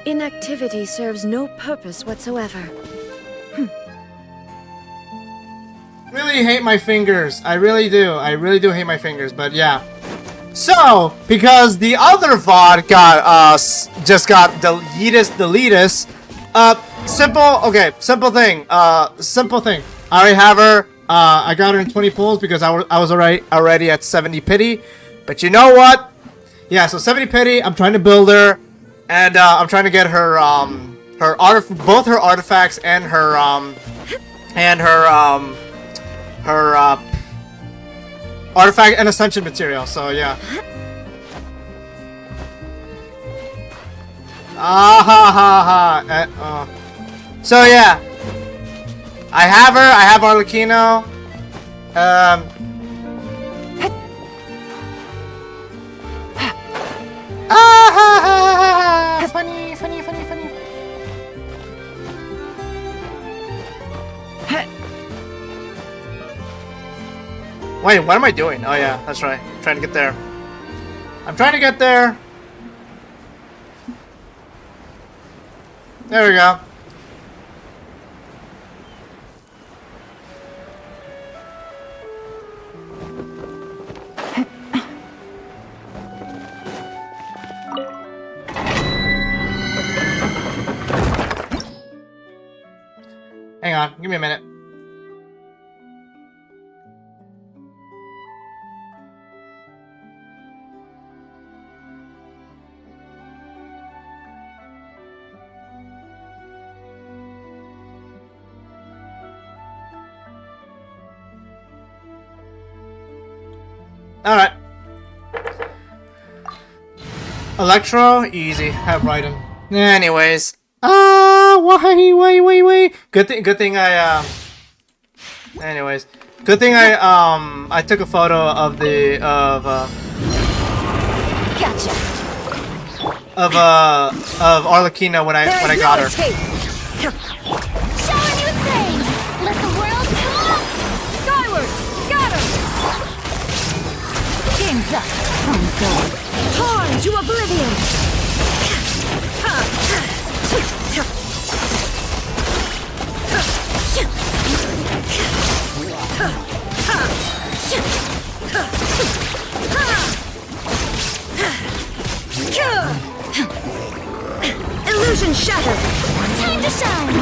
Inactivity serves no purpose whatsoever. Really hate my fingers. I really do. I really do hate my fingers, but yeah. So, because the other VOD got, just got deleted, simple thing. I already have her. I got her in 20 pulls because I was already at 70 pity. But you know what? Yeah, so 70 pity, I'm trying to build her. And, I'm trying to get her, both her artifacts and her artifact and ascension material, so yeah. So yeah. I have her, I have Arlecchino. Funny. Wait, what am I doing? Oh yeah, that's right. I'm trying to get there. There we go. Hang on, give me a minute. Alright. Electro, easy. Have Raiden. Anyways. Wait. Good thing I, anyways. Good thing I took a photo of the, Gotcha. Of Arlecchino when I got her. Shower new things! Let the world come up! Skyward! Scatter! Game's up! Torn to oblivion! Illusion shattered! Time to shine!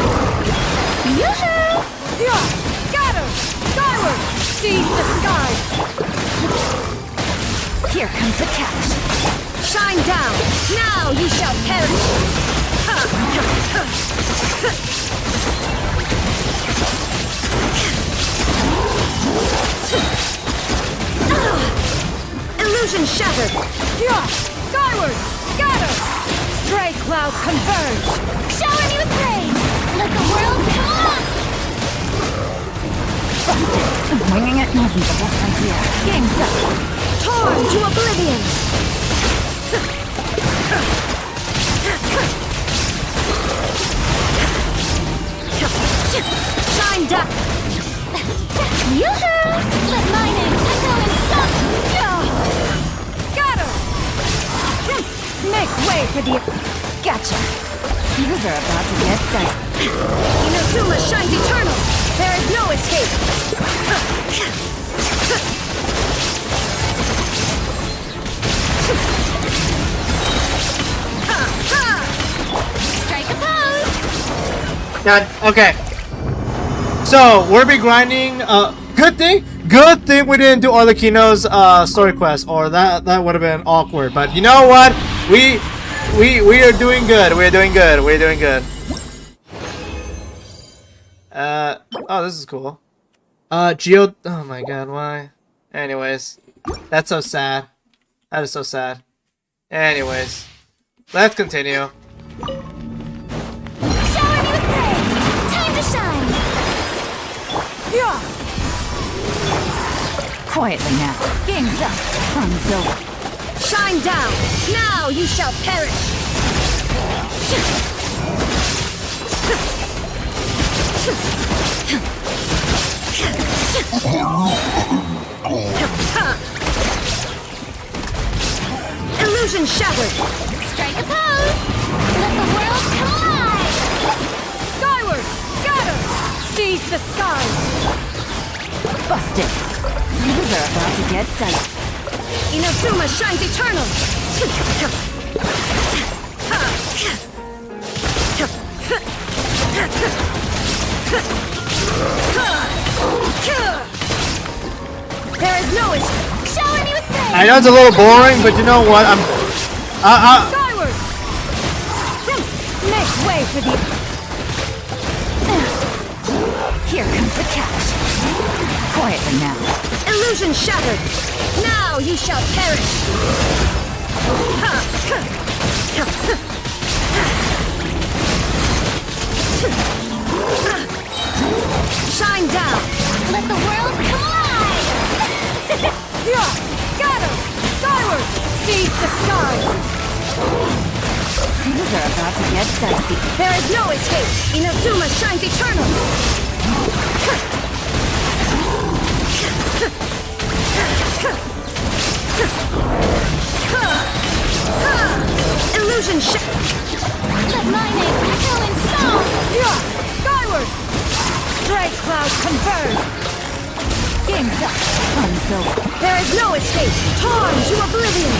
Yoo-hoo! Scatter! Skyward! Seize the skies! Here comes the catch! Shine down! Now you shall perish! Illusion shattered! Skyward! Scatter! Stray cloud converge! Shower me with praise! Let the world come on! Busted! Winging it wasn't the best idea. Game's up! Torn to oblivion! Shine down! Yoo-hoo! Let my name echo in sun! Scatter! Make way for the... Gotcha! These are about to get dicey. Inazuma shines eternal! There is no escape! Strike a pose! God, okay. So, we'll be grinding, good thing we didn't do Arlecchino's, story quest, or that would have been awkward, but you know what? We are doing good, we're doing good. Oh, this is cool. Oh my god, why? Anyways, that's so sad. That is so sad. Anyways, let's continue. Shower me with praise! Time to shine! Quietly now. Game's up. Fun's over. Shine down! Now you shall perish! Illusion shattered! Strike a pose! Let the world the skies! Busted! These are about to get dicey. Inazuma shines eternal! There is no escape! Shower me with praise! I know it's a little boring, but you know what? Skyward! Make way for the... Here comes the catch. Quietly now. Illusion shattered! Now you shall perish! Shine down! Let the world collide! Scatter! Skyward! Seize the skies! Things are about to get dicey. There is no escape! Inazuma shines eternal! Illusion Let my name echo in song! Skyward! Stray clouds converge! Game's up. Fun's over. There is no escape! Torn to oblivion!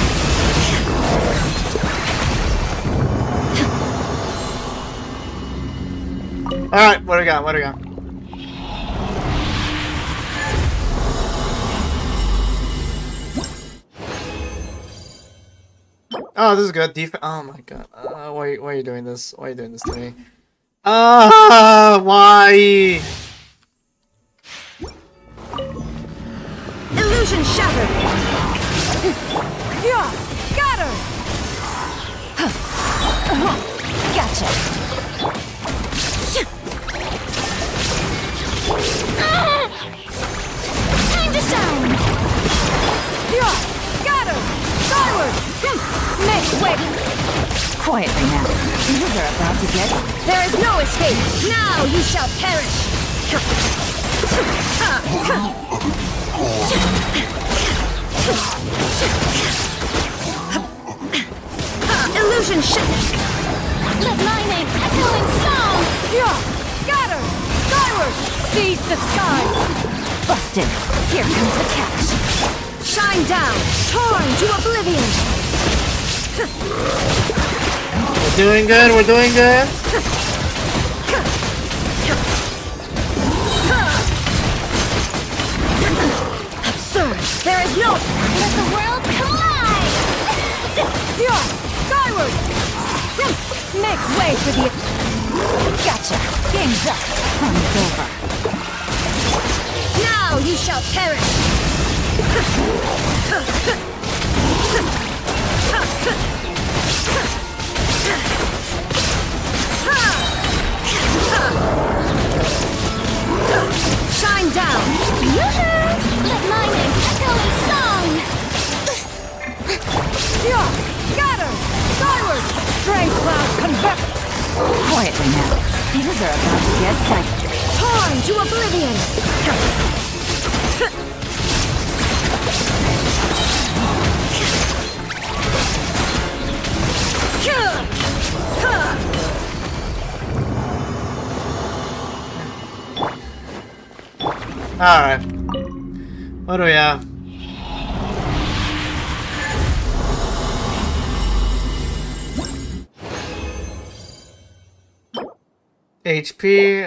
Alright, what do we got? What do we got? Oh, this is good. Oh my god. Why are you doing this? Why are you doing this to me? Why? Illusion shattered! Scatter! Gotcha! Time to shine! Scatter! Skyward! Make way! Quietly now. Things are about to get... There is no escape! Now you shall perish! Illusion shattered! Let my name echo in song! Scatter! Skyward! Seize the skies! Busted! Here comes the catch! Shine down! Torn to oblivion! We're doing good, we're doing good. Absurd! There is no... Let the world collide! Skyward! Make way for the... Gotcha! Game's up. Fun's over. Now you shall perish! Shine down! Let my name echo in song! Scatter! Skyward! Stray cloud convert! Quietly now. Things are about to get tight. Torn to oblivion! Alright. What do we have? HP,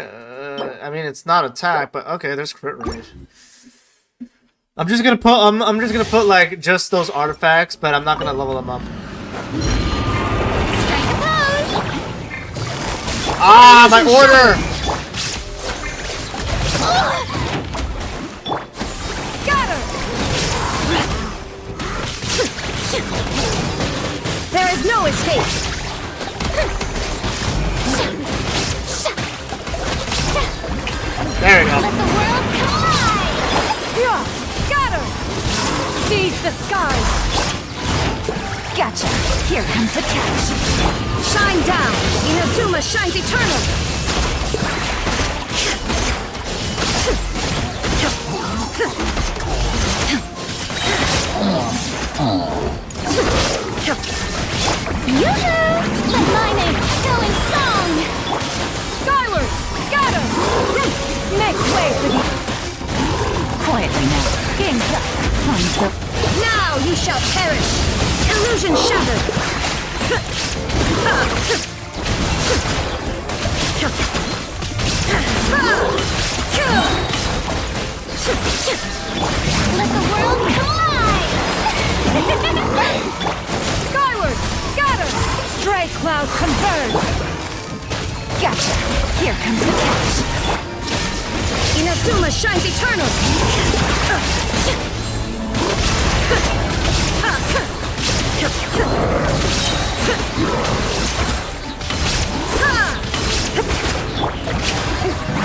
I mean it's not attack, but okay, there's crit rate. I'm just gonna put like just those artifacts, but I'm not gonna level them up. Ah, my order! Scatter! There is no escape! There we go. Let the world collide! Scatter! Seize the skies! Gotcha! Here comes the catch! Shine down! Inazuma shines eternal! Yoo-hoo! Let my name echo in song! Skyward! Scatter! Make shall perish! Illusion shattered! Let the world collide! Skyward! Scatter! Stray cloud converge! Gotcha! Here comes the catch! Inazuma shines eternal!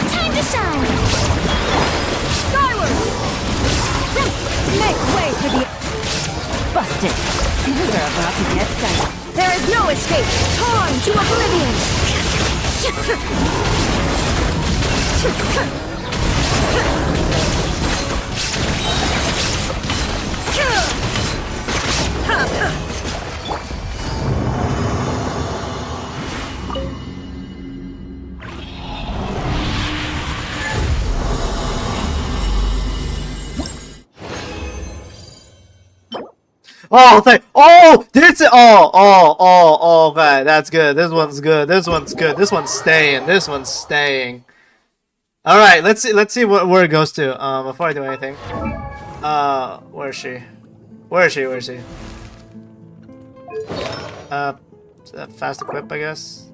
Time to shine! Skyward! Make way for the... Busted! Things are about to get dicey. There is no escape! Torn to oblivion! Oh, oh, this is, oh, okay, that's good. This one's good. This one's good. This one's staying. This one's staying. All right, let's see where it goes to. Before I do anything, where is she? Where is she? Fast equip, I guess.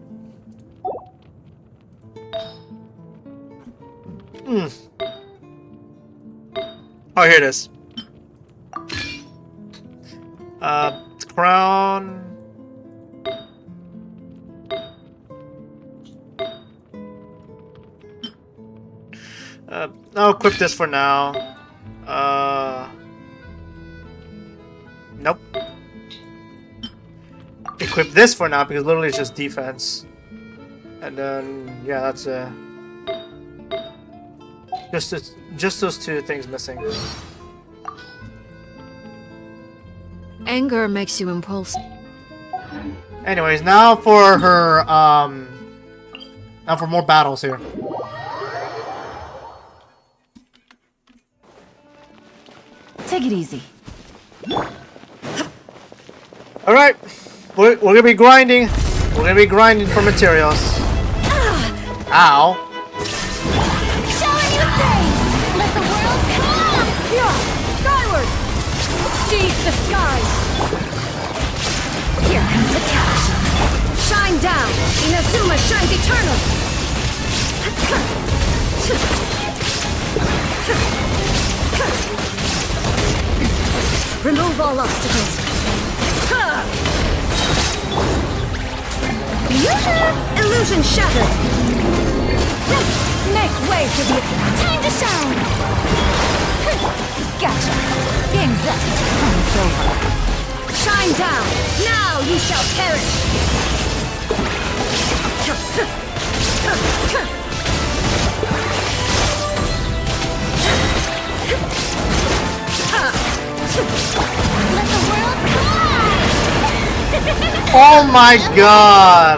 Oh, here it is. Crown. I'll equip this for now. Nope. Equip this for now because literally it's just defense. And then yeah, that's just those two things missing. Anger makes you impulsive. Anyways, now for her now for more battles here. Take it easy. Alright. We're gonna be grinding. We're gonna be grinding for materials. Ow. Showing you things! Let the world come! Yeah! Skyward! Seize the skies! Here comes the catch. Shine down! Inazuma shines eternal! Remove all obstacles. Illusion shattered! Make way for the... Time to shine! Gotcha! Game's up. Time's over. Shine down! Now ye shall perish! Let the world collide! Oh my god!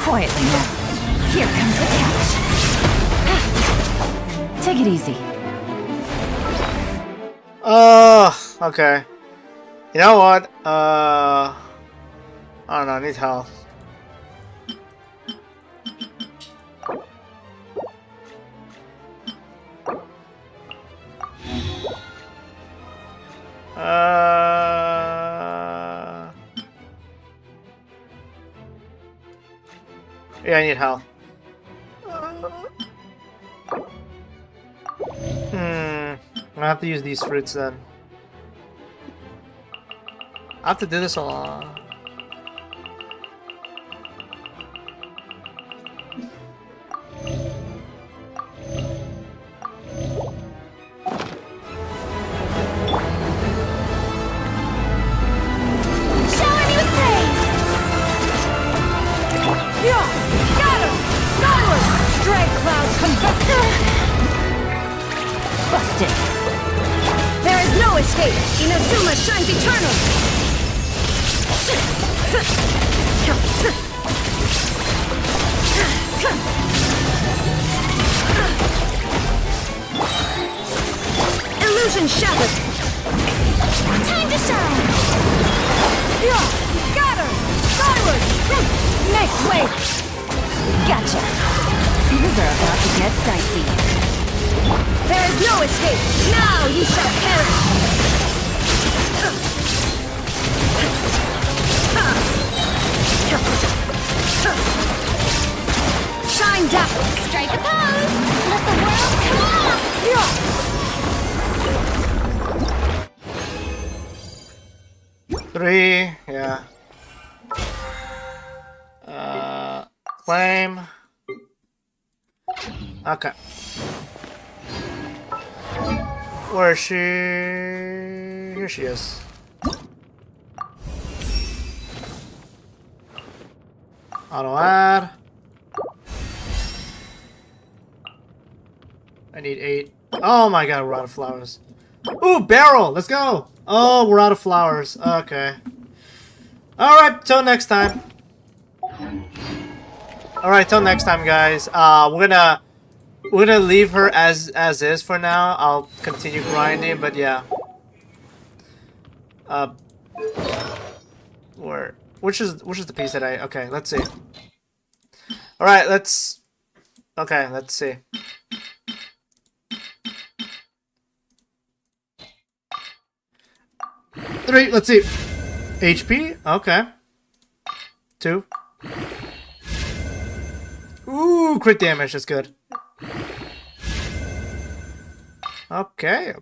Quietly now. Here comes the catch. Take it easy. Okay. You know what? I don't know, I need health. Yeah, I need health. I have to use these fruits then. I have to do this a lot. Busted! There is no escape! Inazuma shines eternal! Illusion shattered! Time to shine! Yeah! Scatter! Skyward! Make way! Gotcha! Things are about to get dicey. There is no escape! Now you shall perish! Shine down! Strike a pose! Let the world come on! Three, yeah. Flame. Okay. Where is she? Here she is. Auto add. I need 8. Oh my god, we're out of flowers. Ooh, barrel! Let's go! Oh, we're out of flowers. Okay. Alright, till next time. Alright, till next time, guys. We're gonna leave her as is for now. I'll continue grinding, but yeah. Which is the piece that I... Okay, let's see. Alright, let's see. Three, let's see. HP? Okay. 2. Ooh, crit damage, that's good. Okay.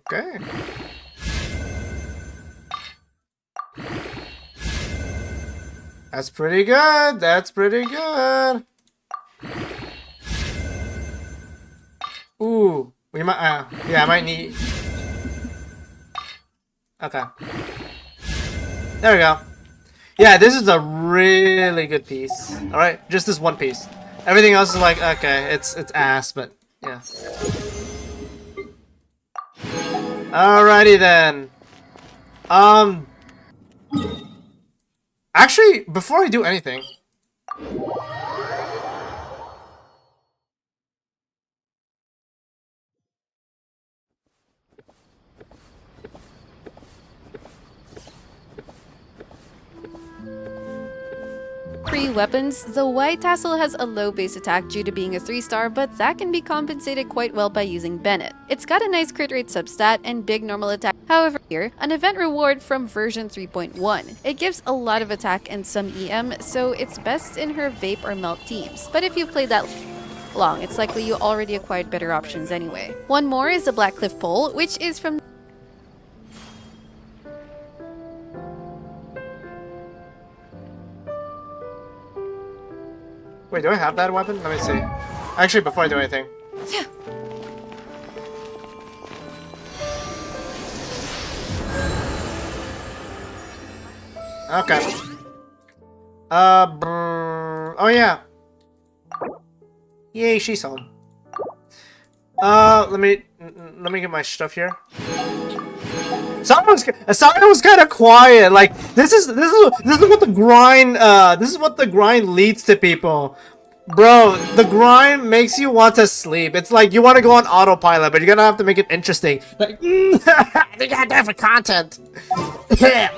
That's pretty good. Ooh, we might, yeah, I might need... Okay. There we go. Yeah, this is a really good piece. Alright, just this one piece. Everything else is like, okay, it's ass, but yeah. Alrighty then. Actually, before I do anything... Pre-weapons, the white tassel has a low base attack due to being a 3-star, but that can be compensated quite well by using Bennett. It's got a nice crit rate substat and big normal attack. However, here, an event reward from version 3.1. It gives a lot of attack and some EM, so it's best in her Vape or Melt teams. But if you've played that long, it's likely you already acquired better options anyway. One more is the Black Cliff Pole, which is from Wait, do I have that weapon? Let me see. Actually, before I do anything. Okay. Oh yeah. Yay, she's home. Let me get my stuff here. Someone was kind of quiet. Like this is what the grind leads to people, bro. The grind makes you want to sleep. It's like you want to go on autopilot, but you're gonna have to make it interesting. Like you gotta do it for content. You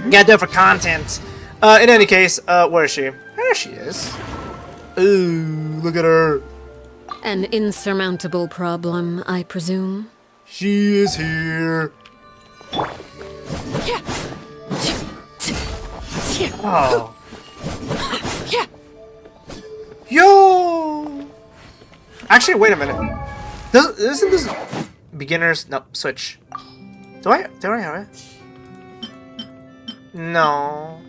gotta do it for content. In any case, where is she? There she is. Ooh, look at her. An insurmountable problem, I presume. She is here. Oh. Yo. Actually, wait a minute. Isn't this beginners? No, switch. Do I have it? No.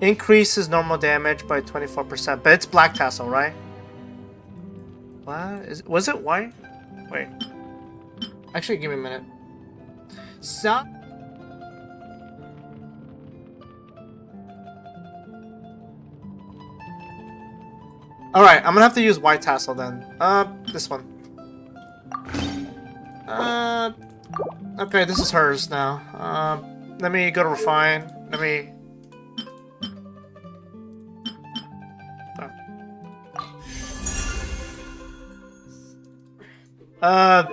Increases normal damage by 24%, but it's Black Tassel, right? What? Was it white? Wait. Actually, give me a minute. Alright, I'm gonna have to use white tassel then. This one. Okay, this is hers now. Let me go to refine. Let me... Uh.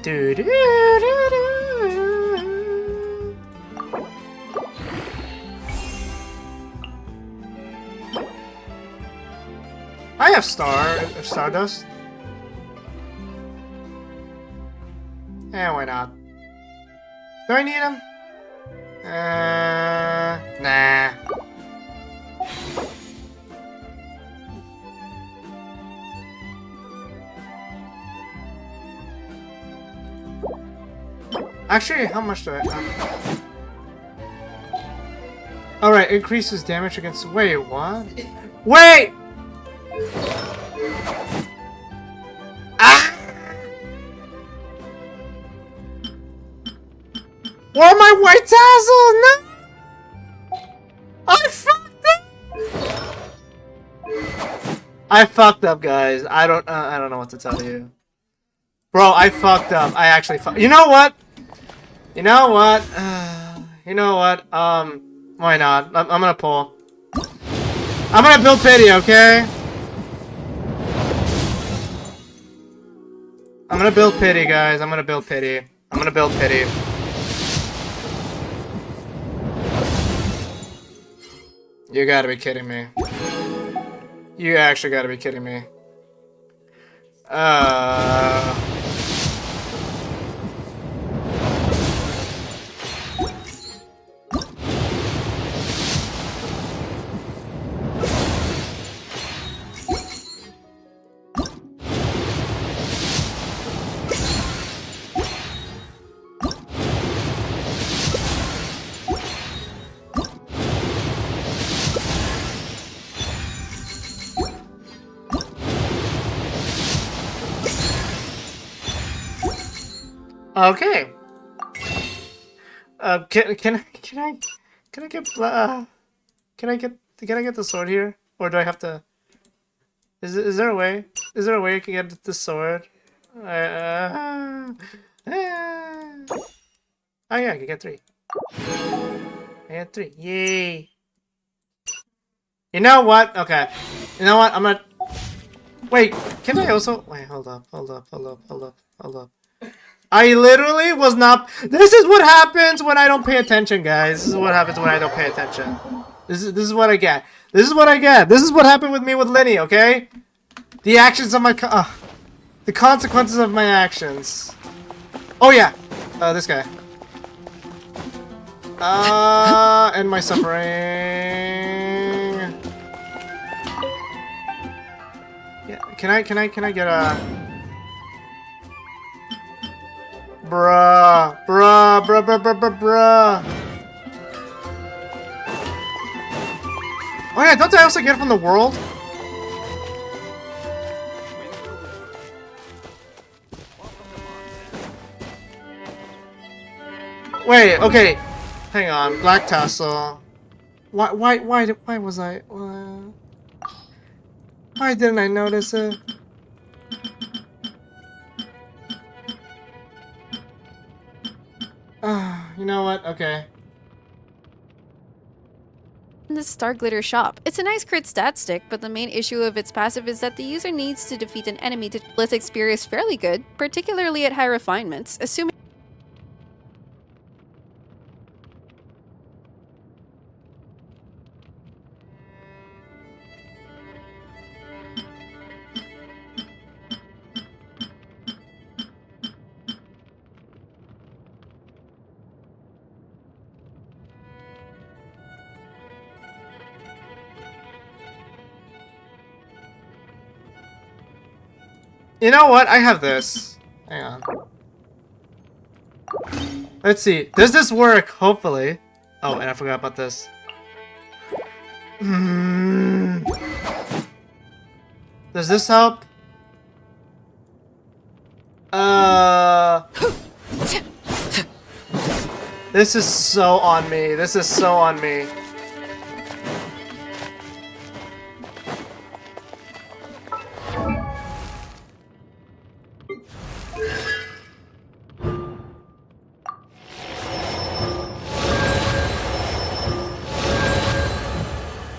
Do do do do. I have Stardust. Eh, why not? Do I need him? Nah. Actually, how much do I? Alright, increases damage against. Wait, what? Wait! Ah! Where my white tassel? No! I fucked up! I fucked up, guys. I don't know what to tell you. Bro, I fucked up. I actually fucked. You know what? You know what? You know what? Why not? I'm gonna pull. I'm gonna build pity, okay? I'm gonna build pity, guys. I'm gonna build pity. I'm gonna build pity. You gotta be kidding me. You actually gotta be kidding me. Okay. Can I get the sword here, or do I have to? Is there a way? Is there a way I can get the sword? Oh yeah, I can get 3. I got 3. Yay! You know what? Okay. You know what? I'm gonna. Wait. Can I also? Wait. Hold up. I literally was not. This is what happens when I don't pay attention, guys. This is what happens when I don't pay attention. This is what I get. This is what I get. This is what happened with me with Lenny. Okay, the actions of my the consequences of my actions. Oh yeah, this guy. And my suffering. Yeah. Can I get a? Bruh. Oh yeah, don't I also get it from the world? Wait, okay. Hang on, Black Tassel. Why was I? Why didn't I notice it? You know what? Okay. The Star Glitter shop. It's a nice crit stat stick, but the main issue of its passive is that the user needs to defeat an enemy to let experience fairly good, particularly at high refinements, assuming. You know what? I have this. Hang on. Let's see. Does this work? Hopefully. Oh, and I forgot about this. Does this help? This is so on me. This is so on me.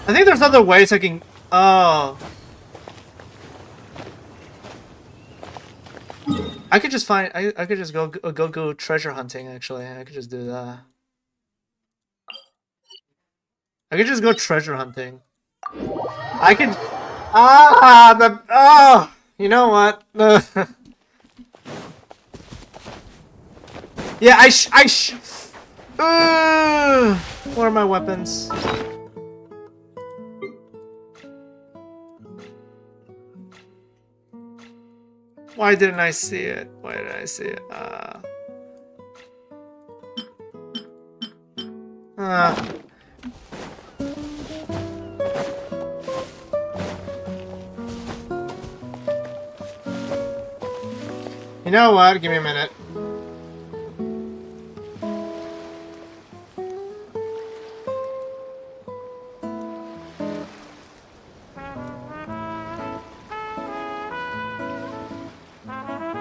I think there's other ways I can... Oh. I could just find... I could just go treasure hunting, actually. I could just do that. I could just go treasure hunting. I could... Ah! The... Oh! You know what? Yeah, where are my weapons? Why didn't I see it? Why did I see it? You know what? Give me a minute.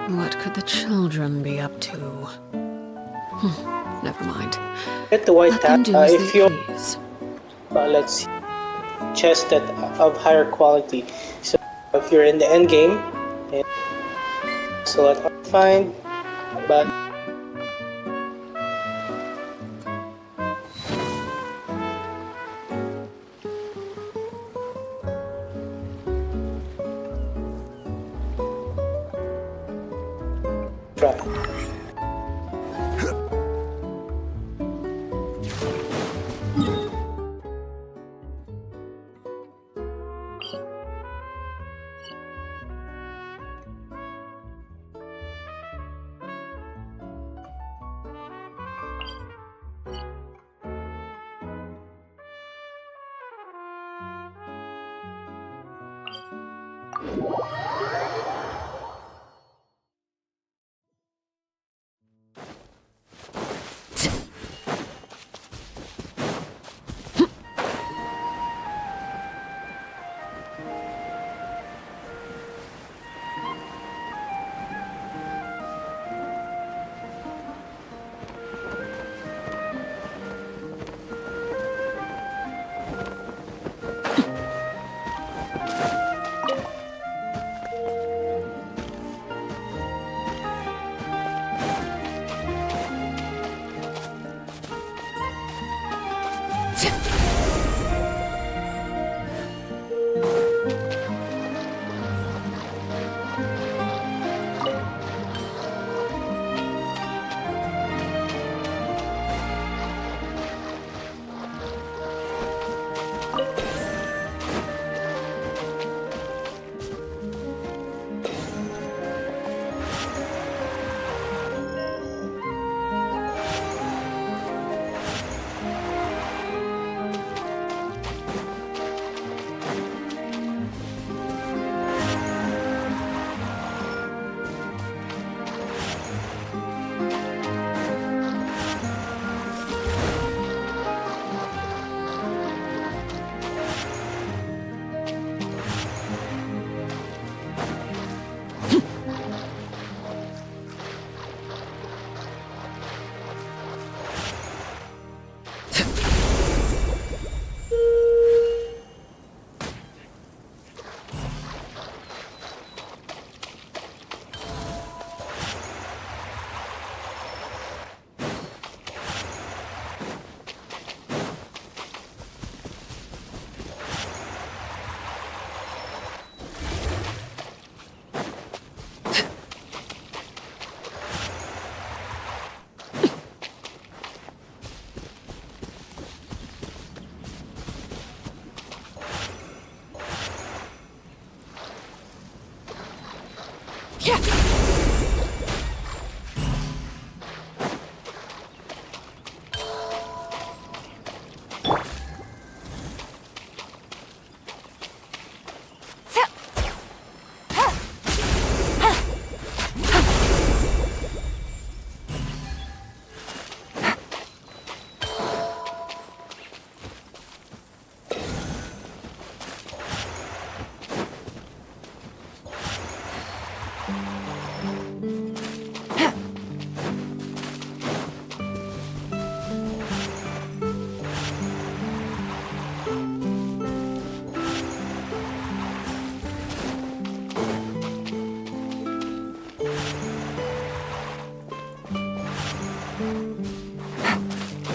What could the children be up to? Never mind. Get the white Let them tab do as if they you're please. let's see, chest that of higher quality. So if you're in the end game, select fine, but try.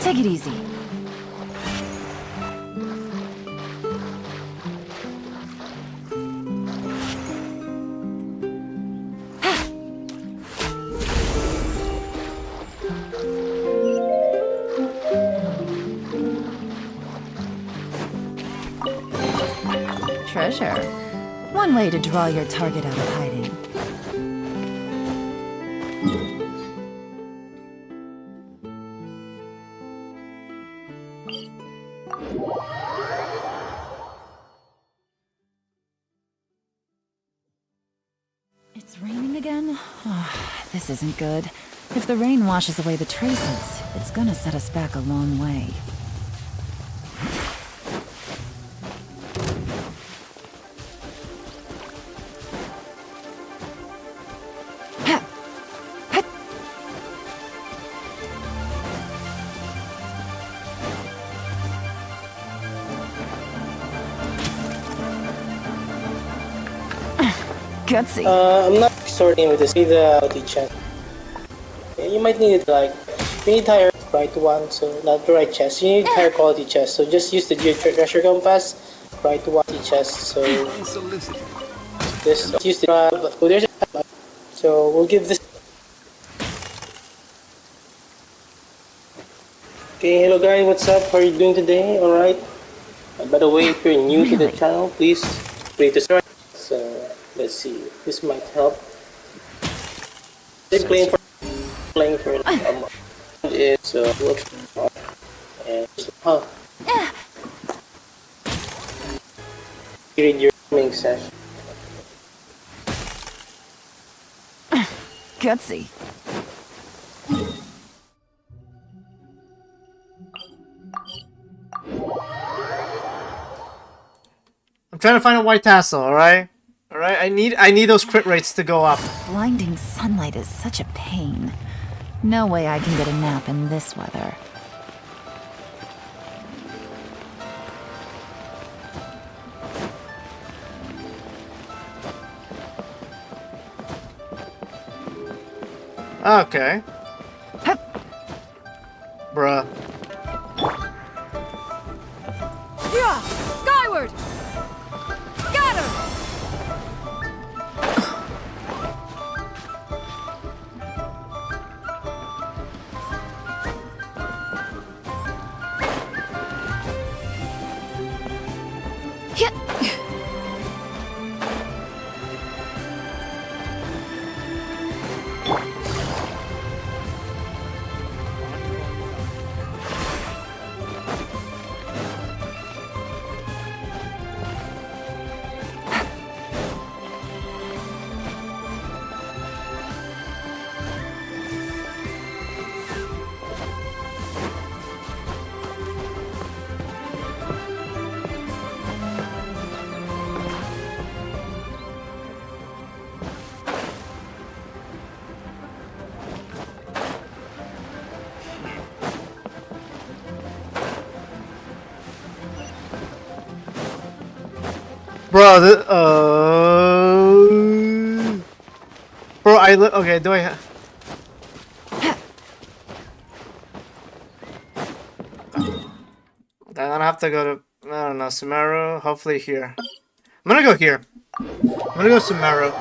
Take it easy. Treasure. One way to draw your target out of hiding. It's raining again? Oh, this isn't good. If the rain washes away the traces, it's gonna set us back a long way. Gutsy. I'm not sorting with this. See the chest. Yeah, you might need it like you need higher right one, so not the right chest. You need higher quality chest. So just use the treasure compass, right one chest. So this use the oh, there's a, so we'll give this. Okay, hello guys, what's up? How are you doing today? All right. By the way, if you're new to the channel, please play to start. So let's see. This might help. They're playing for it's and during your gaming session. Gutsy. I'm trying to find a white tassel, alright? Alright, I need those crit rates to go up. Blinding sunlight is such a pain. No way I can get a nap in this weather. Okay. Bruh. Yeah! Skyward! Scatter! Bro, bro, okay, do I then I have to go to, I don't know, Sumeru, hopefully here. I'm gonna go here. I'm gonna go Sumeru.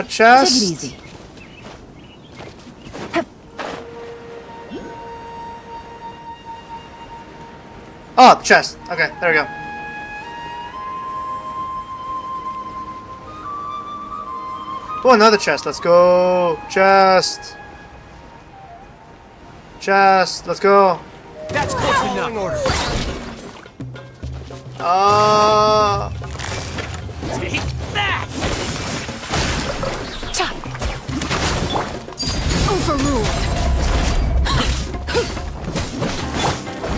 Chest. Take it easy. Oh, chest. Okay, there we go. Oh, another chest. Let's go. Chest. Chest. Let's go. That's close enough. Take that! Overruled.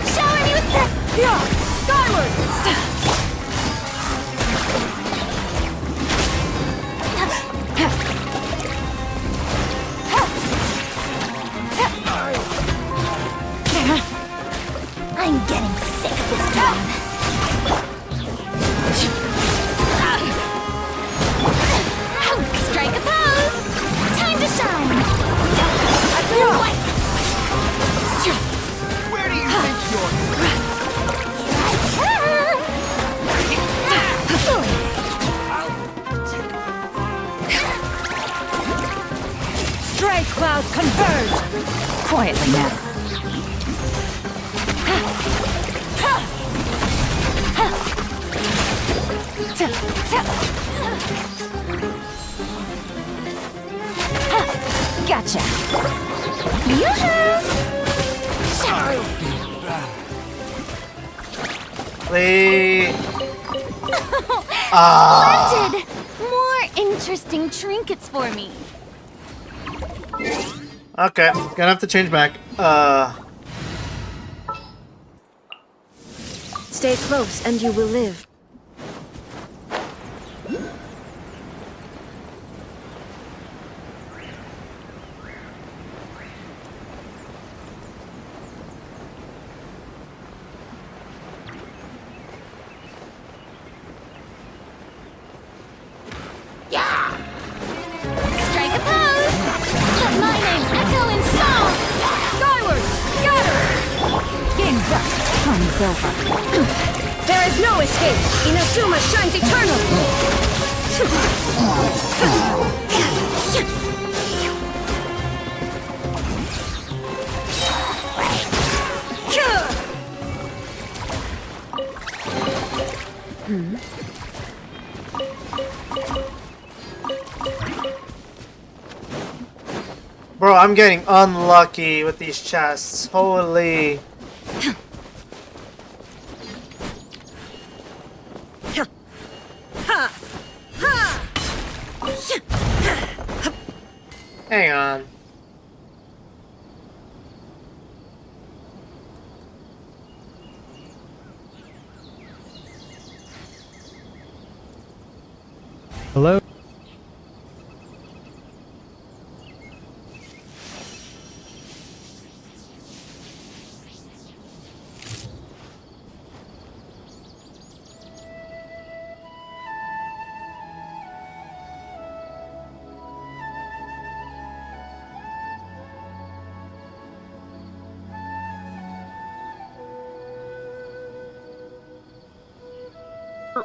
Shower me with that! Yeah! Skyward! I'm getting sick of this game. Quietly now. Gotcha. Please. Splendid! More interesting trinkets for me. Okay, gonna have to change back. Stay close and you will live. Strike a pose! Let my name echo in song! Skyward! Scatter! Game's up. Fun's over. There is no escape! Inazuma shines eternal! Bro, I'm getting unlucky with these chests. Holy. Hang on. Hello?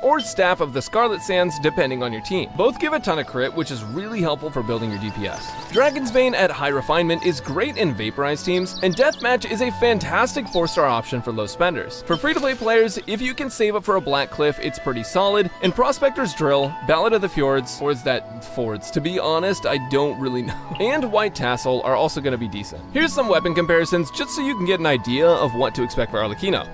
Or Staff of the Scarlet Sands, depending on your team. Both give a ton of crit, which is really helpful for building your DPS. Dragon's Bane at high refinement is great in vaporized teams, and Deathmatch is a fantastic 4-star option for low spenders. For free-to-play players, if you can save up for a Black Cliff, it's pretty solid, and Prospector's Drill, Ballad of the Fjords, or is that Fords? To be honest, I don't really know. And White Tassel are also going to be decent. Here's some weapon comparisons, just so you can get an idea of what to expect for Arlecchino.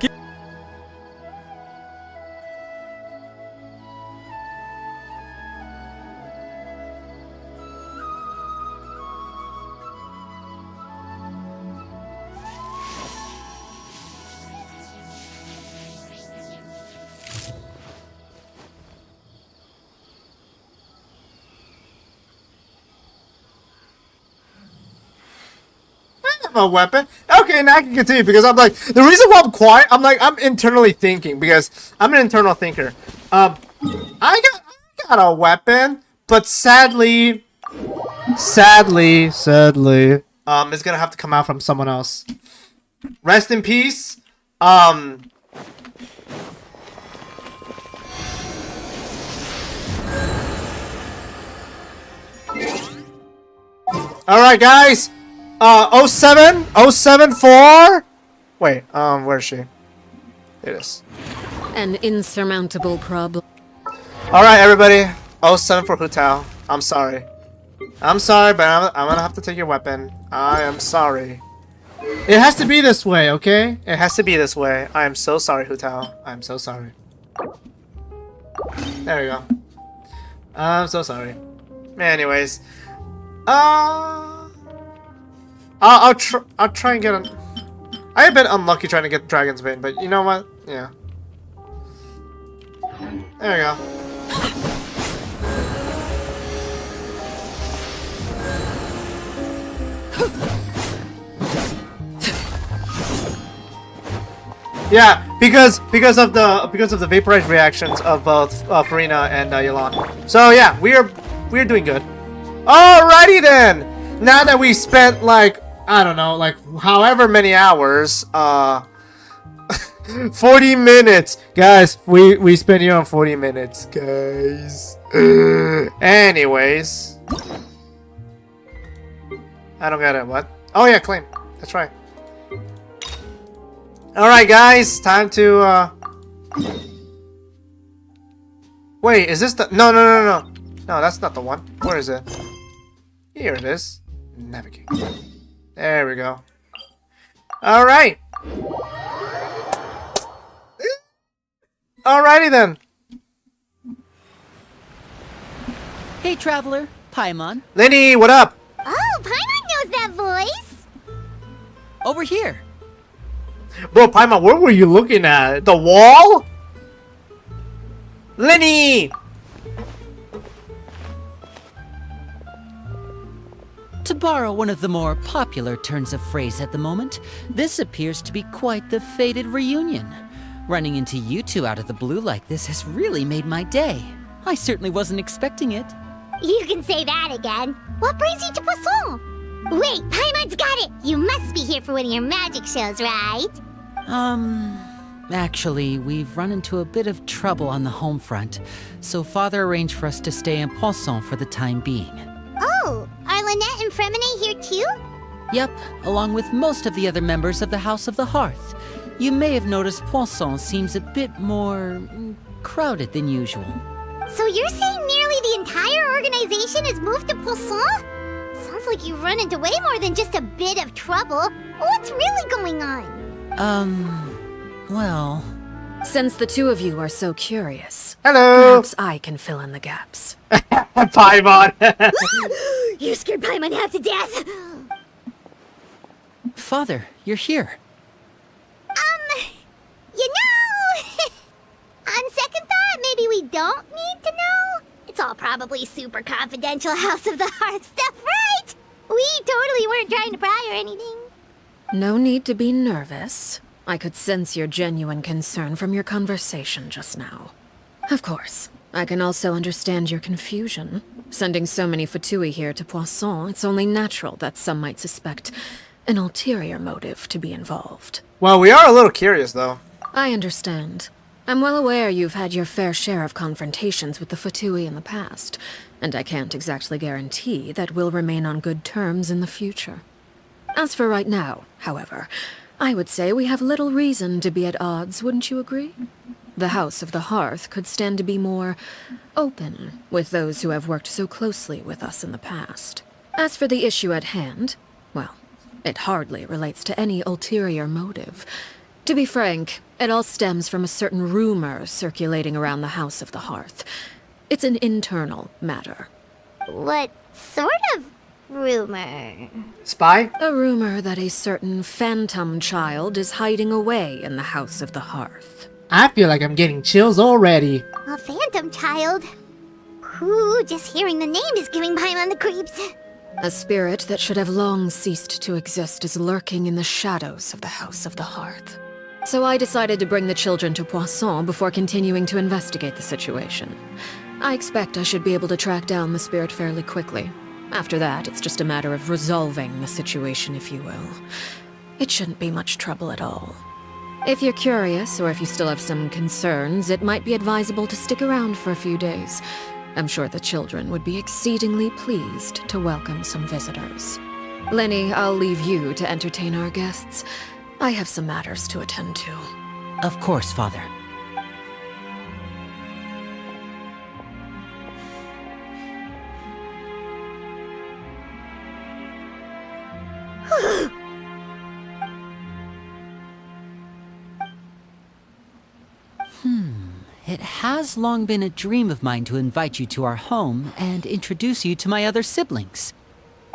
A weapon. Okay, now I can continue because I'm like, the reason why I'm quiet, I'm internally thinking because I'm an internal thinker. I got a weapon, but sadly, it's gonna have to come out from someone else. Rest in peace. All right, guys. 074. Wait, where's she? There it is. An insurmountable problem. All right, everybody. 07 for Hutao. I'm sorry. I'm sorry, but I'm gonna have to take your weapon. I am sorry. It has to be this way, okay? It has to be this way. I am so sorry, Hutao. I'm so sorry. There we go. I'm so sorry. Anyways, I'll try and get an. I've been unlucky trying to get Dragon's Bane, but you know what? Yeah. There we go. Yeah, because of the vaporized reactions of both Farina and Yelan. So yeah, we're doing good. Alrighty then. Now that we spent like, I don't know, like however many hours, 40 minutes, guys. We spent here on 40 minutes, guys. Anyways, I don't get it. What? Oh yeah, claim. That's right. Alright, guys. Time to, Wait, is this the... No. No, that's not the one. Where is it? Here it is. Navigate. There we go. Alright. Alrighty then. Hey, traveler, Paimon. Lenny, what up? Oh, Paimon knows that voice! Over here. Bro, Paimon, what were you looking at? The wall? Lenny! To borrow one of the more popular turns of phrase at the moment, this appears to be quite the fated reunion. Running into you two out of the blue like this has really made my day. I certainly wasn't expecting it. You can say that again. What brings you to Poisson? Wait, Paimon's got it! You must be here for one of your magic shows, right? Actually, we've run into a bit of trouble on the home front, so Father arranged for us to stay in Poisson for the time being. Oh, are Lynette and Fremine here too? Yep, along with most of the other members of the House of the Hearth. You may have noticed Poisson seems a bit more crowded than usual. So you're saying nearly the entire organization has moved to Poisson? Sounds like you've run into way more than just a bit of trouble. What's really going on? Well... Since the two of you are so curious, Hello! perhaps I can fill in the gaps. Paimon! You scared Paimon half to death! Father, you're here. You know... On second thought, maybe we don't need to know. It's all probably super confidential House of the Heart stuff, right? We totally weren't trying to pry or anything. No need to be nervous. I could sense your genuine concern from your conversation just now. Of course, I can also understand your confusion. Sending so many Fatui here to Poisson, it's only natural that some might suspect an ulterior motive to be involved. Well, we are a little curious, though. I understand. I'm well aware you've had your fair share of confrontations with the Fatui in the past, and I can't exactly guarantee that we'll remain on good terms in the future. As for right now, however, I would say we have little reason to be at odds, wouldn't you agree? The House of the Hearth could stand to be more open with those who have worked so closely with us in the past. As for the issue at hand, well, it hardly relates to any ulterior motive. To be frank, it all stems from a certain rumor circulating around the House of the Hearth. It's an internal matter. What sort of rumor? Spy? A rumor that a certain phantom child is hiding away in the House of the Hearth. I feel like I'm getting chills already. A phantom child? Ooh, just hearing the name is giving Paimon the creeps. A spirit that should have long ceased to exist is lurking in the shadows of the House of the Hearth. So I decided to bring the children to Poisson before continuing to investigate the situation. I expect I should be able to track down the spirit fairly quickly. After that, it's just a matter of resolving the situation, if you will. It shouldn't be much trouble at all. If you're curious, or if you still have some concerns, it might be advisable to stick around for a few days. I'm sure the children would be exceedingly pleased to welcome some visitors. Lenny, I'll leave you to entertain our guests. I have some matters to attend to. Of course, Father. It has long been a dream of mine to invite you to our home and introduce you to my other siblings.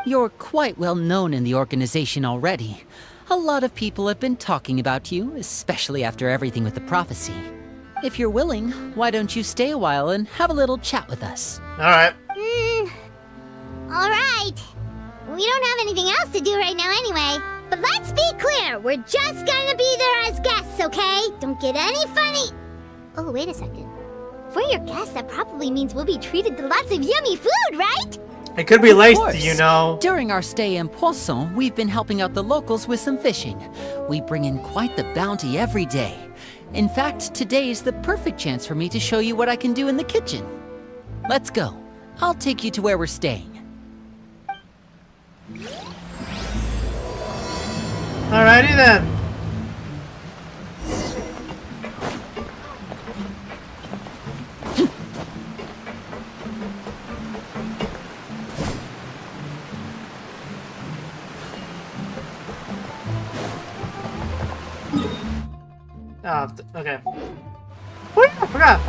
You're quite well known in the organization already. A lot of people have been talking about you, especially after everything with the prophecy. If you're willing, why don't you stay a while and have a little chat with us? Alright. Alright. We don't have anything else to do right now anyway. But let's be clear, we're just gonna be there as guests, okay? Don't get any funny... Oh, wait a second. For your guests, that probably means we'll be treated to lots of yummy food, right? It could be Of laced, course. you know. During our stay in Poisson, we've been helping out the locals with some fishing. We bring in quite the bounty every day. In fact, today is the perfect chance for me to show you what I can do in the kitchen. Let's go. I'll take you to where we're staying. Whew. It has long been a dream of mine to invite you to our home and introduce you to my other siblings. You Alrighty then. Oh, okay. Oh yeah, I forgot.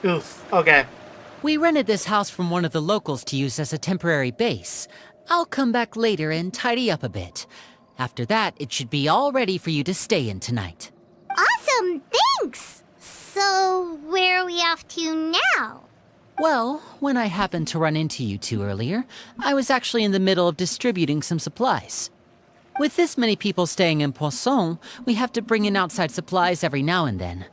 Oof. Okay. We rented this house from one of the locals to use as a temporary base. I'll come back later and tidy up a bit. After that, it should be all ready for you to stay in tonight. Awesome, thanks! So, where are we off to now? Well, when I happened to run into you two earlier, I was actually in the middle of distributing some supplies. With this many people staying in Poisson, we have to bring in outside supplies every now and then.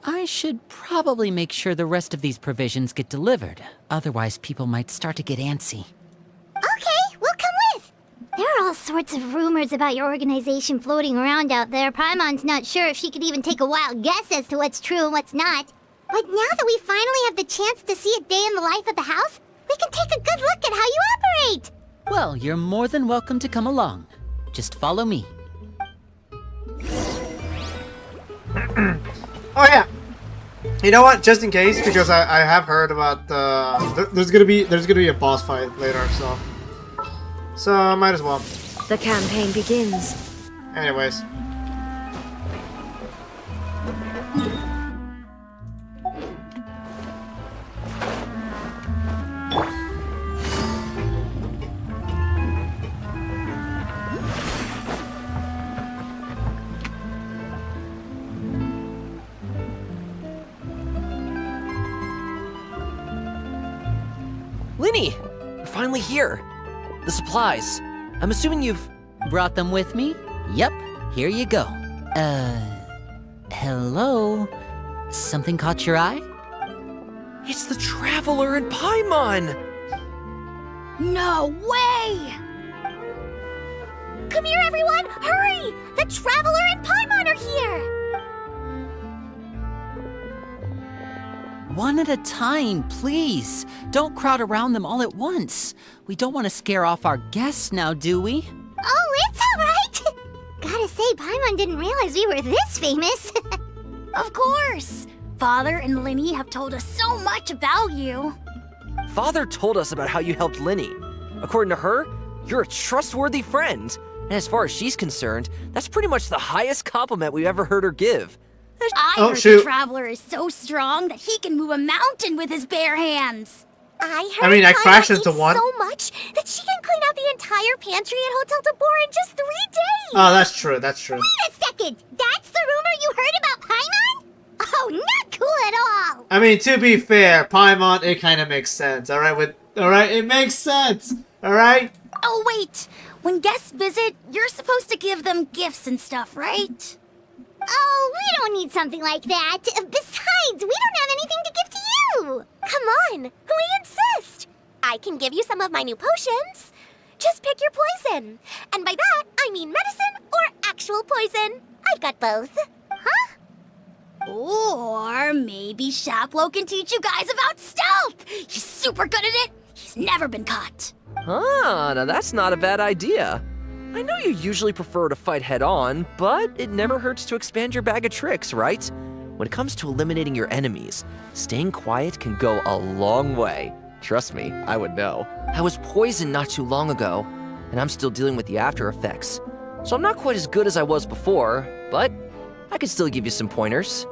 I should probably make sure the rest of these provisions get delivered, otherwise people might start to get antsy. Okay, we'll come with! There are all sorts of rumors about your organization floating around out there. Paimon's not sure if she could even take a wild guess as to what's true and what's not. But now that we finally have the chance to see a day in the life of the house, we can take a good look at how you operate! Well, you're more than welcome to come along. Just follow me. Oh yeah. You know what? Just in case, because I have heard about there's gonna be a boss fight later, so might as well. The campaign begins. Anyways. Linny! We're finally here. The supplies. I'm assuming you've... Brought them with me? Yep, here you go. Hello? Something caught your eye? It's the Traveler and Paimon! No way! Come here, everyone! Hurry! The Traveler and Paimon are here! One at a time, please. Don't crowd around them all at once. We don't want to scare off our guests now, do we? Oh, it's alright! Gotta say, Paimon didn't realize we were this famous. Of course! Father and Linny have told us so much about you. Father told us about how you helped Linny. According to her, you're a trustworthy friend. And as far as she's concerned, that's pretty much the highest compliment we've ever heard her give. I Oh, heard shoot. the Traveler is so strong that he can move a mountain with his bare hands. I mean, I crashed into one. so much that she can clean out the entire pantry at Hotel de Boer in just 3 days. Oh, that's true. That's true. Wait a second! That's the rumor you heard about Paimon? Oh, not cool at all! I mean, to be fair, Paimon, it kind of makes sense. All right, it makes sense. All right. Oh, wait! When guests visit, you're supposed to give them gifts and stuff, right? Oh, we don't need something like that. Besides, we don't have anything to give to you! Come on, we insist! I can give you some of my new potions. Just pick your poison. And by that, I mean medicine or actual poison. I've got both. Huh? Or maybe Shaplo can teach you guys about stealth! He's super good at it! He's never been caught. Ah, now that's not a bad idea. I know you usually prefer to fight head-on, but it never hurts to expand your bag of tricks, right? When it comes to eliminating your enemies, staying quiet can go a long way. Trust me, I would know. I was poisoned not too long ago, and I'm still dealing with the after effects. So I'm not quite as good as I was before, but I can still give you some pointers.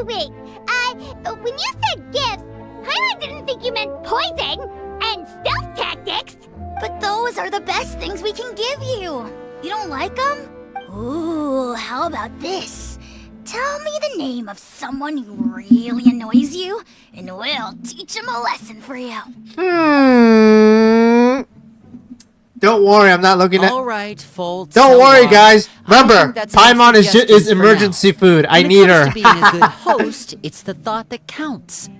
Wait, when you said gifts, I didn't think you meant poison and stealth tactics. But those are the best things we can give you. You don't like them? Ooh, how about this? Tell me the name of someone who really annoys you, and we'll teach him a lesson for you. Don't worry, I'm not looking at. All right, Foltz. Don't worry, guys. I Remember, think that's enough Paimon is suggestions for emergency now. food. I When need it comes her. to being a good host, it's the thought that counts.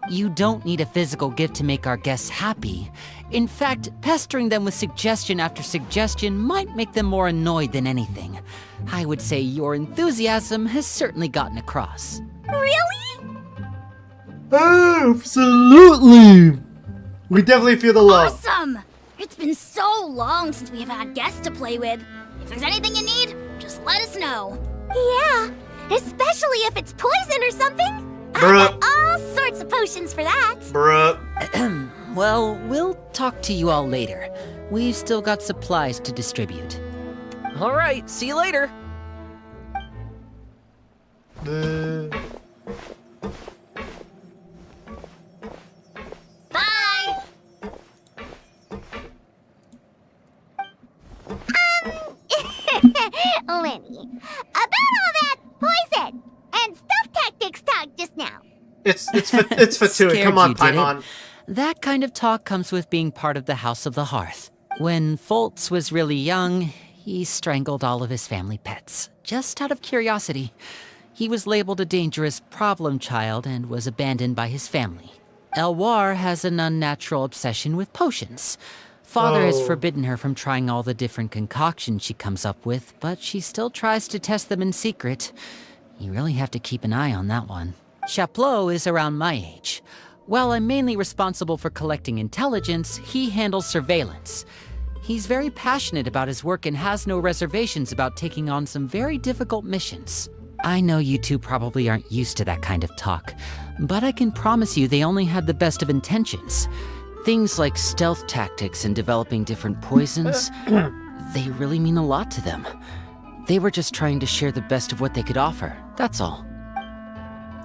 You don't need a physical gift to make our guests happy. In fact, pestering them with suggestion after suggestion might make them more annoyed than anything. I would say your enthusiasm has certainly gotten across. Really? Absolutely. We definitely feel the love. Awesome! It's been so long since we've had guests to play with. If there's anything you need, just let us know. Yeah, especially if it's poison or something. Bruh. I've got all sorts of potions for that. Bruh. Well, we'll talk to you all later. We've still got supplies to distribute. All right, see you later. Bye! Lenny, about all that poison and stuff tactics talk just now. It's Fatui. Scared Come on, you, did it? Paimon. That kind of talk comes with being part of the House of the Hearth. When Foltz was really young, he strangled all of his family pets, just out of curiosity. He was labeled a dangerous problem child and was abandoned by his family. Elwar has an unnatural obsession with potions. Father has forbidden her from trying all the different concoctions she comes up with, but she still tries to test them in secret. You really have to keep an eye on that one. Chaplot is around my age. While I'm mainly responsible for collecting intelligence, he handles surveillance. He's very passionate about his work and has no reservations about taking on some very difficult missions. I know you two probably aren't used to that kind of talk, but I can promise you they only had the best of intentions. Things like stealth tactics and developing different poisons, they really mean a lot to them. They were just trying to share the best of what they could offer, that's all.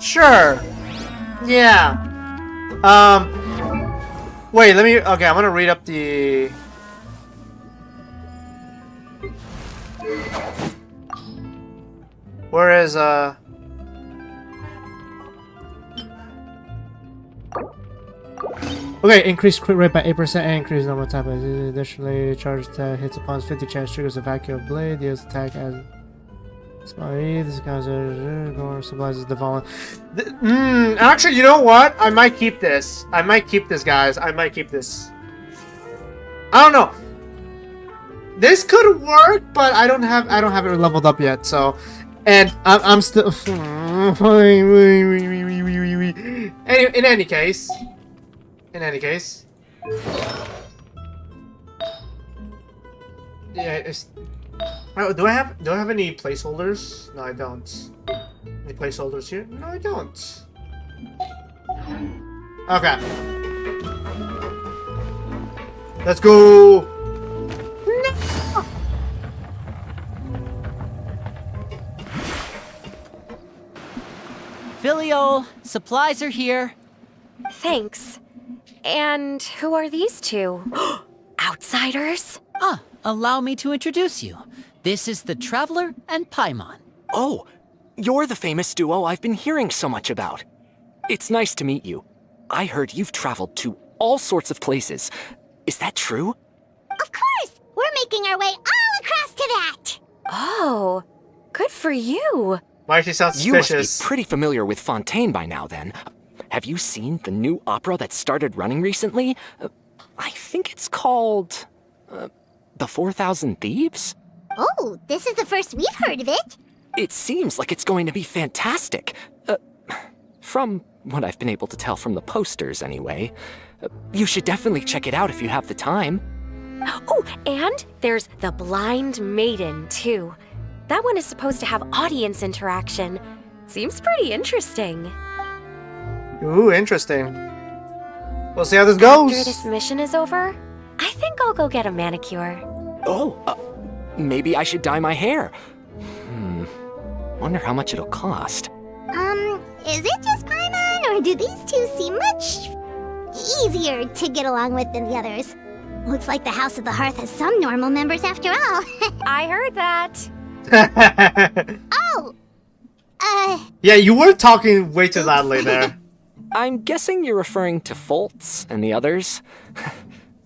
Sure. Yeah. Wait, okay, I'm gonna read up the... Where is, Okay, increase crit rate by 8% and increase normal attack by additionally charge that hits upon 50 chance triggers a vacuum blade, deals attack as this guy's more supplies is the following. Actually, you know what? I might keep this. I might keep this, guys. I might keep this. I don't know. This could work, but I don't have it leveled up yet. So, and I'm still. In any case. Yeah. Oh, do I have any placeholders? No, I don't. Any placeholders here? No, I don't. Okay. Let's go. No! Filial, supplies are here. Thanks. And who are these two? Outsiders? Allow me to introduce you. This is the Traveler and Paimon. Oh, you're the famous duo I've been hearing so much about. It's nice to meet you. I heard you've traveled to all sorts of places. Is that true? Of course! We're making our way all across to that! Oh, good for you. Why does she sound You must suspicious? be pretty familiar with Fontaine by now, then. Have you seen the new opera that started running recently? I think it's called... The 4,000 Thieves? Oh, this is the first we've heard of it. It seems like it's going to be fantastic. From what I've been able to tell from the posters, anyway. You should definitely check it out if you have the time. Oh, and there's the Blind Maiden, too. That one is supposed to have audience interaction. Seems pretty interesting. Ooh, interesting. We'll see how this goes. After this mission is over, I think I'll go get a manicure. Oh, maybe I should dye my hair. Wonder how much it'll cost. Is it just Paimon, or do these two seem much easier to get along with than the others? Looks like the House of the Hearth has some normal members after all. I heard that. Oh! Yeah, you were talking way too loudly there. I'm guessing you're referring to Foltz and the others?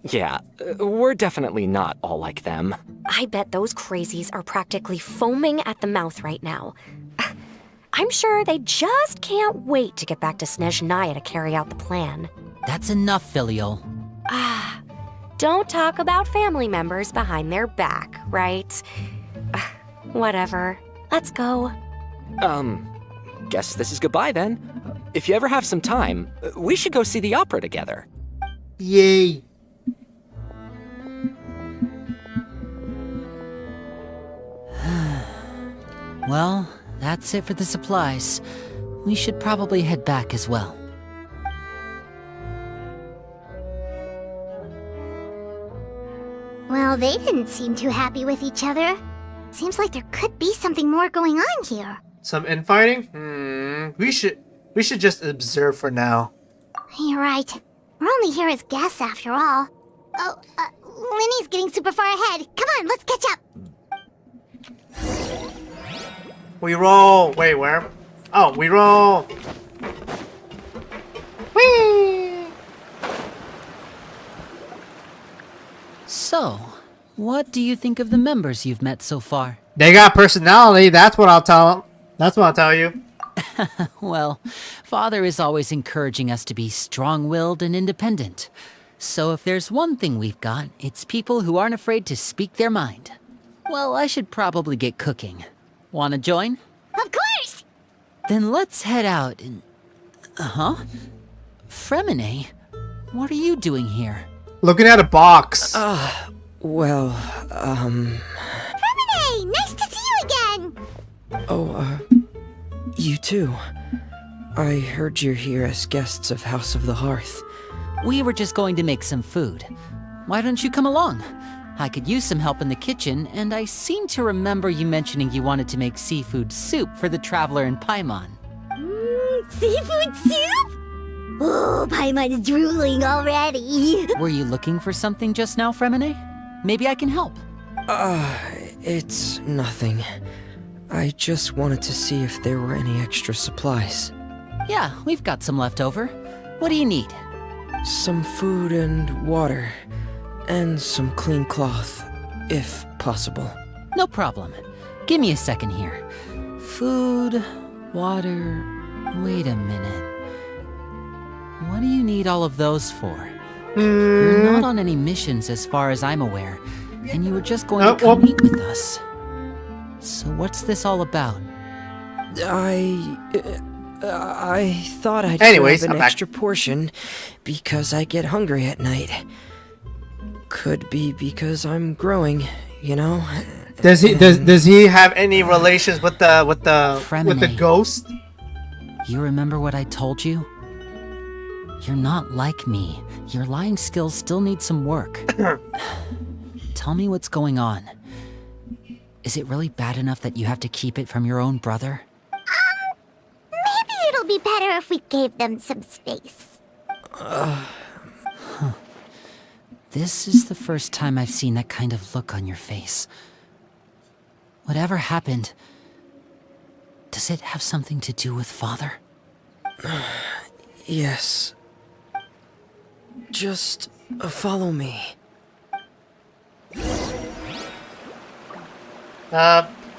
Yeah, we're definitely not all like them. I bet those crazies are practically foaming at the mouth right now. I'm sure they just can't wait to get back to Snezhnaya to carry out the plan. That's enough, Filial. Don't talk about family members behind their back, right? Whatever. Let's go. Guess this is goodbye then. If you ever have some time, we should go see the opera together. Yay. Well, that's it for the supplies. We should probably head back as well. Well, they didn't seem too happy with each other. Seems like there could be something more going on here. Some infighting? We should just observe for now. You're right. We're only here as guests after all. Oh, Linny's getting super far ahead. Come on, let's catch up. We roll. Wait, where? Oh, we roll. Whee! So, what do you think of the members you've met so far? They got personality. That's what I'll tell. That's what I'll tell you. Well, Father is always encouraging us to be strong-willed and independent. So if there's one thing we've got, it's people who aren't afraid to speak their mind. Well, I should probably get cooking. Wanna join? Of course! Then let's head out and... Fremine, what are you doing here? Looking at a box. Well, Fremine, nice to see you again! you too. I heard you're here as guests of House of the Hearth. We were just going to make some food. Why don't you come along? I could use some help in the kitchen, and I seem to remember you mentioning you wanted to make seafood soup for the traveler in Paimon. Seafood soup? Oh, Paimon's drooling already. Were you looking for something just now, Fremine? Maybe I can help. It's nothing. I just wanted to see if there were any extra supplies. Yeah, we've got some left over. What do you need? Some food and water. And some clean cloth, if possible. No problem. Give me a second here. Food, water... Wait a minute. What do you need all of those for? You're not on any missions as far as I'm aware, and you were just going to come meet with us. So what's this all about? I thought I'd Anyways, grab I'm an back. extra portion because I get hungry at night. Could be because I'm growing, you know? Does he have any relations with the Fremine. ghost? You remember what I told you? You're not like me. Your lying skills still need some work. Tell me what's going on. Is it really bad enough that you have to keep it from your own brother? Maybe it'll be better if we gave them some space. This is the first time I've seen that kind of look on your face. Whatever happened, does it have something to do with Father? Yes. Just follow me.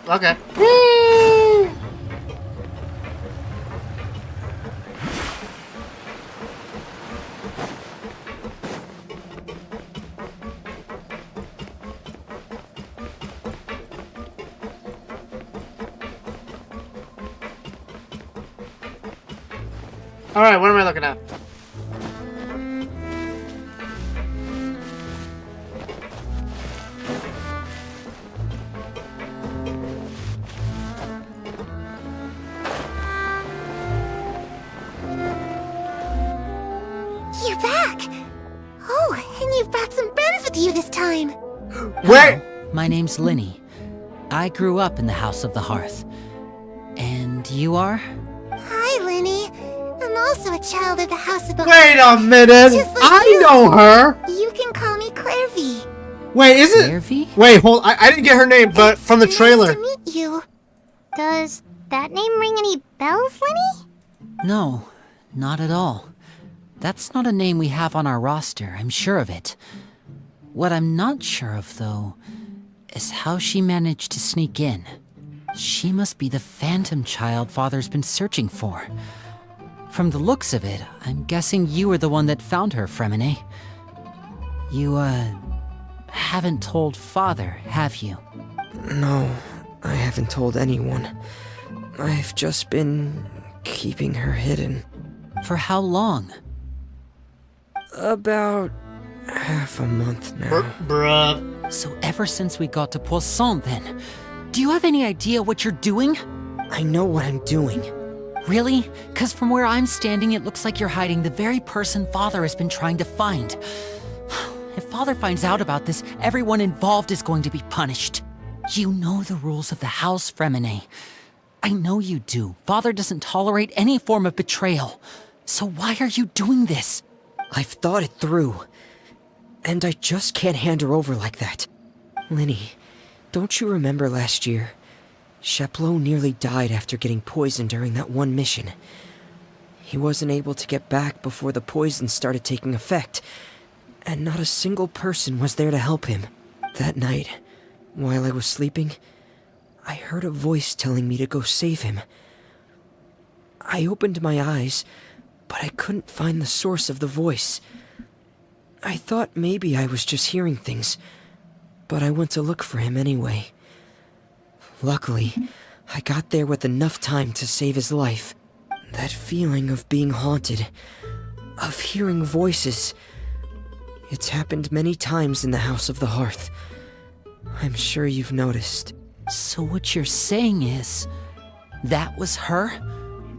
Okay. All right, what am I looking at? You're back! Oh, and you've brought some friends with you this time. Where? My name's Linny. I grew up in the House of the Hearth. And you are? Hi, Linny. I'm also a child of the House of the Wait a minute! Just like I you. know her! You can call me Clairvy. Wait, is it? Nervy? Wait, hold. I didn't get her name, but from the trailer. Nice to meet you. Does that name ring any bells, Lenny? No, not at all. That's not a name we have on our roster, I'm sure of it. What I'm not sure of, though, is how she managed to sneak in. She must be the phantom child Father's been searching for. From the looks of it, I'm guessing you were the one that found her, Fremine. You, haven't told Father, have you? No, I haven't told anyone. I've just been keeping her hidden. For how long? About half a month now. Bruh. So ever since we got to Poisson, then? Do you have any idea what you're doing? I know what I'm doing. Really? 'Cause from where I'm standing, it looks like you're hiding the very person Father has been trying to find. If Father finds out about this, everyone involved is going to be punished. You know the rules of the house, Fremine. I know you do. Father doesn't tolerate any form of betrayal. So why are you doing this? I've thought it through. And I just can't hand her over like that. Linny, don't you remember last year? Chapleau nearly died after getting poisoned during that one mission. He wasn't able to get back before the poison started taking effect, and not a single person was there to help him. That night, while I was sleeping, I heard a voice telling me to go save him. I opened my eyes, but I couldn't find the source of the voice. I thought maybe I was just hearing things, but I went to look for him anyway. Luckily, I got there with enough time to save his life. That feeling of being haunted, of hearing voices, it's happened many times in the House of the Hearth. I'm sure you've noticed. So what you're saying is, that was her?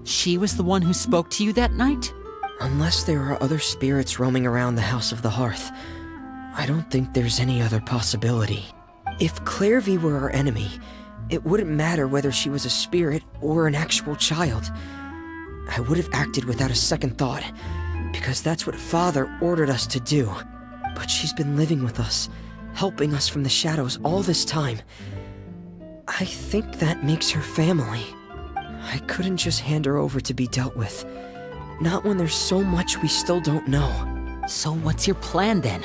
She was the one who spoke to you that night? Unless there are other spirits roaming around the House of the Hearth, I don't think there's any other possibility. If Claire V were our enemy, it wouldn't matter whether she was a spirit or an actual child. I would have acted without a second thought, because that's what Father ordered us to do. But she's been living with us, helping us from the shadows all this time. I think that makes her family. I couldn't just hand her over to be dealt with. Not when there's so much we still don't know. So what's your plan then?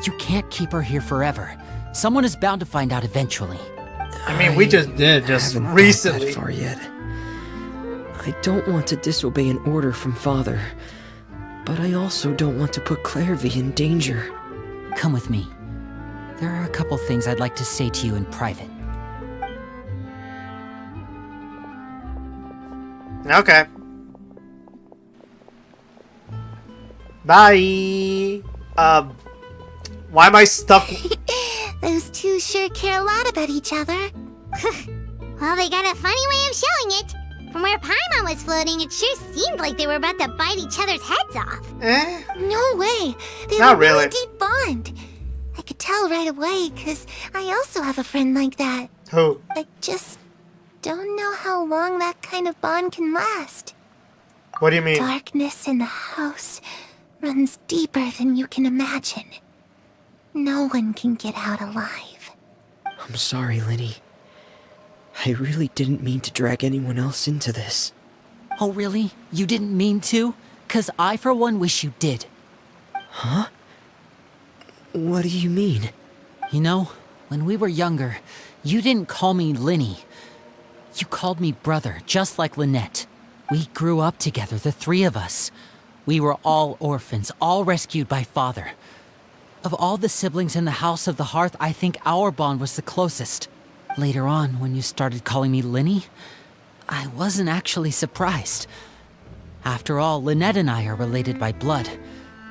You can't keep her here forever. Someone is bound to find out eventually. I mean, we just did, just haven't recently. thought that far yet. I don't want to disobey an order from Father, but I also don't want to put Clairvy in danger. Come with me. There are a couple things I'd like to say to you in private. Okay. Bye. Why am I stuck? Those two sure care a lot about each other. Well, they got a funny way of showing it. From where Paimon was floating, it sure seemed like they were about to bite each other's heads off. Eh? No way. They Not have a really. deep bond. I could tell right away, because I also have a friend like that. Who? I just don't know how long that kind of bond can last. What do you mean? Darkness in the house runs deeper than you can imagine. No one can get out alive. I'm sorry, Linny. I really didn't mean to drag anyone else into this. Oh, really? You didn't mean to? 'Cause I, for one, wish you did. Huh? What do you mean? You know, when we were younger, you didn't call me Linny. You called me brother, just like Lynette. We grew up together, the three of us. We were all orphans, all rescued by Father. Of all the siblings in the House of the Hearth, I think our bond was the closest. Later on, when you started calling me Linny, I wasn't actually surprised. After all, Lynette and I are related by blood.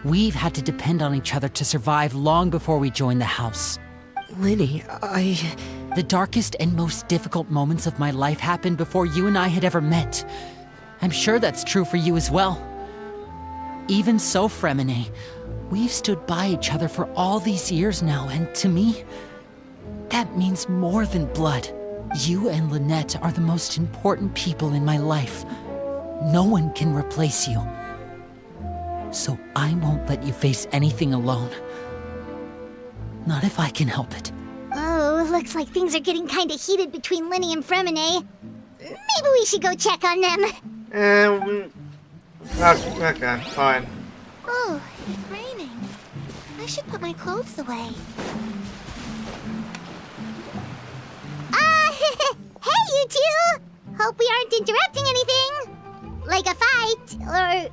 We've had to depend on each other to survive long before we joined the house. Linny, The darkest and most difficult moments of my life happened before you and I had ever met. I'm sure that's true for you as well. Even so, Fremine, we've stood by each other for all these years now, and to me, that means more than blood. You and Lynette are the most important people in my life. No one can replace you. So I won't let you face anything alone. Not if I can help it. Oh, looks like things are getting kinda heated between Linny and Fremine. maybe we should go check on them. Okay, fine. Oh, it's raining. I should put my clothes away. Hey, you two! Hope we aren't interrupting anything. Like a fight, or...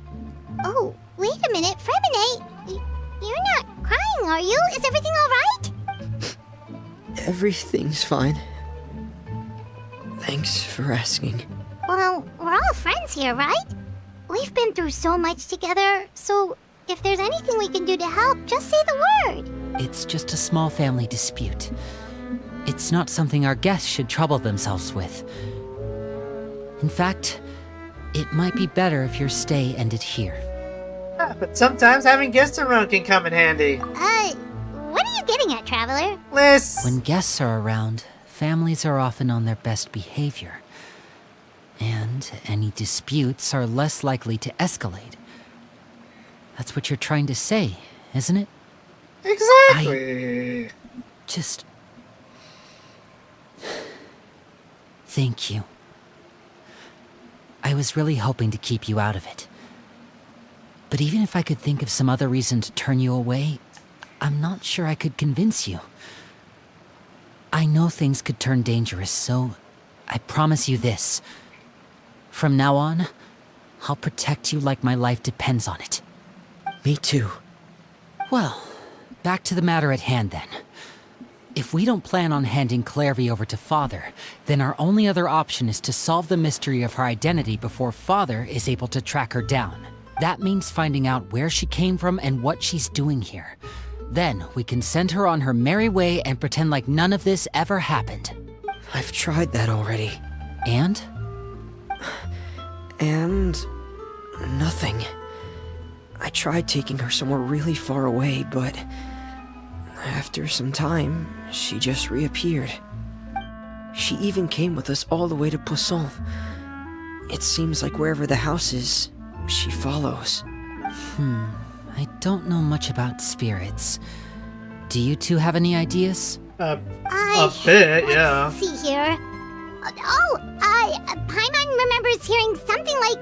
Oh, wait a minute, Fremine, you're not crying, are you? Is everything alright? Everything's fine. Thanks for asking. Well, we're all friends here, right? We've been through so much together, so if there's anything we can do to help, just say the word. It's just a small family dispute. It's not something our guests should trouble themselves with. In fact, it might be better if your stay ended here. But sometimes having guests around can come in handy. What are you getting at, Traveler? Liz! When guests are around, families are often on their best behavior. And any disputes are less likely to escalate. That's what you're trying to say, isn't it? Exactly. Just... Thank you. I was really hoping to keep you out of it. But even if I could think of some other reason to turn you away, I'm not sure I could convince you. I know things could turn dangerous, so I promise you this. From now on, I'll protect you like my life depends on it. Me too. Well, back to the matter at hand then. If we don't plan on handing Clairvy over to Father, then our only other option is to solve the mystery of her identity before Father is able to track her down. That means finding out where she came from and what she's doing here. Then we can send her on her merry way and pretend like none of this ever happened. I've tried that already. And? And... nothing. I tried taking her somewhere really far away, but... after some time, she just reappeared. She even came with us all the way to Poisson. It seems like wherever the house is, she follows. I don't know much about spirits. Do you two have any ideas? A bit, yeah. Let's see here. Paimon remembers hearing something like,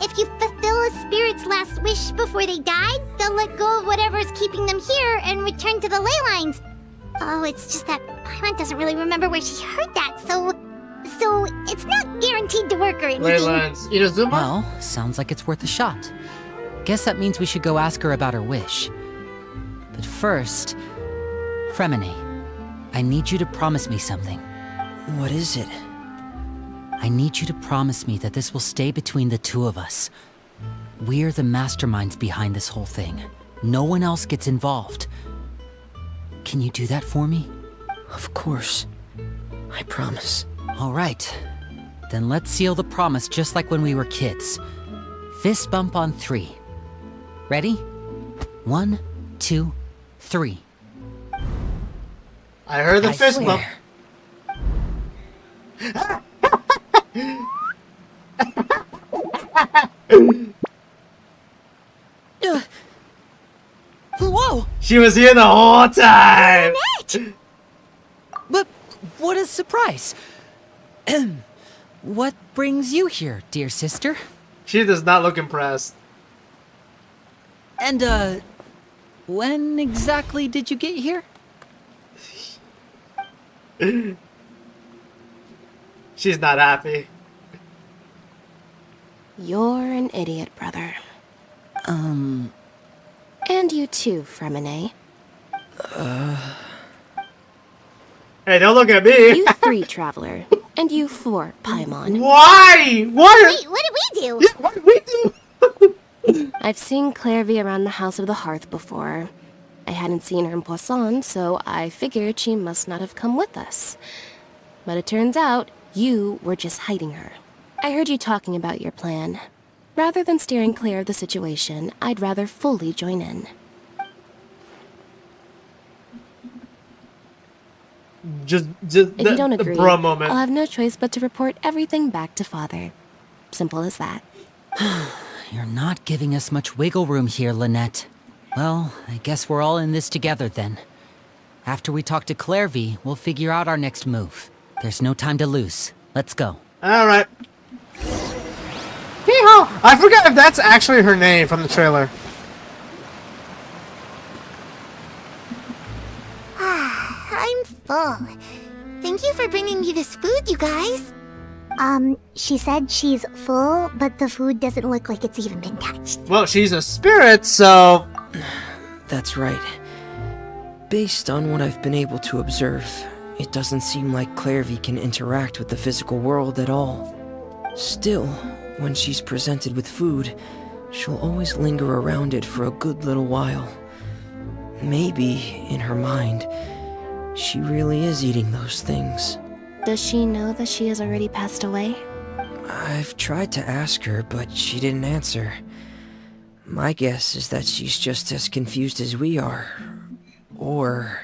if you fulfill a spirit's last wish before they died, they'll let go of whatever's keeping them here and return to the ley lines. Oh, it's just that Paimon doesn't really remember where she heard that, so it's not guaranteed to work or anything. Ley lines. Inazuma? Well, sounds like it's worth a shot. Guess that means we should go ask her about her wish. But first, Fremine, I need you to promise me something. What is it? I need you to promise me that this will stay between the two of us. We're the masterminds behind this whole thing. No one else gets involved. Can you do that for me? Of course. I promise. All right. Then let's seal the promise just like when we were kids. Fist bump on 3. Ready? 1, 2, 3. I heard the fist bump. Whoa! She was here the whole time! But what a surprise! What brings you here, dear sister? She does not look impressed. And, when exactly did you get here? She's not happy. You're an idiot, brother. And you too, Fremine. Hey, don't look at me! You 3, Traveler. And you 4, Paimon. Why? What? Wait, what did we do? Yeah, what did we do? I've seen Clairvy around the House of the Hearth before. I hadn't seen her in Poisson, so I figured she must not have come with us. But it turns out, you were just hiding her. I heard you talking about your plan. Rather than steering clear of the situation, I'd rather fully join in. Just If you don't agree, bro moment. I'll have no choice but to report everything back to Father. Simple as that. You're not giving us much wiggle room here, Lynette. Well, I guess we're all in this together then. After we talk to Clairvy, we'll figure out our next move. There's no time to lose. Let's go. Alright. Hee-haw! I forgot if that's actually her name from the trailer. I'm full. Thank you for bringing me this food, you guys. She said she's full, but the food doesn't look like it's even been touched. Well, she's a spirit, so... That's right. Based on what I've been able to observe, it doesn't seem like Clairvy can interact with the physical world at all. Still, when she's presented with food, she'll always linger around it for a good little while. Maybe, in her mind, she really is eating those things. Does she know that she has already passed away? I've tried to ask her, but she didn't answer. My guess is that she's just as confused as we are. Or...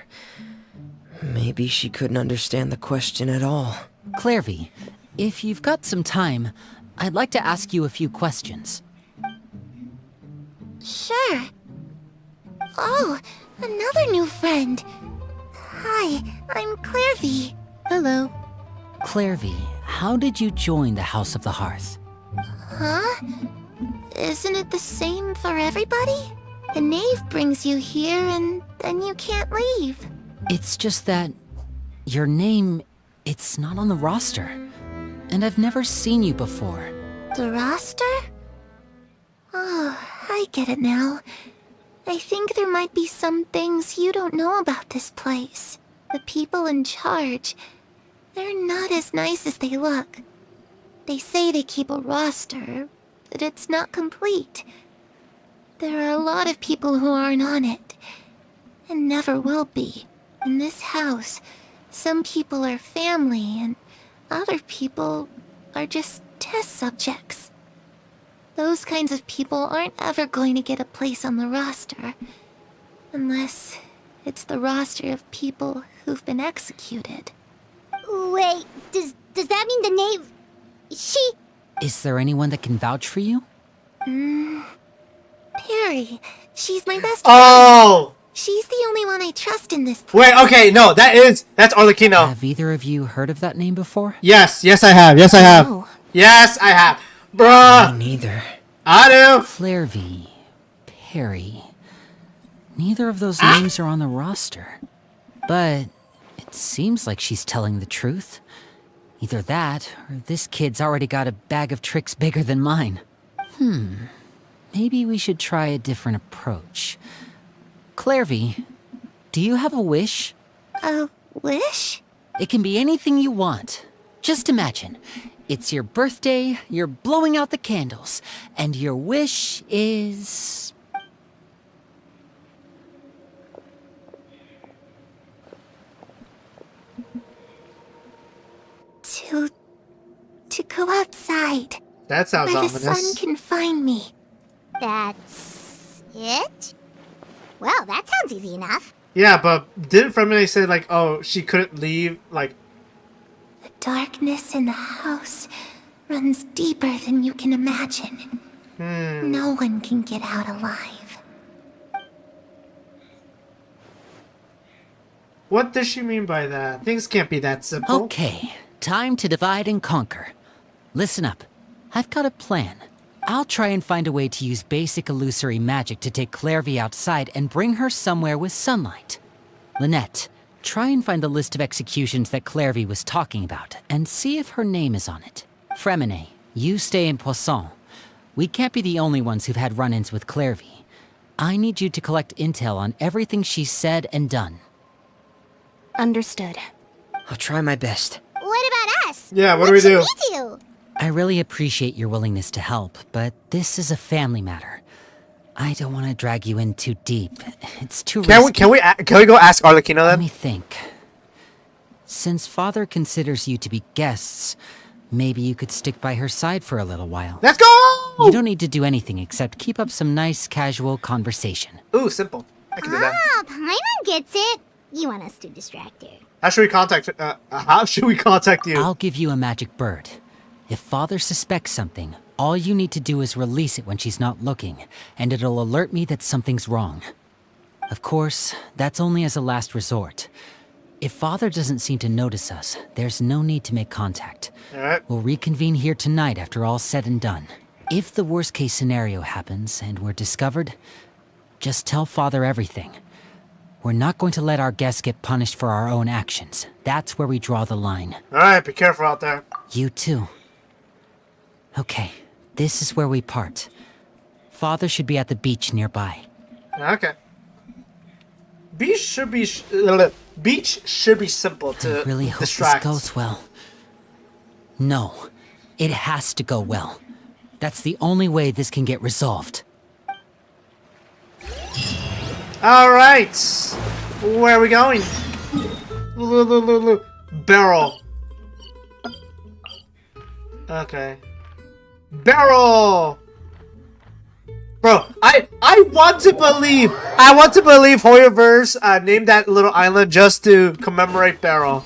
maybe she couldn't understand the question at all. Clairvy, if you've got some time, I'd like to ask you a few questions. Sure. Oh, another new friend. Hi, I'm Clairvy. Hello. Clairvy, how did you join the House of the Hearth? Huh? Isn't it the same for everybody? The knave brings you here and then you can't leave. It's just that your name, it's not on the roster. And I've never seen you before. The roster? Oh, I get it now. I think there might be some things you don't know about this place. The people in charge, they're not as nice as they look. They say they keep a roster, but it's not complete. There are a lot of people who aren't on it, and never will be. In this house, some people are family, and other people are just test subjects. Those kinds of people aren't ever going to get a place on the roster, unless it's the roster of people who've been executed. Wait, does that mean the knave... she... Is there anyone that can vouch for you? Perry. She's my best friend. Oh! She's the only one I trust in this place. Wait, okay, no, that's Arlecchino. Have either of you heard of that name before? Yes, I have. Yes, I have. Oh. Yes, I have. Bruh! Me neither. I do. Clairvy, Perry. Neither of those names are on the roster. But it seems like she's telling the truth. Either that, or this kid's already got a bag of tricks bigger than mine. Maybe we should try a different approach. Clairvy, do you have a wish? A wish? It can be anything you want. Just imagine. It's your birthday, you're blowing out the candles, and your wish is... To go outside. That sounds where the ominous. sun can find me. That's it? Well, that sounds easy enough. Yeah, but didn't Fremine say, like, oh, she couldn't leave, like... The darkness in the house runs deeper than you can imagine. No one can get out alive. What does she mean by that? Things can't be that simple. Okay, time to divide and conquer. Listen up. I've got a plan. I'll try and find a way to use basic illusory magic to take Clairvy outside and bring her somewhere with sunlight. Lynette, try and find the list of executions that Clairvy was talking about, and see if her name is on it. Fremine, you stay in Poisson. We can't be the only ones who've had run-ins with Clairvy. I need you to collect intel on everything she's said and done. Understood. I'll try my best. What about us? Yeah, what do we do? What should we do? I really appreciate your willingness to help, but this is a family matter. I don't want to drag you in too deep. It's too risky. Can we go ask Arlecchino Let then? me think. Since Father considers you to be guests, maybe you could stick by her side for a little while. Let's go! You don't need to do anything except keep up some nice, casual conversation. Ooh, simple. I can do that. Ah, Paimon gets it. You want us to distract her. How should we contact you? I'll give you a magic bird. If Father suspects something, all you need to do is release it when she's not looking, and it'll alert me that something's wrong. Of course, that's only as a last resort. If Father doesn't seem to notice us, there's no need to make contact. Alright. We'll reconvene here tonight after all's said and done. If the worst case scenario happens and we're discovered, just tell Father everything. We're not going to let our guests get punished for our own actions. That's where we draw the line. Alright, be careful out there. You too. Okay, this is where we part. Father should be at the beach nearby. Okay. Beach should be simple to I really hope distract. this goes well. No, it has to go well. That's the only way this can get resolved. Alright. Where are we going? Barrel. Okay. Barrel! Bro, I want to believe Hoyoverse named that little island just to commemorate Barrel.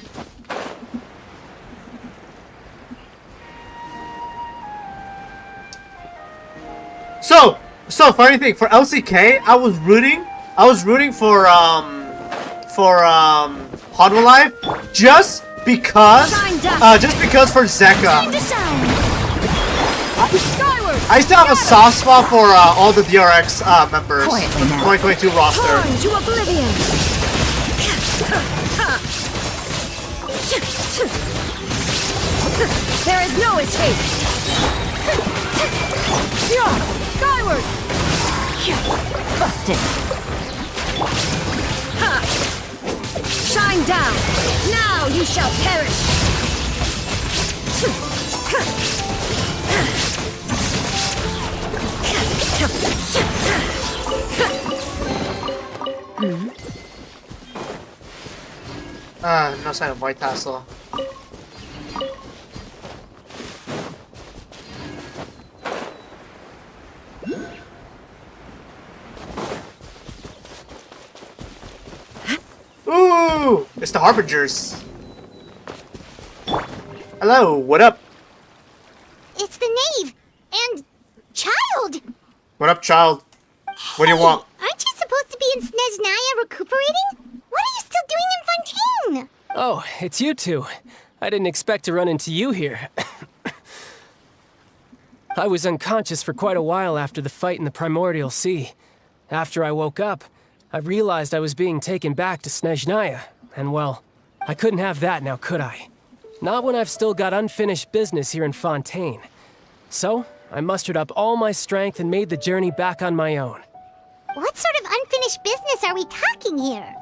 So funny thing, for LCK, I was rooting for Hololive just because for Zeka. I still have a soft spot for all the DRX members from the 2022 roster. To oblivion. There is no escape. Skyward. Busted. Shine down. Now you shall perish. No sign of White Tassel. Ooh! It's the Harbingers. Hello, what up? It's the knave and child. What up, child? What do you want? Aren't you supposed to be in Snezhnaya recuperating? What are you still doing in Fontaine? Oh, it's you two. I didn't expect to run into you here. I was unconscious for quite a while after the fight in the Primordial Sea. After I woke up, I realized I was being taken back to Snezhnaya, and well, I couldn't have that now, could I? Not when I've still got unfinished business here in Fontaine. So, I mustered up all my strength and made the journey back on my own. What sort of unfinished business are we talking here?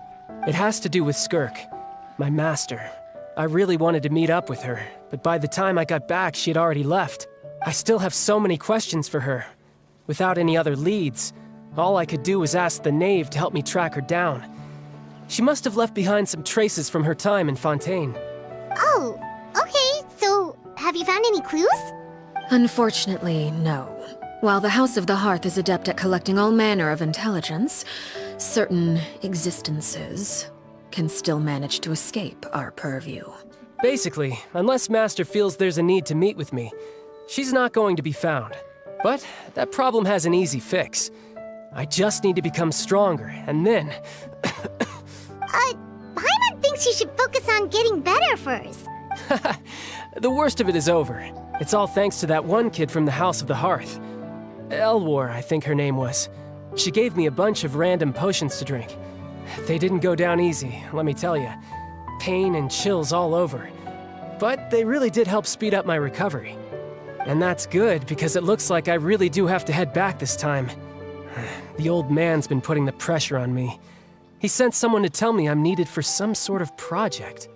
It has to do with Skirk, my master. I really wanted to meet up with her, but by the time I got back, she had already left. I still have so many questions for her. Without any other leads, all I could do was ask the knave to help me track her down. She must have left behind some traces from her time in Fontaine. Oh, okay, so have you found any clues? Unfortunately, no. While the House of the Hearth is adept at collecting all manner of intelligence, certain existences can still manage to escape our purview. Basically, unless Master feels there's a need to meet with me, she's not going to be found. But that problem has an easy fix. I just need to become stronger, and then... Paimon thinks you should focus on getting better first. The worst of it is over. It's all thanks to that one kid from the House of the Hearth. Elwar, I think her name was. She gave me a bunch of random potions to drink. They didn't go down easy, let me tell you. Pain and chills all over. But they really did help speed up my recovery. And that's good, because it looks like I really do have to head back this time. The old man's been putting the pressure on me. He sent someone to tell me I'm needed for some sort of project.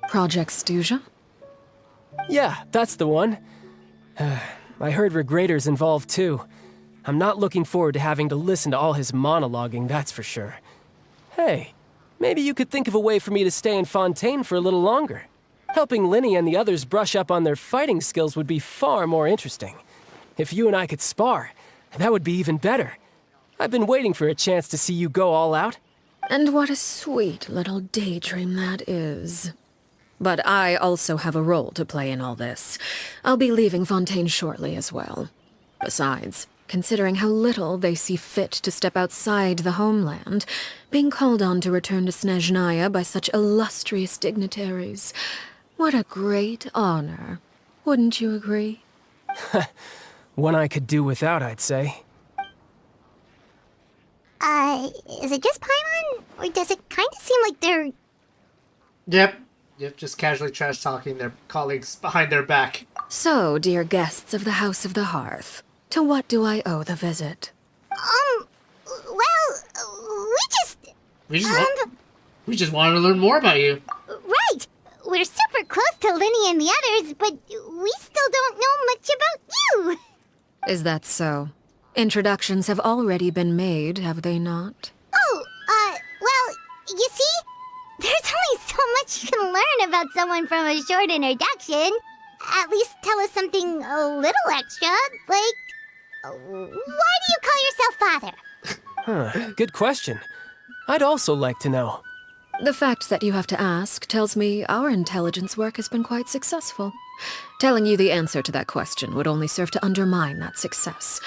Project Stuja? Yeah, that's the one. I heard Regrader's involved too. I'm not looking forward to having to listen to all his monologuing, that's for sure. Hey, maybe you could think of a way for me to stay in Fontaine for a little longer. Helping Linny and the others brush up on their fighting skills would be far more interesting. If you and I could spar, that would be even better. I've been waiting for a chance to see you go all out. And what a sweet little daydream that is. But I also have a role to play in all this. I'll be leaving Fontaine shortly as well. Besides, considering how little they see fit to step outside the homeland, being called on to return to Snezhnaya by such illustrious dignitaries. What a great honor. Wouldn't you agree? One I could do without, I'd say. Is it just Paimon? Or does it kind of seem like they're... Yep. Just casually trash talking their colleagues behind their back. So, dear guests of the House of the Hearth, to what do I owe the visit? Well, We just wanted to learn more about you. Right! We're super close to Linny and the others, but we still don't know much about you! Is that so? Introductions have already been made, have they not? Oh, well, you see? There's only so much you can learn about someone from a short introduction. At least tell us something a little extra, like... Why do you call yourself father? Good question. I'd also like to know. The fact that you have to ask tells me our intelligence work has been quite successful. Telling you the answer to that question would only serve to undermine that success.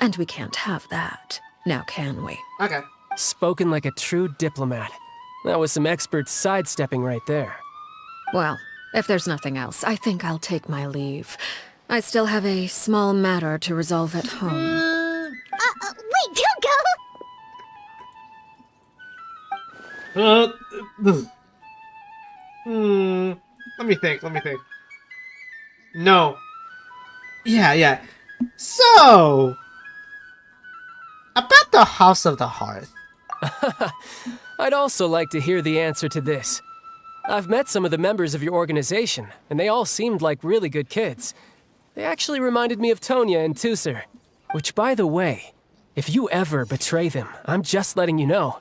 And we can't have that, now can we? Okay. Spoken like a true diplomat. That was some expert sidestepping right there. Well, if there's nothing else, I think I'll take my leave. I still have a small matter to resolve at home. Wait, don't go! Let me think. No. Yeah. So, about the House of the Hearth. I'd also like to hear the answer to this. I've met some of the members of your organization, and they all seemed like really good kids. They actually reminded me of Tonya and Tusser. Which, by the way, if you ever betray them, I'm just letting you know,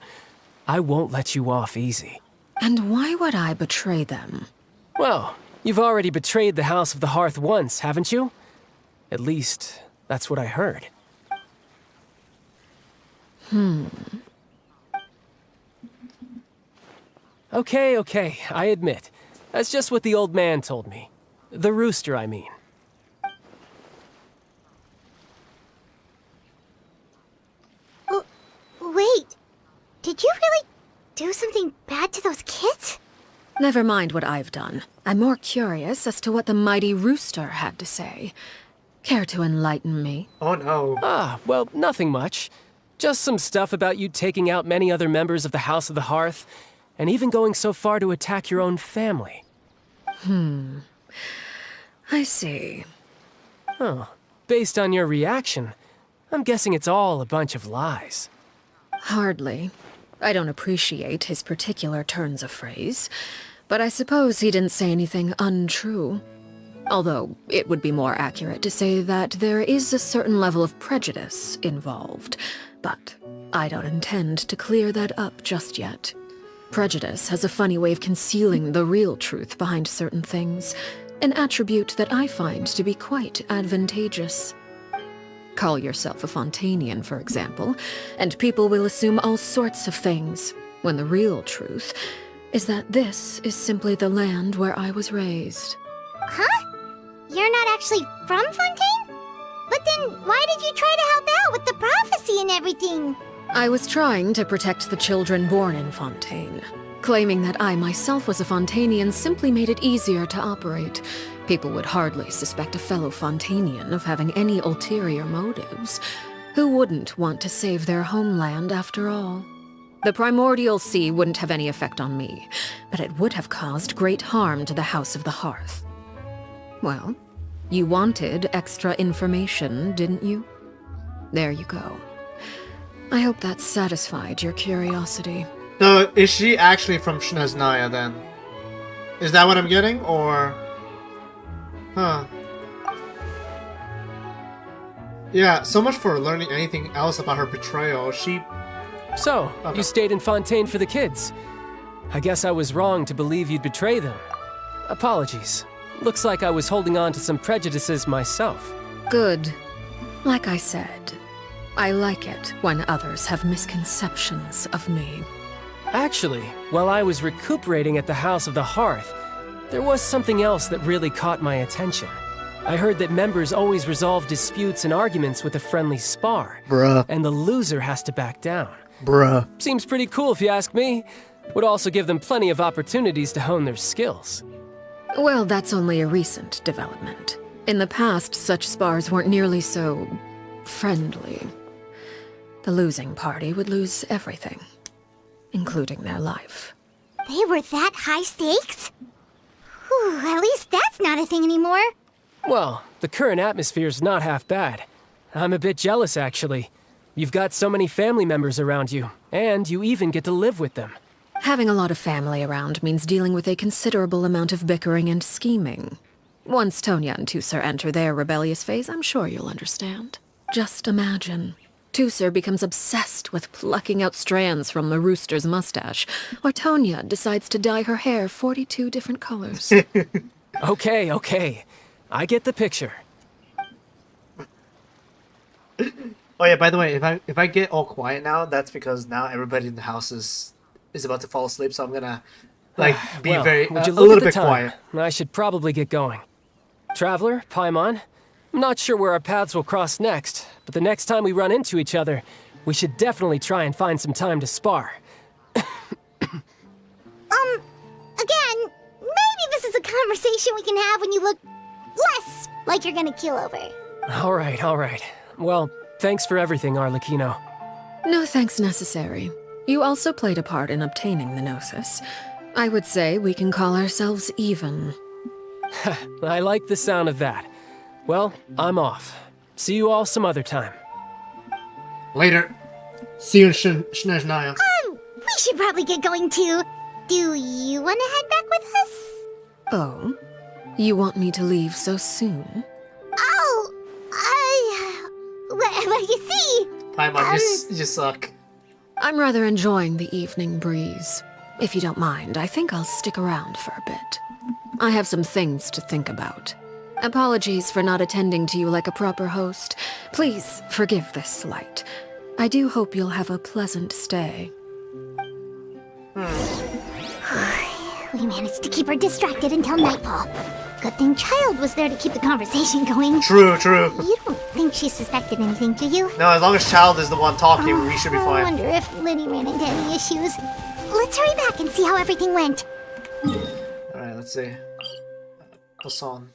I won't let you off easy. And why would I betray them? Well, you've already betrayed the House of the Hearth once, haven't you? At least, that's what I heard. Okay, I admit. That's just what the old man told me. The rooster, I mean. Wait, did you really do something bad to those kids? Never mind what I've done. I'm more curious as to what the mighty rooster had to say. Care to enlighten me? Oh no. Well, nothing much. Just some stuff about you taking out many other members of the House of the Hearth, and even going so far to attack your own family. I see. Based on your reaction, I'm guessing it's all a bunch of lies. Hardly. I don't appreciate his particular turns of phrase, but I suppose he didn't say anything untrue. Although, it would be more accurate to say that there is a certain level of prejudice involved, but I don't intend to clear that up just yet. Prejudice has a funny way of concealing the real truth behind certain things, an attribute that I find to be quite advantageous. Call yourself a Fontainian, for example, and people will assume all sorts of things, when the real truth is that this is simply the land where I was raised. Huh? You're not actually from Fontaine? But then why did you try to help out with the prophecy and everything? I was trying to protect the children born in Fontaine. Claiming that I myself was a Fontainian simply made it easier to operate. People would hardly suspect a fellow Fontainian of having any ulterior motives. Who wouldn't want to save their homeland after all? The primordial sea wouldn't have any effect on me, but it would have caused great harm to the House of the Hearth. Well, you wanted extra information, didn't you? There you go. I hope that satisfied your curiosity. So, is she actually from Snezhnaya then? Is that what I'm getting, or... Huh. Yeah, so much for learning anything else about her betrayal. So, you stayed in Fontaine for the kids. I guess I was wrong to believe you'd betray them. Apologies. Looks like I was holding on to some prejudices myself. Good. Like I said, I like it when others have misconceptions of me. Actually, while I was recuperating at the House of the Hearth, there was something else that really caught my attention. I heard that members always resolve disputes and arguments with a friendly spar. Bruh. And the loser has to back down. Bruh. Seems pretty cool if you ask me. Would also give them plenty of opportunities to hone their skills. Well, that's only a recent development. In the past, such spars weren't nearly so friendly. The losing party would lose everything, including their life. They were that high stakes? Whew, at least that's not a thing anymore. Well, the current atmosphere's not half bad. I'm a bit jealous, actually. You've got so many family members around you, and you even get to live with them. Having a lot of family around means dealing with a considerable amount of bickering and scheming. Once Tonya and Tusser enter their rebellious phase, I'm sure you'll understand. Just imagine. Tusser becomes obsessed with plucking out strands from the rooster's mustache, or Tonya decides to dye her hair 42 different colors. Okay. I get the picture. Oh yeah, by the way, if I get all quiet now, that's because now everybody in the house is about to fall asleep, so I'm gonna be Well, very would you a look little at the bit time? quiet. I should probably get going. Traveler, Paimon, I'm not sure where our paths will cross next, but the next time we run into each other, we should definitely try and find some time to spar. Again, maybe this is a conversation we can have when you look less like you're gonna keel over. All right. Well, thanks for everything, Arlecchino. No thanks necessary. You also played a part in obtaining the Gnosis. I would say we can call ourselves even. I like the sound of that. Well, I'm off. See you all some other time. Later. See you in Shnezhnaya. We should probably get going too. Do you want to head back with us? Oh? You want me to leave so soon? Well, you see... Paimon, you suck. I'm rather enjoying the evening breeze. If you don't mind, I think I'll stick around for a bit. I have some things to think about. Apologies for not attending to you like a proper host. Please forgive this slight. I do hope you'll have a pleasant stay. We managed to keep her distracted until nightfall. Good thing Child was there to keep the conversation going. True. You don't think she suspected anything, do you? No, as long as Child is the one talking, we should be I fine. wonder if Liddy ran into any issues. Let's hurry back and see how everything went. Alright, let's see. Poisson.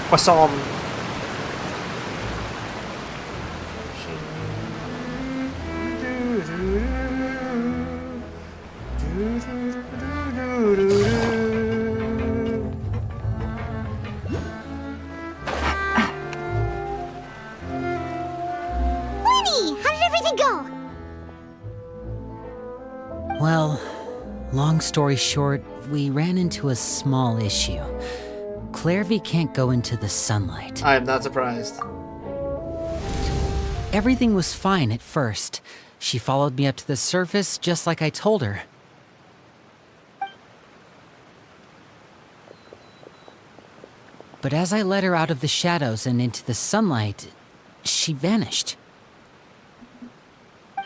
Poisson. Liddy, how did everything go? Well, long story short, we ran into a small issue. Clairvy can't go into the sunlight. I am not surprised. Everything was fine at first. She followed me up to the surface just like I told her. But as I led her out of the shadows and into the sunlight, she vanished.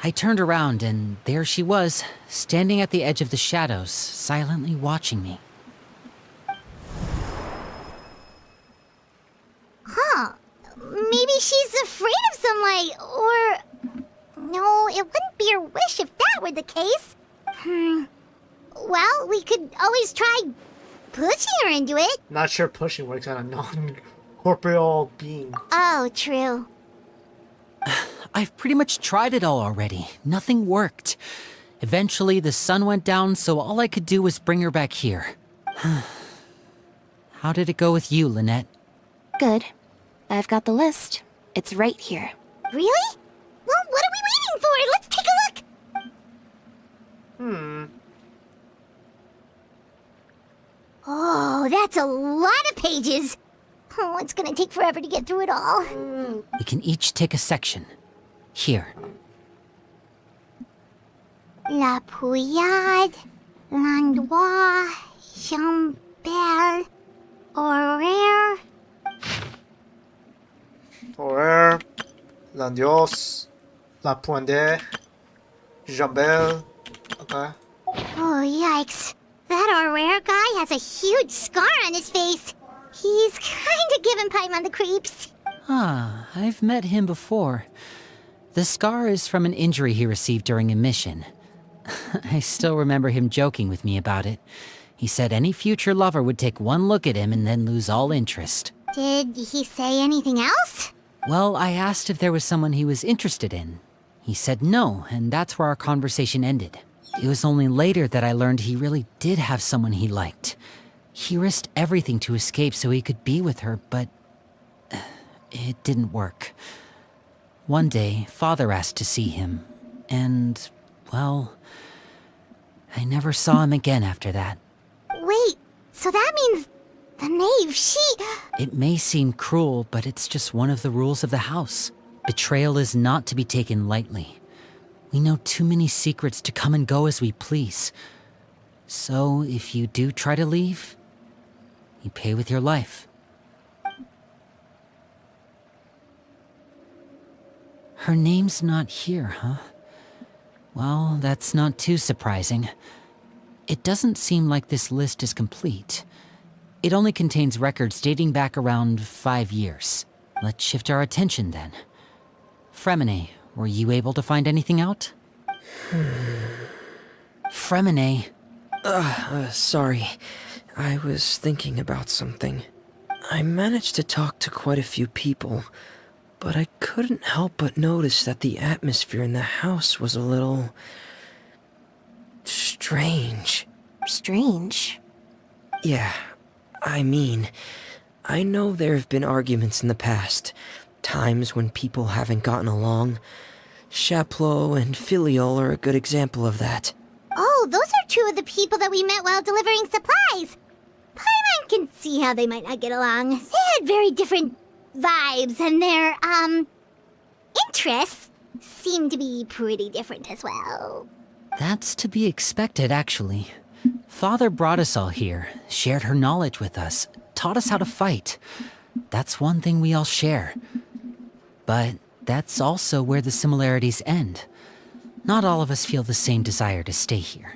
I turned around and there she was, standing at the edge of the shadows, silently watching me. Huh. Maybe she's afraid of sunlight, or... No, it wouldn't be her wish if that were the case. Well, we could always try pushing her into it. Not sure pushing works on a non-corporeal being. Oh, true. I've pretty much tried it all already. Nothing worked. Eventually, the sun went down, so all I could do was bring her back here. How did it go with you, Lynette? Good. I've got the list. It's right here. Really? Well, what are we waiting for? Let's take a look! Oh, that's a lot of pages. Oh, it's gonna take forever to get through it all. We can each take a section. Here. La Pouillade, L'Endroit, Chambel, Horaire. Horaire, Landios, La Poindre, Jambel. Okay. Oh, yikes. That Aurora guy has a huge scar on his face. He's kinda giving Paimon the creeps. Ah, I've met him before. The scar is from an injury he received during a mission. I still remember him joking with me about it. He said any future lover would take one look at him and then lose all interest. Did he say anything else? Well, I asked if there was someone he was interested in. He said no, and that's where our conversation ended. It was only later that I learned he really did have someone he liked. He risked everything to escape so he could be with her, but it didn't work. One day, Father asked to see him, and, well, I never saw him again after that. Wait, so that means the knave, It may seem cruel, but it's just one of the rules of the house. Betrayal is not to be taken lightly. We know too many secrets to come and go as we please. So, if you do try to leave, you pay with your life. Her name's not here, huh? Well, that's not too surprising. It doesn't seem like this list is complete. It only contains records dating back around 5 years. Let's shift our attention then. Fremine, were you able to find anything out? Fremine. Sorry. I was thinking about something. I managed to talk to quite a few people, but I couldn't help but notice that the atmosphere in the house was a little... strange. Strange? Yeah, I mean, I know there have been arguments in the past, times when people haven't gotten along. Chaplot and Filiol are a good example of that. Oh, those are two of the people that we met while delivering supplies. Paimon can see how they might not get along. They had very different vibes, and their, interests seem to be pretty different as well. That's to be expected, actually. Father brought us all here, shared her knowledge with us, taught us how to fight. That's one thing we all share. But that's also where the similarities end. Not all of us feel the same desire to stay here.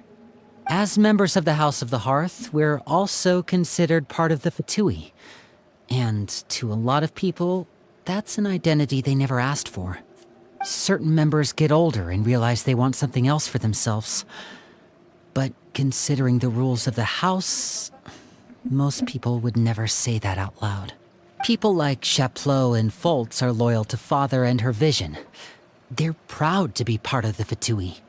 As members of the House of the Hearth, we're also considered part of the Fatui. And to a lot of people, that's an identity they never asked for. Certain members get older and realize they want something else for themselves. But considering the rules of the house, most people would never say that out loud. People like Chaplot and Foltz are loyal to Father and her vision. They're proud to be part of the Fatui.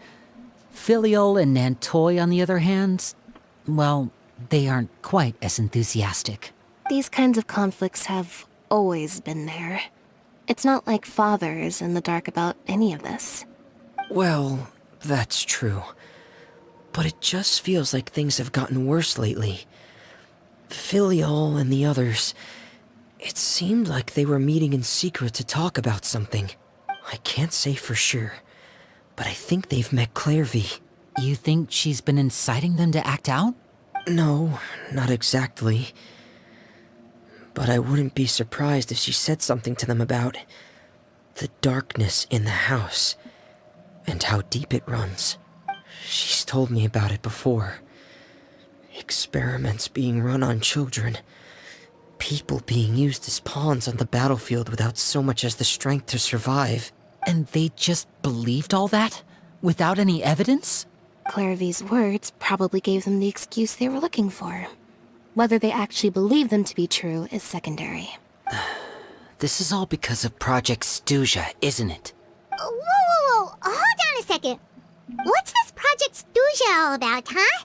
Filiol and Nantoy, on the other hand, well, they aren't quite as enthusiastic. These kinds of conflicts have always been there. It's not like Father is in the dark about any of this. Well, that's true. But it just feels like things have gotten worse lately. Filiol and the others, it seemed like they were meeting in secret to talk about something. I can't say for sure, but I think they've met Clairvy. You think she's been inciting them to act out? No, not exactly. But I wouldn't be surprised if she said something to them about the darkness in the house and how deep it runs. She's told me about it before. Experiments being run on children. People being used as pawns on the battlefield without so much as the strength to survive. And they just believed all that? Without any evidence? Clairvy's words probably gave them the excuse they were looking for. Whether they actually believe them to be true is secondary. This is all because of Project Stuja, isn't it? Whoa. Hold on a second. What's this Project Stuja all about, huh?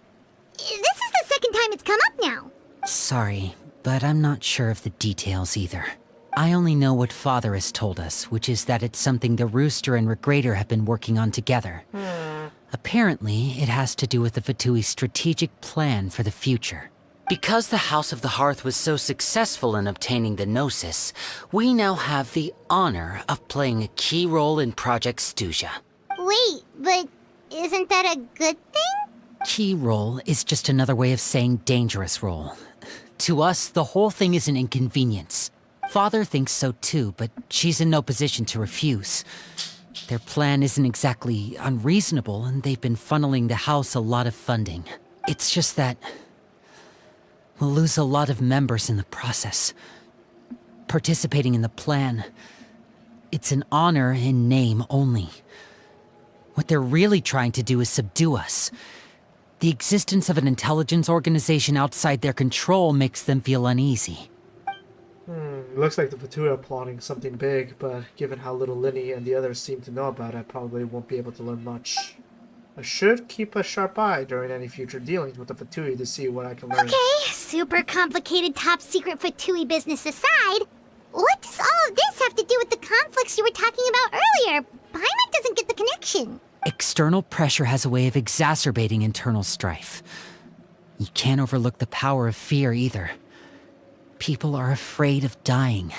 This is the second time it's come up now. Sorry, but I'm not sure of the details either. I only know what Father has told us, which is that it's something the Rooster and Regrader have been working on together. Apparently, it has to do with the Fatui's strategic plan for the future. Because the House of the Hearth was so successful in obtaining the Gnosis, we now have the honor of playing a key role in Project Stuja. Wait, but isn't that a good thing? Key role is just another way of saying dangerous role. To us, the whole thing is an inconvenience. Father thinks so too, but she's in no position to refuse. Their plan isn't exactly unreasonable, and they've been funneling the house a lot of funding. It's just that we'll lose a lot of members in the process. Participating in the plan, it's an honor in name only. What they're really trying to do is subdue us. The existence of an intelligence organization outside their control makes them feel uneasy. Looks like the Vtuber are plotting something big, but given how little Linny and the others seem to know about it, I probably won't be able to learn much. I should keep a sharp eye during any future dealings with the Vtuber to see what I can learn. Okay, super complicated top secret Vtuber business aside, what does all of this have to do with the conflicts you were talking about earlier? Paimon doesn't get the connection. External pressure has a way of exacerbating internal strife. You can't overlook the power of fear either. People are afraid of dying,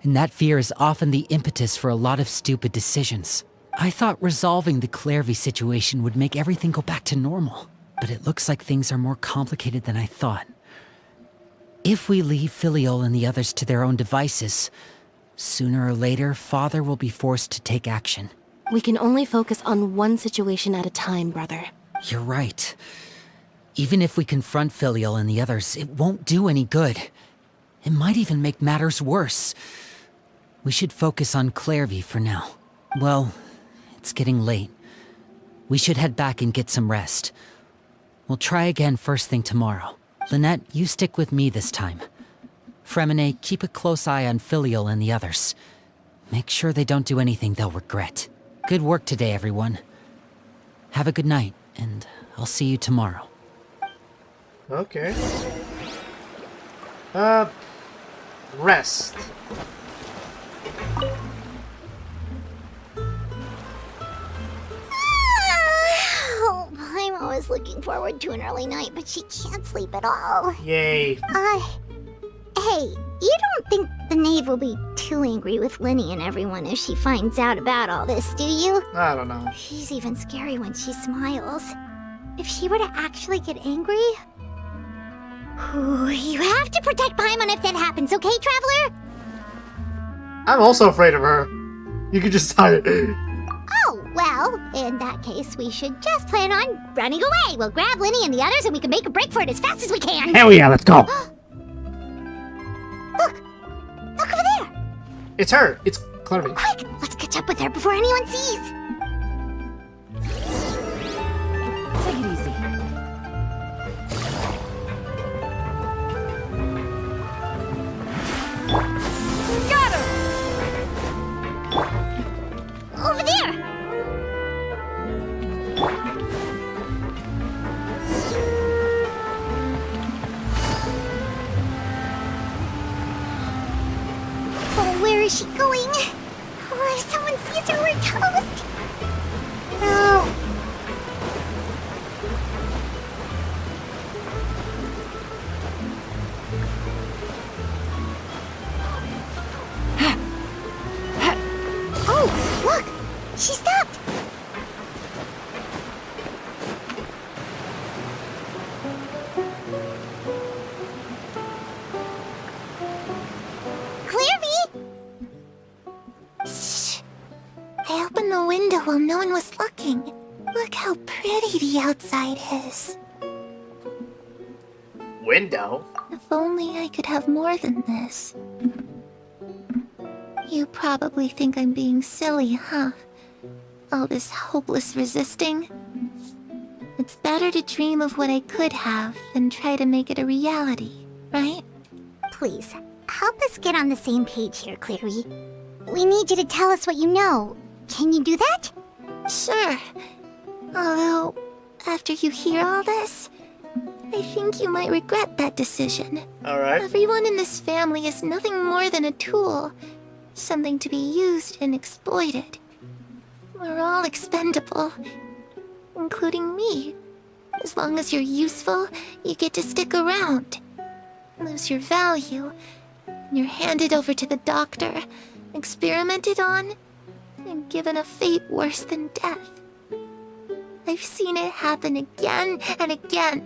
and that fear is often the impetus for a lot of stupid decisions. I thought resolving the Clairvy situation would make everything go back to normal, but it looks like things are more complicated than I thought. If we leave Filiol and the others to their own devices, sooner or later, Father will be forced to take action. We can only focus on one situation at a time, brother. You're right. Even if we confront Filiol and the others, it won't do any good. It might even make matters worse. We should focus on Clairvy for now. Well, it's getting late. We should head back and get some rest. We'll try again first thing tomorrow. Lynette, you stick with me this time. Fremine, keep a close eye on Filiol and the others. Make sure they don't do anything they'll regret. Good work today, everyone. Have a good night, and I'll see you tomorrow. Okay. Rest. Oh, I'm always looking forward to an early night, but she can't sleep at all. Yay. Hey, you don't think the knave will be too angry with Linny and everyone if she finds out about all this, do you? I don't know. She's even scary when she smiles. If she were to actually get angry... Ooh, you have to protect Paimon if that happens, okay, Traveler? I'm also afraid of her. You could just tell it. Oh, well, in that case, we should just plan on running away. We'll grab Linny and the others and we can make a break for it as fast as we can. Hell yeah, let's go. Look over there. It's her. It's Clairvy. Quick, let's catch up with her before anyone sees. Take it easy. Got her! Over there. Oh, where is she going? Oh, if someone sees her, we're toast. No. Oh, look! She stopped! Clairvy! Shh! I opened the window while no one was looking. Look how pretty the outside is. Window? If only I could have more than this. You probably think I'm being silly, huh? All this hopeless resisting? It's better to dream of what I could have than try to make it a reality, right? Please, help us get on the same page here, Clairvy. We need you to tell us what you know. Can you do that? Sure. Although, after you hear all this, I think you might regret that decision. Alright. Everyone in this family is nothing more than a tool. Something to be used and exploited. We're all expendable. Including me. As long as you're useful, you get to stick around. Lose your value, and you're handed over to the doctor, experimented on, and given a fate worse than death. I've seen it happen again and again,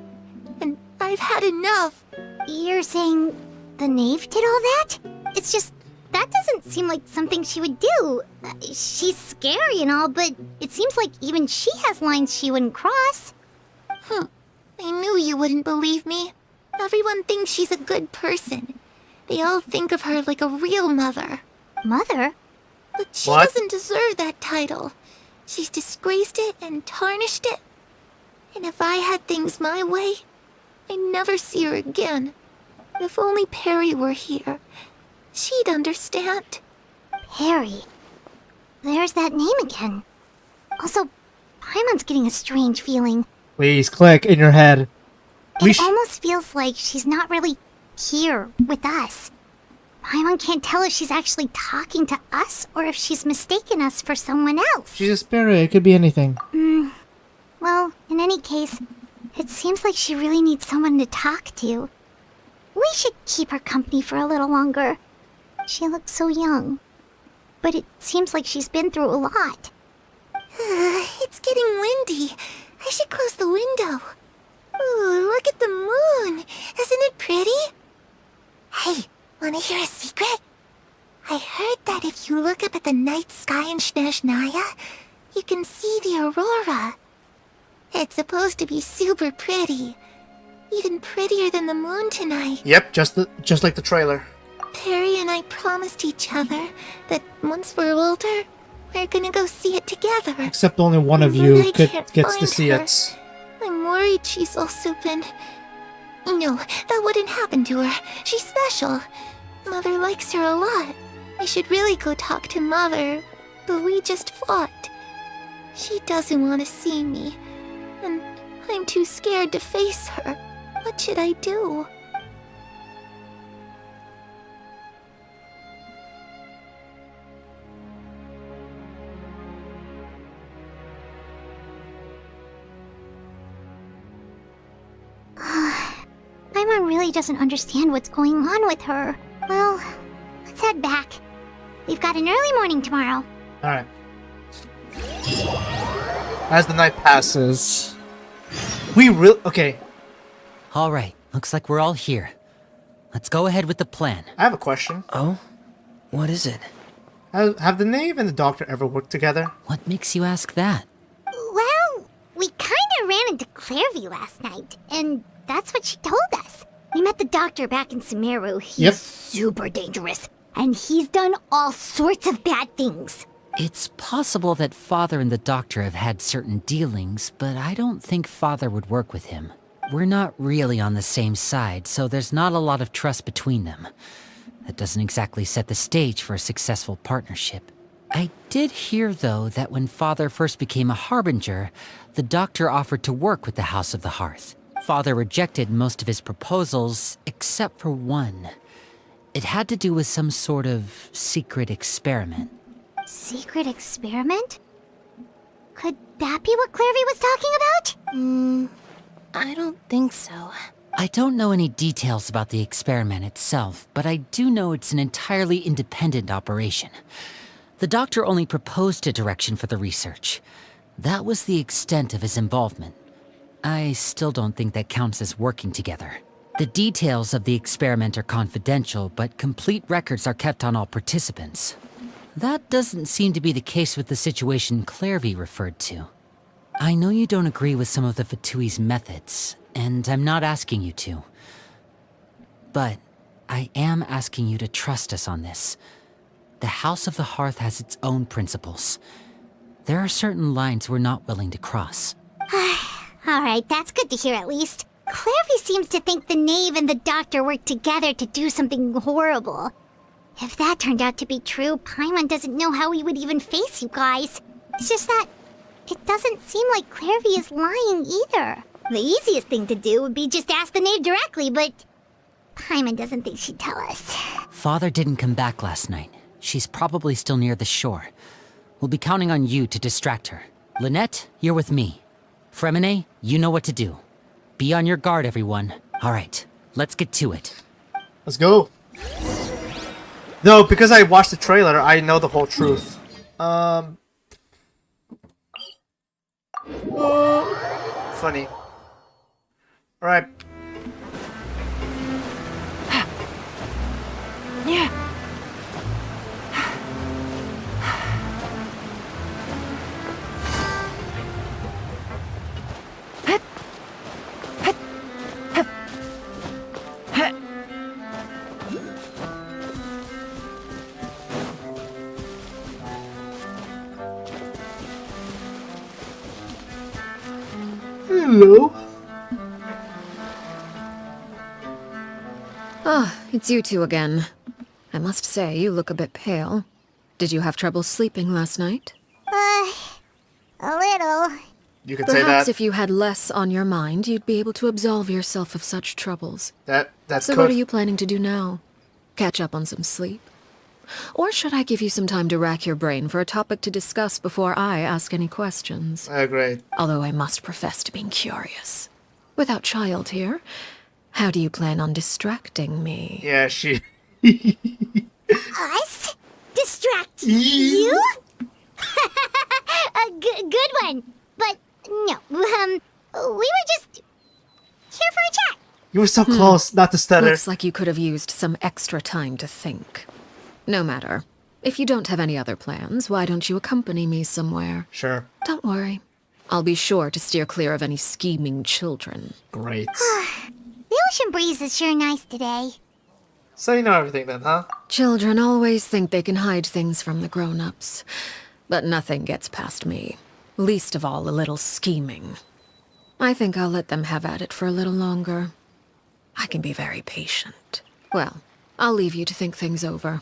and I've had enough. You're saying the knave did all that? It's just, that doesn't seem like something she would do. She's scary and all, but it seems like even she has lines she wouldn't cross. I knew you wouldn't believe me. Everyone thinks she's a good person. They all think of her like a real mother. Mother? But she doesn't deserve that title. She's disgraced it and tarnished it. And if I had things my way, I'd never see her again. If only Perry were here, she'd understand. Perry? There's that name again. Also, Paimon's getting a strange feeling. Please click in your head. It almost feels like she's not really here with us. Paimon can't tell if she's actually talking to us or if she's mistaken us for someone else. She's a spirit. It could be anything. Well, in any case, it seems like she really needs someone to talk to. We should keep her company for a little longer. She looks so young. But it seems like she's been through a lot. It's getting windy. I should close the window. Ooh, look at the moon. Isn't it pretty? Hey, wanna hear a secret? I heard that if you look up at the night sky in Snezhnaya, you can see the aurora. It's supposed to be super pretty. Even prettier than the moon tonight. Yep, just like the trailer. Perry and I promised each other that once we're older, we're gonna go see it together. Except only one of But you I gets can't to see find her. it. I'm worried she's also been... No, that wouldn't happen to her. She's special. Mother likes her a lot. I should really go talk to Mother, but we just fought. She doesn't want to see me, and I'm too scared to face her. What should I do? Paimon really doesn't understand what's going on with her. Well, let's head back. We've got an early morning tomorrow. Alright. As the night passes... Okay. Alright, looks like we're all here. Let's go ahead with the plan. I have a question. Oh? What is it? Have the knave and the doctor ever worked together? What makes you ask that? Well, we kinda ran into Clairvy last night, and that's what she told us. We met the doctor back in Sumeru. He's super dangerous, and he's done all sorts of bad things. It's possible that Father and the Doctor have had certain dealings, but I don't think Father would work with him. We're not really on the same side, so there's not a lot of trust between them. That doesn't exactly set the stage for a successful partnership. I did hear, though, that when Father first became a Harbinger, the Doctor offered to work with the House of the Hearth. Father rejected most of his proposals, except for one. It had to do with some sort of secret experiment. Secret experiment? Could that be what Clairvy was talking about? I don't think so. I don't know any details about the experiment itself, but I do know it's an entirely independent operation. The Doctor only proposed a direction for the research. That was the extent of his involvement. I still don't think that counts as working together. The details of the experiment are confidential, but complete records are kept on all participants. That doesn't seem to be the case with the situation Clairvy referred to. I know you don't agree with some of the Fatui's methods, and I'm not asking you to. But I am asking you to trust us on this. The House of the Hearth has its own principles. There are certain lines we're not willing to cross. Alright, that's good to hear at least. Clairvy seems to think the knave and the doctor worked together to do something horrible. If that turned out to be true, Paimon doesn't know how he would even face you guys. It's just that it doesn't seem like Clairvy is lying either. The easiest thing to do would be just ask the knave directly, but Paimon doesn't think she'd tell us. Father didn't come back last night. She's probably still near the shore. We'll be counting on you to distract her. Lynette, you're with me. Fremine, you know what to do. Be on your guard, everyone. Alright, let's get to it. Let's go. Though, because I watched the trailer, I know the whole truth. Funny. Alright. Yeah. Hello? Ah, it's you two again. I must say, you look a bit pale. Did you have trouble sleeping last night? A little. You could say Perhaps that. if you had less on your mind, you'd be able to absolve yourself of such troubles. That's So good. what are you planning to do now? Catch up on some sleep? Or should I give you some time to rack your brain for a topic to discuss before I ask any questions? Great. Although I must profess to being curious. Without child here, how do you plan on distracting me? Yeah, she... Us? Distract you? A good one. But no, we were just here for a chat. You were so close not to stutter. Looks like you could have used some extra time to think. No matter. If you don't have any other plans, why don't you accompany me somewhere? Sure. Don't worry. I'll be sure to steer clear of any scheming children. Great. The ocean breeze is sure nice today. So you know everything then, huh? Children always think they can hide things from the grown-ups. But nothing gets past me. Least of all a little scheming. I think I'll let them have at it for a little longer. I can be very patient. Well, I'll leave you to think things over.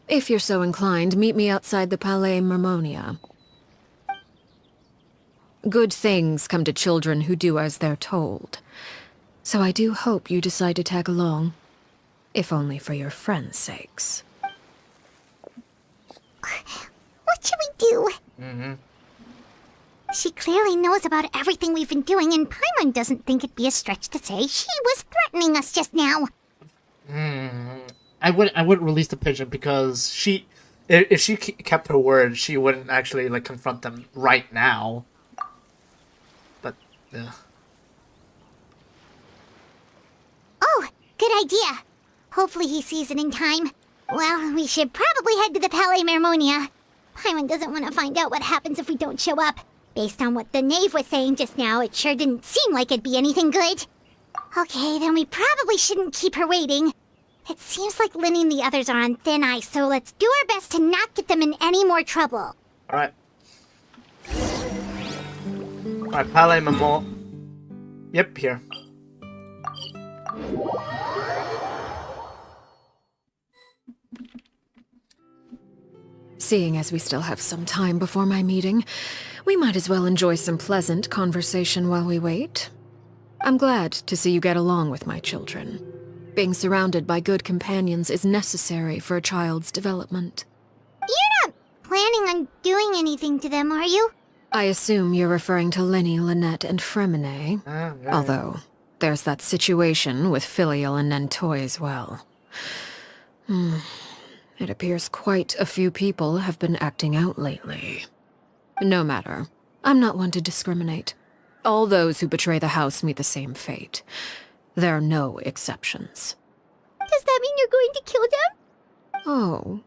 If you're so inclined, meet me outside the Palais Mermonia. Good things come to children who do as they're told. So I do hope you decide to tag along. If only for your friends' sakes. What should we do? She clearly knows about everything we've been doing, and Paimon doesn't think it'd be a stretch to say she was threatening us just now. I wouldn't release the pigeon because if she kept her word, she wouldn't actually like confront them right now. But yeah. Oh, good idea. Hopefully he sees it in time. Well, we should probably head to the Palais Mermonia. Paimon doesn't want to find out what happens if we don't show up. Based on what the knave was saying just now, it sure didn't seem like it'd be anything good. Okay, then we probably shouldn't keep her waiting. It seems like Linny and the others are on thin ice, so let's do our best to not get them in any more trouble. Alright. Alright, Palais Mamo. Yep, here. Seeing as we still have some time before my meeting, we might as well enjoy some pleasant conversation while we wait. I'm glad to see you get along with my children. Being surrounded by good companions is necessary for a child's development. You're not planning on doing anything to them, are you? I assume you're referring to Linny, Lynette, and Fremine. Although, there's that situation with Filial and Nentoy as well. It appears quite a few people have been acting out lately. No matter. I'm not one to discriminate. All those who betray the house meet the same fate. There are no exceptions. Does that mean you're going to kill them? Oh,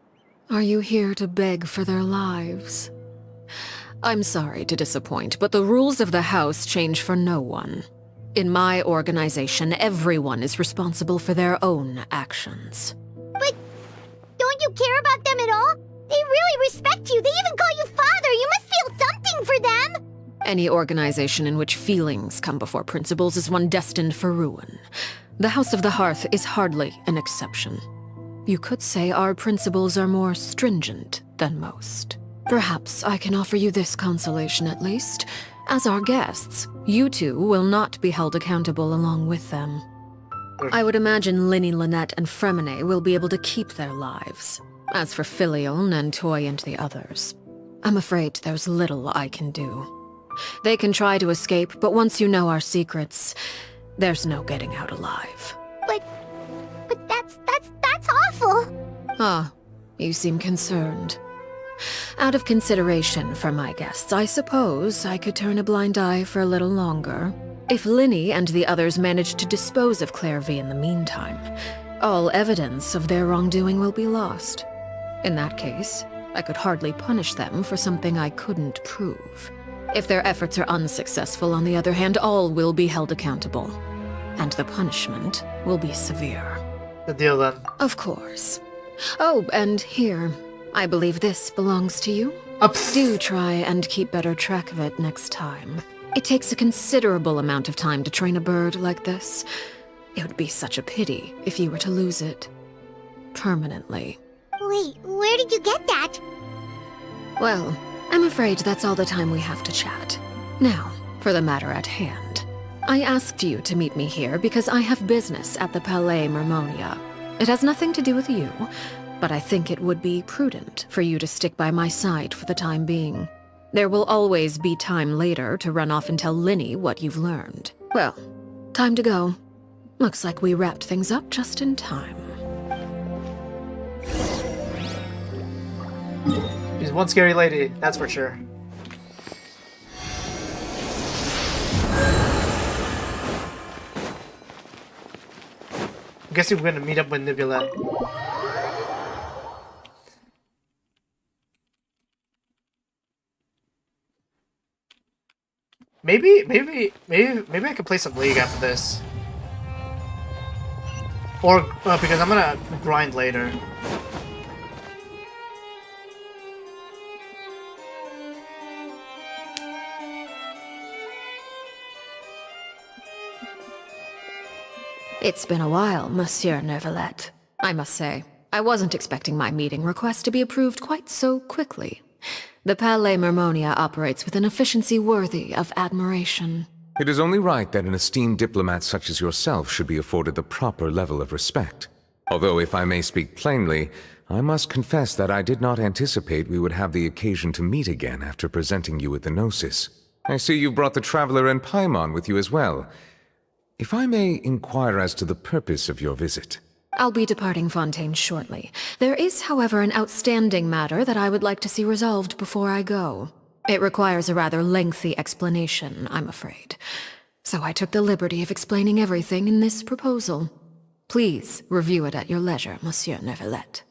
are you here to beg for their lives? I'm sorry to disappoint, but the rules of the house change for no one. In my organization, everyone is responsible for their own actions. But don't you care about them at all? They really respect you. They even call you father. You must feel something for them. Any organization in which feelings come before principles is one destined for ruin. The House of the Hearth is hardly an exception. You could say our principles are more stringent than most. Perhaps I can offer you this consolation at least. As our guests, you two will not be held accountable along with them. I would imagine Linny, Lynette, and Fremine will be able to keep their lives. As for Filial, Nentoy, and the others, I'm afraid there's little I can do. They can try to escape, but once you know our secrets, there's no getting out alive. But that's awful. Ah, you seem concerned. Out of consideration for my guests, I suppose I could turn a blind eye for a little longer. If Linny and the others manage to dispose of Clairvy in the meantime, all evidence of their wrongdoing will be lost. In that case, I could hardly punish them for something I couldn't prove. If their efforts are unsuccessful, on the other hand, all will be held accountable. And the punishment will be severe. The deal then. Of course. Oh, and here, I believe this belongs to you. Do try and keep better track of it next time. It takes a considerable amount of time to train a bird like this. It would be such a pity if you were to lose it. Permanently. Wait, where did you get that? Well, I'm afraid that's all the time we have to chat. Now, for the matter at hand. I asked you to meet me here because I have business at the Palais Mermonia. It has nothing to do with you, but I think it would be prudent for you to stick by my side for the time being. There will always be time later to run off and tell Linny what you've learned. Well, time to go. Looks like we wrapped things up just in time. She's one scary lady, that's for sure. I'm guessing we're gonna meet up with Nebula. Maybe I could play some League after this. Or, because I'm gonna grind later. It's been a while, Monsieur Neuvillette. I must say, I wasn't expecting my meeting request to be approved quite so quickly. The Palais Mermonia operates with an efficiency worthy of admiration. It is only right that an esteemed diplomat such as yourself should be afforded the proper level of respect. Although, if I may speak plainly, I must confess that I did not anticipate we would have the occasion to meet again after presenting you with the Gnosis. I see you brought the Traveler and Paimon with you as well. If I may inquire as to the purpose of your visit. I'll be departing Fontaine shortly. There is, however, an outstanding matter that I would like to see resolved before I go. It requires a rather lengthy explanation, I'm afraid. So I took the liberty of explaining everything in this proposal. Please review it at your leisure, Monsieur Neuvillette.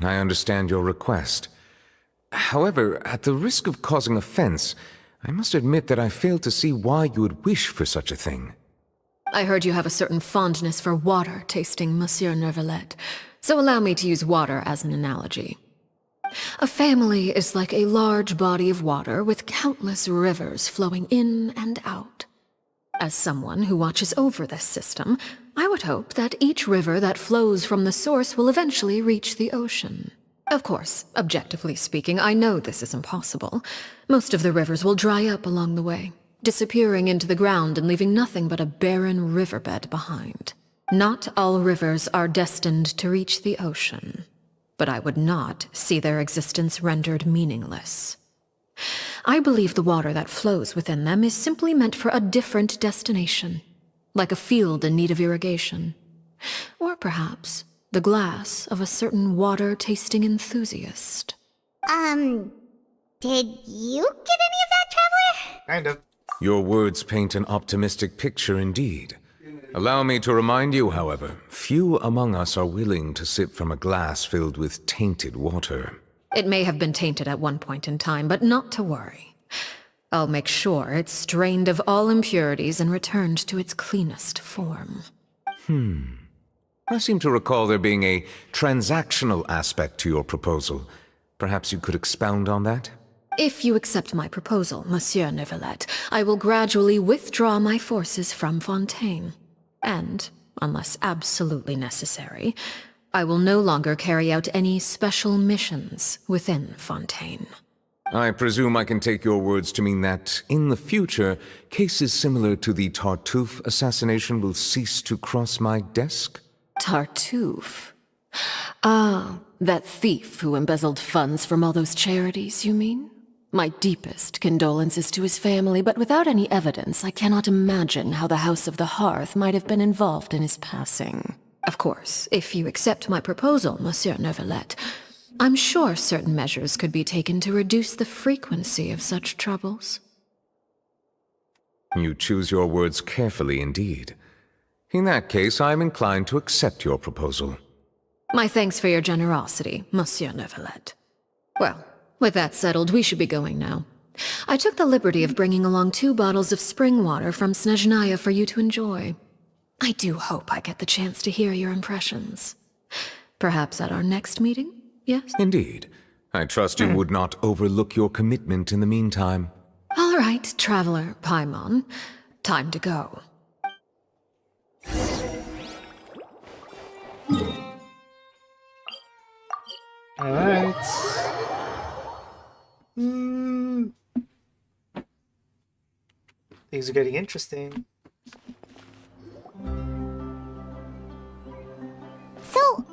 I understand your request. However, at the risk of causing offense, I must admit that I fail to see why you would wish for such a thing. I heard you have a certain fondness for water tasting, Monsieur Neuvillette, so allow me to use water as an analogy. A family is like a large body of water with countless rivers flowing in and out. As someone who watches over this system, I would hope that each river that flows from the source will eventually reach the ocean. Of course, objectively speaking, I know this is impossible. Most of the rivers will dry up along the way, disappearing into the ground and leaving nothing but a barren riverbed behind. Not all rivers are destined to reach the ocean, but I would not see their existence rendered meaningless. I believe the water that flows within them is simply meant for a different destination, like a field in need of irrigation. Or perhaps the glass of a certain water-tasting enthusiast. Did you get any of that, Traveler? Kind of. Your words paint an optimistic picture indeed. Allow me to remind you, however, few among us are willing to sip from a glass filled with tainted water. It may have been tainted at one point in time, but not to worry. I'll make sure it's strained of all impurities and returned to its cleanest form. I seem to recall there being a transactional aspect to your proposal. Perhaps you could expound on that? If you accept my proposal, Monsieur Neuvillette, I will gradually withdraw my forces from Fontaine. And, unless absolutely necessary, I will no longer carry out any special missions within Fontaine. I presume I can take your words to mean that, in the future, cases similar to the Tartuffe assassination will cease to cross my desk? Tartuffe? Ah, that thief who embezzled funds from all those charities, you mean? My deepest condolences to his family, but without any evidence, I cannot imagine how the House of the Hearth might have been involved in his passing. Of course, if you accept my proposal, Monsieur Neuvillette, I'm sure certain measures could be taken to reduce the frequency of such troubles. You choose your words carefully indeed. In that case, I am inclined to accept your proposal. My thanks for your generosity, Monsieur Neuvillette. Well, with that settled, we should be going now. I took the liberty of bringing along 2 bottles of spring water from Snezhnaya for you to enjoy. I do hope I get the chance to hear your impressions. Perhaps at our next meeting, yes? Indeed. I trust you would not overlook your commitment in the meantime. All right, Traveler Paimon. Time to go. Alright. Things are getting interesting. So,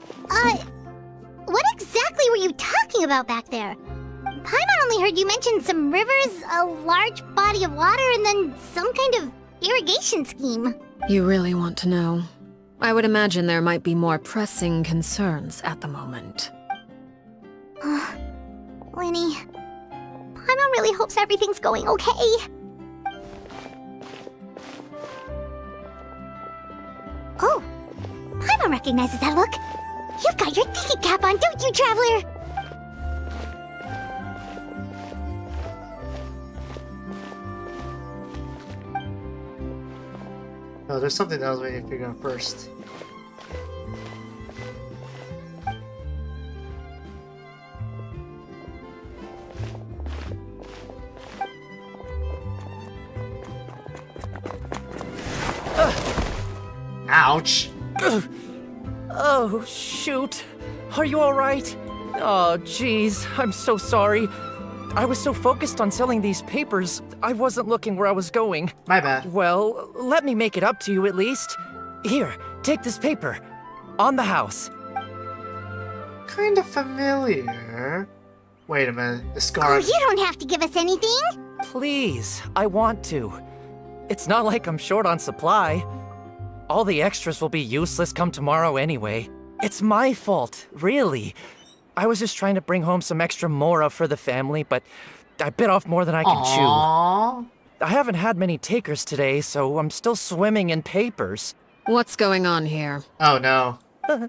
what exactly were you talking about back there? Paimon only heard you mention some rivers, a large body of water, and then some kind of irrigation scheme. You really want to know? I would imagine there might be more pressing concerns at the moment. Lenny, Paimon really hopes everything's going okay. Oh, Paimon recognizes that look. You've got your thinking cap on, don't you, Traveler? Oh, there's something else we need to figure out first. Ouch! Oh, shoot. Are you alright? Oh, jeez. I'm so sorry. I was so focused on selling these papers, I wasn't looking where I was going. My bad. Well, let me make it up to you at least. Here, take this paper. On the house. Kind of familiar. Wait a minute. The scar. Oh, you don't have to give us anything. Please, I want to. It's not like I'm short on supply. All the extras will be useless come tomorrow anyway. It's my fault, really. I was just trying to bring home some extra mora for the family, but I bit off more than I could chew. I haven't had many takers today, so I'm still swimming in papers. What's going on here? Oh no.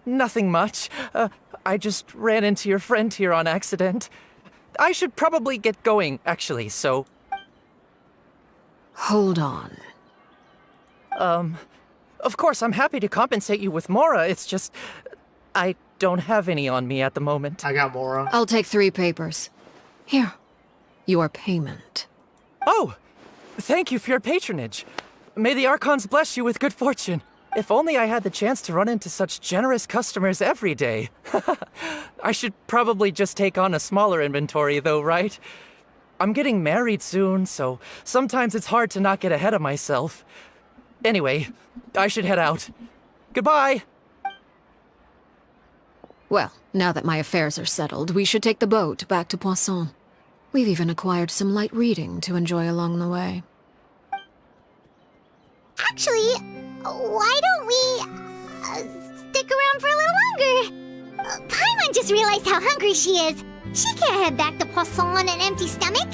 Nothing much. I just ran into your friend here on accident. I should probably get going, actually, so... Hold on. Of course, I'm happy to compensate you with mora, it's just... I don't have any on me at the moment. I got mora. I'll take 3 papers. Here. Your payment. Oh! Thank you for your patronage. May the Archons bless you with good fortune. If only I had the chance to run into such generous customers every day. I should probably just take on a smaller inventory though, right? I'm getting married soon, so sometimes it's hard to not get ahead of myself. Anyway, I should head out. Goodbye! Well, now that my affairs are settled, we should take the boat back to Poisson. We've even acquired some light reading to enjoy along the way. Actually, why don't we stick around for a little longer? Paimon just realized how hungry she is. She can't head back to Poisson on an empty stomach.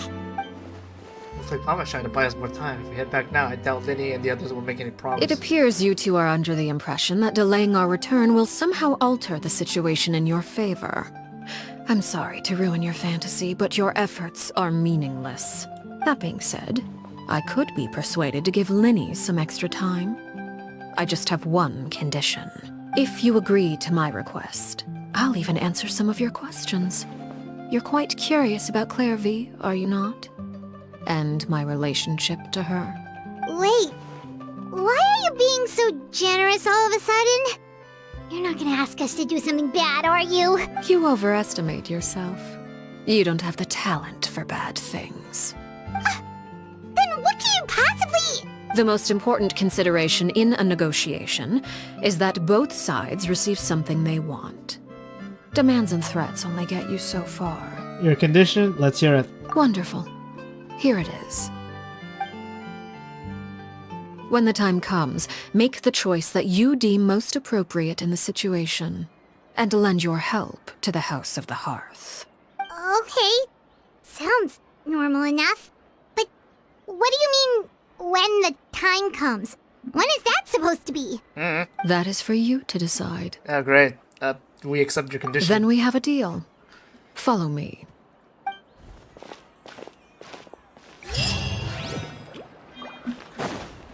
Looks like Mama's trying to buy us more time. If we head back now, I doubt Linny and the others will make any promises. It appears you two are under the impression that delaying our return will somehow alter the situation in your favor. I'm sorry to ruin your fantasy, but your efforts are meaningless. That being said, I could be persuaded to give Linny some extra time. I just have one condition. If you agree to my request, I'll even answer some of your questions. You're quite curious about Claire V, are you not? And my relationship to her. Wait, why are you being so generous all of a sudden? You're not gonna ask us to do something bad, are you? You overestimate yourself. You don't have the talent for bad things. Then what can you possibly... The most important consideration in a negotiation is that both sides receive something they want. Demands and threats only get you so far. Your condition? Let's hear it. Wonderful. Here it is. When the time comes, make the choice that you deem most appropriate in the situation, and lend your help to the House of the Hearth. Okay, sounds normal enough. But what do you mean, When the time comes. When is that supposed to be? That is for you to decide. Oh, great. We accept your condition. Then we have a deal. Follow me.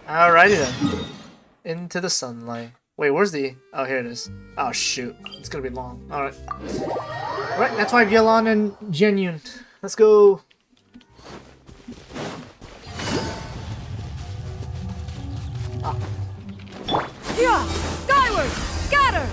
Alrighty then. Into the sunlight. Wait, where's the... Oh, here it is. Oh, shoot. It's gonna be long. Alright. Right, that's why Yelon and Genyun. Let's go. Yeah! Skyward! Scatter!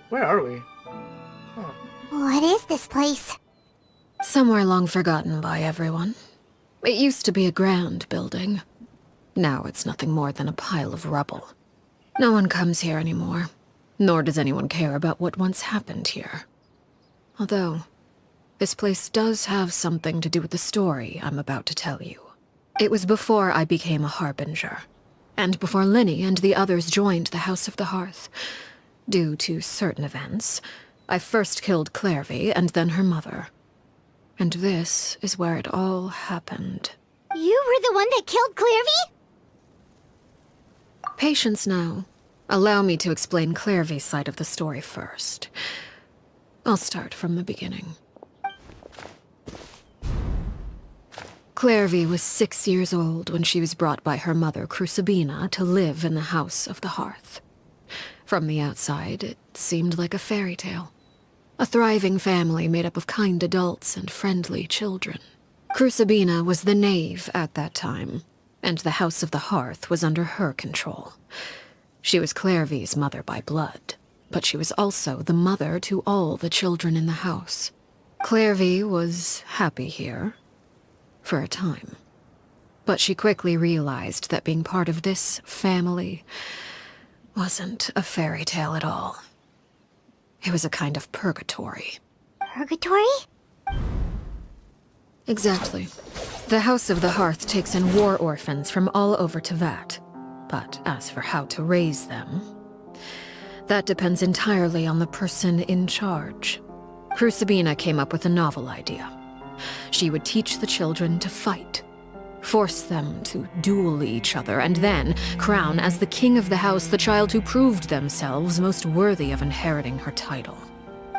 Where are we? What is this place? Somewhere long forgotten by everyone. It used to be a grand building. Now it's nothing more than a pile of rubble. No one comes here anymore, nor does anyone care about what once happened here. Although, this place does have something to do with the story I'm about to tell you. It was before I became a Harbinger, and before Linny and the others joined the House of the Hearth. Due to certain events, I first killed Clairvy and then her mother. And this is where it all happened. You were the one that killed Clairvy? Patience now. Allow me to explain Clairvy's side of the story first. I'll start from the beginning. Clairvy was 6 years old when she was brought by her mother, Crucibina, to live in the House of the Hearth. From the outside, it seemed like a fairy tale. A thriving family made up of kind adults and friendly children. Crucibina was the knave at that time, and the House of the Hearth was under her control. She was Clairvy's mother by blood, but she was also the mother to all the children in the house. Clairvy was happy here, for a time. But she quickly realized that being part of this family wasn't a fairy tale at all. It was a kind of purgatory. Purgatory? Exactly. The House of the Hearth takes in war orphans from all over Teyvat. But as for how to raise them, that depends entirely on the person in charge. Crucibina came up with a novel idea. She would teach the children to fight, force them to duel each other, and then crown as the king of the house the child who proved themselves most worthy of inheriting her title.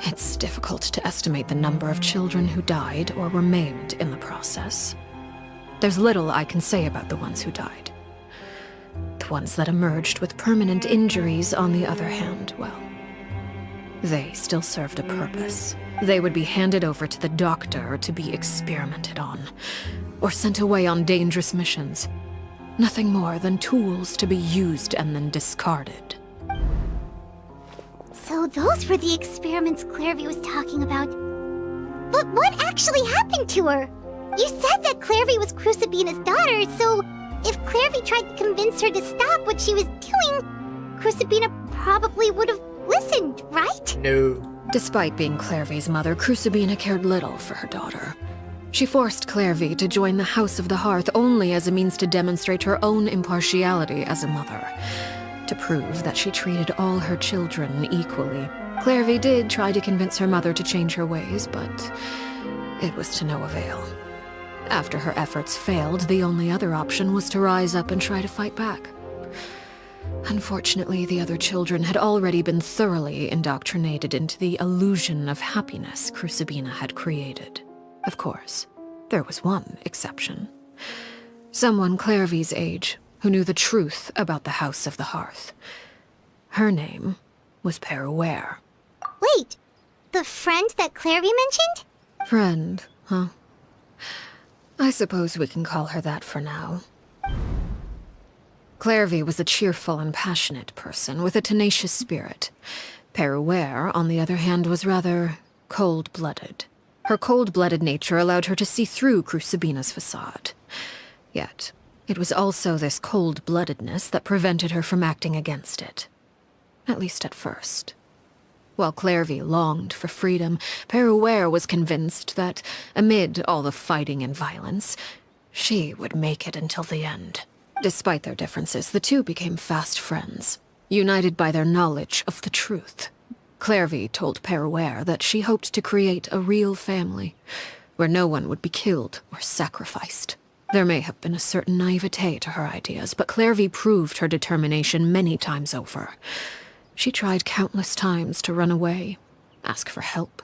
It's difficult to estimate the number of children who died or were maimed in the process. There's little I can say about the ones who died. The ones that emerged with permanent injuries, on the other hand, well, they still served a purpose. They would be handed over to the doctor to be experimented on, or sent away on dangerous missions. Nothing more than tools to be used and then discarded. So those were the experiments Clairvy was talking about. But what actually happened to her? You said that Clairvy was Crucibina's daughter, so if Clairvy tried to convince her to stop what she was doing, Crucibina probably would have listened, right? No. Despite being Clairvy's mother, Crucibina cared little for her daughter. She forced Clairvy to join the House of the Hearth only as a means to demonstrate her own impartiality as a mother, to prove that she treated all her children equally. Clairvy did try to convince her mother to change her ways, but it was to no avail. After her efforts failed, the only other option was to rise up and try to fight back. Unfortunately, the other children had already been thoroughly indoctrinated into the illusion of happiness Crucibina had created. Of course, there was one exception. Someone Clairvy's age who knew the truth about the House of the Hearth. Her name was Peruere. Wait, the friend that Clairvy mentioned? Friend, huh? I suppose we can call her that for now. Clairvy was a cheerful and passionate person with a tenacious spirit. Peruere, on the other hand, was rather cold-blooded. Her cold-blooded nature allowed her to see through Crucibina's facade. Yet, it was also this cold-bloodedness that prevented her from acting against it. At least at first. While Clairvy longed for freedom, Perouer was convinced that, amid all the fighting and violence, she would make it until the end. Despite their differences, the two became fast friends, united by their knowledge of the truth. Clairvy told Perouer that she hoped to create a real family, where no one would be killed or sacrificed. There may have been a certain naivete to her ideas, but Clairvy proved her determination many times over. She tried countless times to run away, ask for help,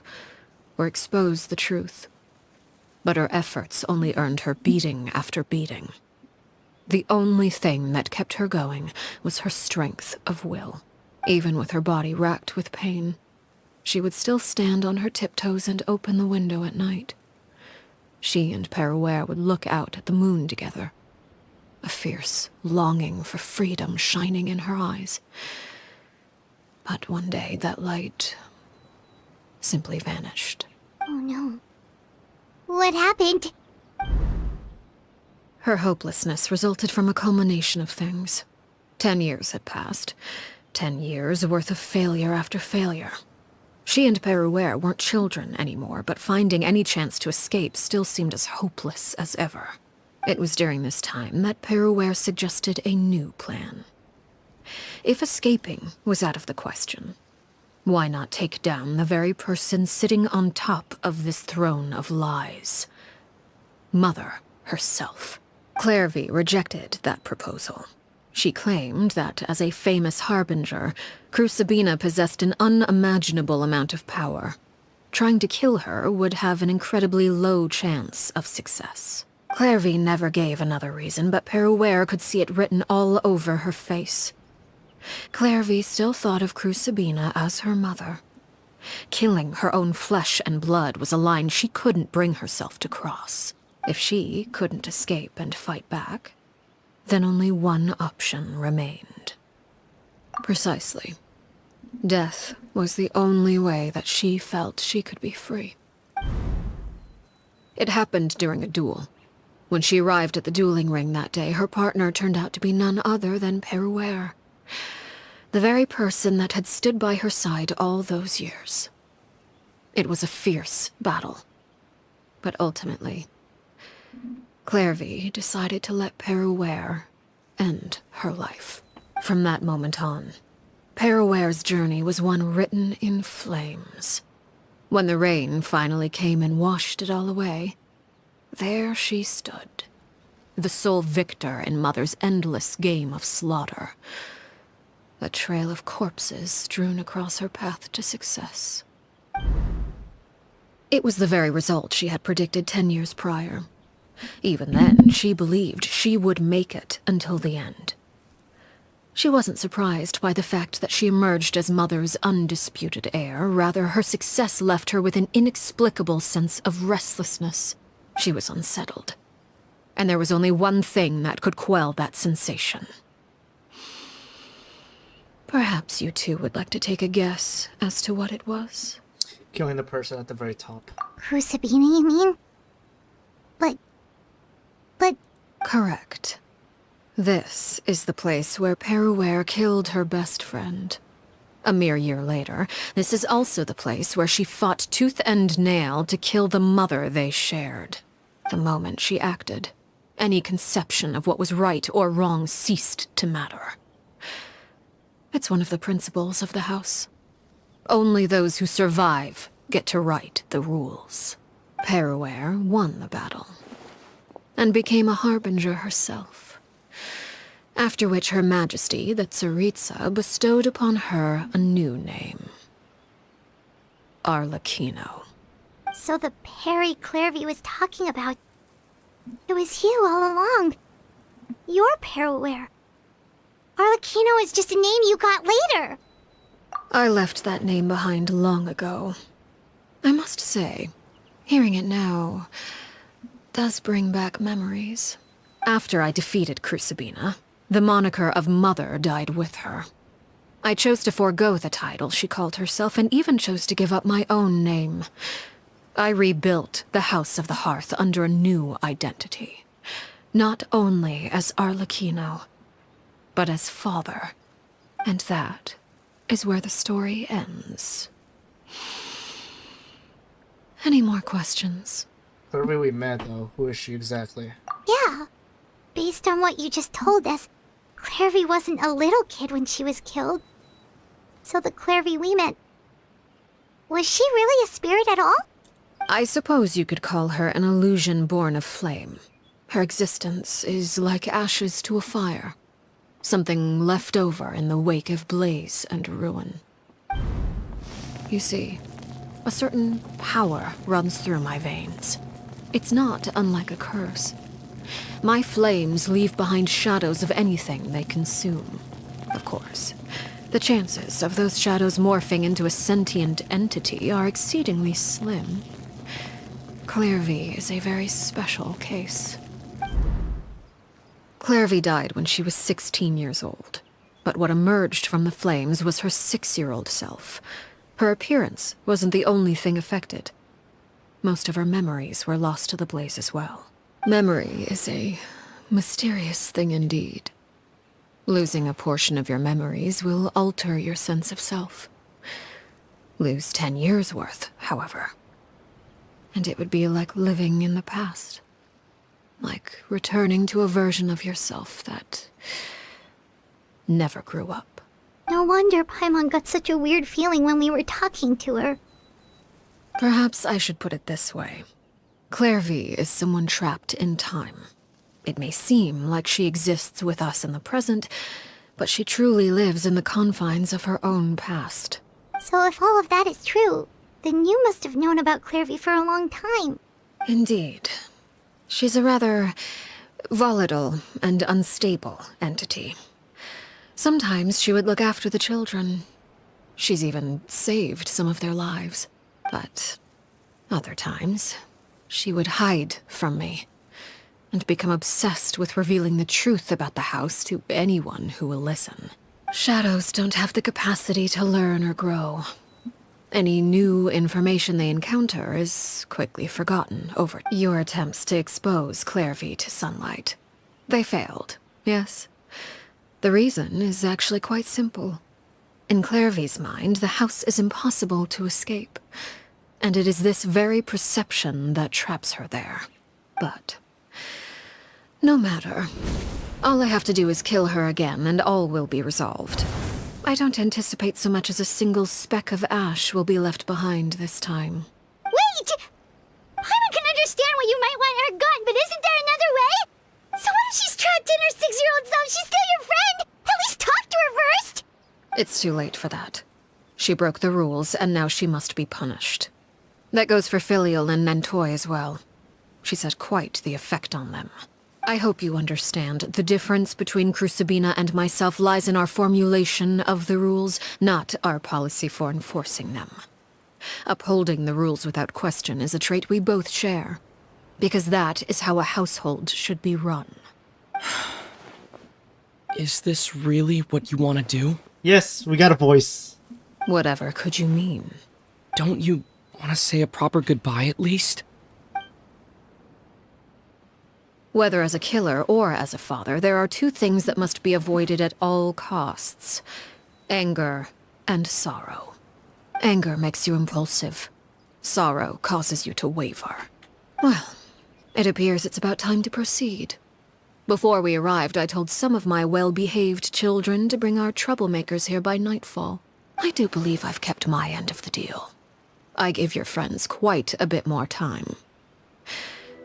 or expose the truth. But her efforts only earned her beating after beating. The only thing that kept her going was her strength of will. Even with her body racked with pain, she would still stand on her tiptoes and open the window at night. She and Perouer would look out at the moon together, a fierce longing for freedom shining in her eyes. But one day, that light simply vanished. Oh no. What happened? Her hopelessness resulted from a culmination of things. 10 years had passed. 10 years worth of failure after failure. She and Perouer weren't children anymore, but finding any chance to escape still seemed as hopeless as ever. It was during this time that Perouer suggested a new plan. If escaping was out of the question, why not take down the very person sitting on top of this throne of lies? Mother herself. Clairvy rejected that proposal. She claimed that, as a famous harbinger, Crucibina possessed an unimaginable amount of power. Trying to kill her would have an incredibly low chance of success. Clairvy never gave another reason, but Perouer could see it written all over her face. Clairvy still thought of Crucibina as her mother. Killing her own flesh and blood was a line she couldn't bring herself to cross. If she couldn't escape and fight back, then only one option remained. Precisely. Death was the only way that she felt she could be free. It happened during a duel. When she arrived at the dueling ring that day, her partner turned out to be none other than Perouer, the very person that had stood by her side all those years. It was a fierce battle. But ultimately, Clairvy decided to let Perouer end her life. From that moment on, Perouer's journey was one written in flames. When the rain finally came and washed it all away, there she stood, the sole victor in Mother's endless game of slaughter. A trail of corpses strewn across her path to success. It was the very result she had predicted 10 years prior. Even then, she believed she would make it until the end. She wasn't surprised by the fact that she emerged as Mother's undisputed heir. Rather, her success left her with an inexplicable sense of restlessness. She was unsettled. And there was only one thing that could quell that sensation. Perhaps you two would like to take a guess as to what it was? Killing the person at the very top. Crucibina, you mean? But... Correct. This is the place where Perouer killed her best friend. A mere year later, this is also the place where she fought tooth and nail to kill the mother they shared. The moment she acted, any conception of what was right or wrong ceased to matter. It's one of the principles of the house. Only those who survive get to write the rules. Perouer won the battle, and became a harbinger herself. After which Her Majesty, the Tsaritsa, bestowed upon her a new name. Arlecchino. So the Perry Clairvy was talking about... It was you all along. You're Perouer. Arlecchino is just a name you got later. I left that name behind long ago. I must say, hearing it now does bring back memories. After I defeated Crucibina, the moniker of Mother died with her. I chose to forego the title she called herself, and even chose to give up my own name. I rebuilt the House of the Hearth under a new identity. Not only as Arlecchino, but as father. And that is where the story ends. Any more questions? Whoever we met, though, who is she exactly? Yeah. Based on what you just told us, Clairvy wasn't a little kid when she was killed. So the Clairvy we met... Was she really a spirit at all? I suppose you could call her an illusion born of flame. Her existence is like ashes to a fire. Something left over in the wake of blaze and ruin. You see, a certain power runs through my veins. It's not unlike a curse. My flames leave behind shadows of anything they consume. Of course, the chances of those shadows morphing into a sentient entity are exceedingly slim. Clairvy is a very special case. Clairvy died when she was 16 years old, but what emerged from the flames was her 6-year-old self. Her appearance wasn't the only thing affected. Most of her memories were lost to the blaze as well. Memory is a mysterious thing indeed. Losing a portion of your memories will alter your sense of self. Lose 10 years' worth, however, and it would be like living in the past. Like returning to a version of yourself that never grew up. No wonder Paimon got such a weird feeling when we were talking to her. Perhaps I should put it this way. Clairvy is someone trapped in time. It may seem like she exists with us in the present, but she truly lives in the confines of her own past. So if all of that is true, then you must have known about Clairvy for a long time. Indeed. She's a rather volatile and unstable entity. Sometimes she would look after the children. She's even saved some of their lives. But other times, she would hide from me and become obsessed with revealing the truth about the house to anyone who will listen. Shadows don't have the capacity to learn or grow. Any new information they encounter is quickly forgotten over your attempts to expose Clairvy to sunlight. They failed, yes. The reason is actually quite simple. In Clairvy's mind, the house is impossible to escape, and it is this very perception that traps her there. But no matter. All I have to do is kill her again, and all will be resolved. I don't anticipate so much as a single speck of ash will be left behind this time. Wait! Paimon can understand why you might want her gone, but isn't there another way? So what if she's trapped in her 6-year-old self? She's still your friend! At least talk to her first! It's too late for that. She broke the rules, and now she must be punished. That goes for Filial and Nantoy as well. She's had quite the effect on them. I hope you understand. The difference between Crucibina and myself lies in our formulation of the rules, not our policy for enforcing them. Upholding the rules without question is a trait we both share, because that is how a household should be run. Is this really what you want to do? Yes, we got a voice. Whatever could you mean? Don't you want to say a proper goodbye at least? Whether as a killer or as a father, there are two things that must be avoided at all costs. Anger and sorrow. Anger makes you impulsive. Sorrow causes you to waver. Well, it appears it's about time to proceed. Before we arrived, I told some of my well-behaved children to bring our troublemakers here by nightfall. I do believe I've kept my end of the deal. I gave your friends quite a bit more time.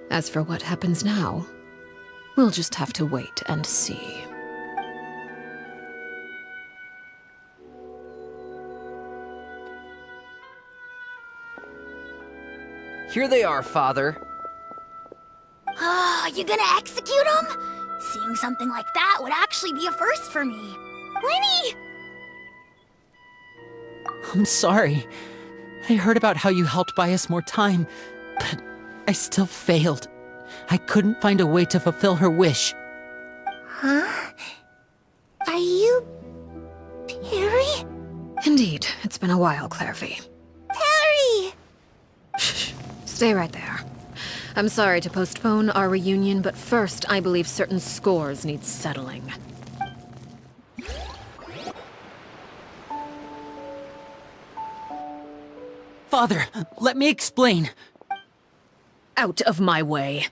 As for what happens now, we'll just have to wait and see. Here they are, Father. You gonna execute him? Seeing something like that would actually be a first for me. Lenny! I'm sorry. I heard about how you helped buy us more time, but I still failed. I couldn't find a way to fulfill her wish. Huh? Are you... Perry? Indeed, it's been a while, Clairvy. Perry! Shh, stay right there. I'm sorry to postpone our reunion, but first I believe certain scores need settling. Father, let me explain. Out of my way.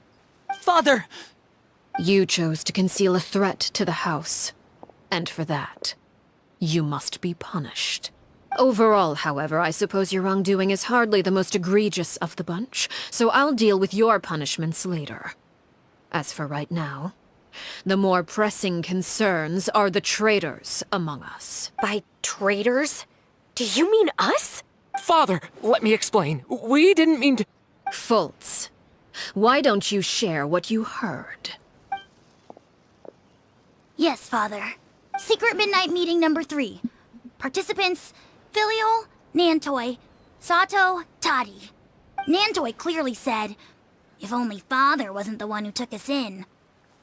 Father! You chose to conceal a threat to the house. And for that, you must be punished. Overall, however, I suppose your wrongdoing is hardly the most egregious of the bunch, so I'll deal with your punishments later. As for right now, the more pressing concerns are the traitors among us. By traitors? Do you mean us? Father, let me explain. We didn't mean to... Fultz, why don't you share what you heard? Yes, Father. Secret Midnight Meeting number 3. Participants, Filial, Nantoi, Sato, Toddy. Nantoi clearly said, if only Father wasn't the one who took us in.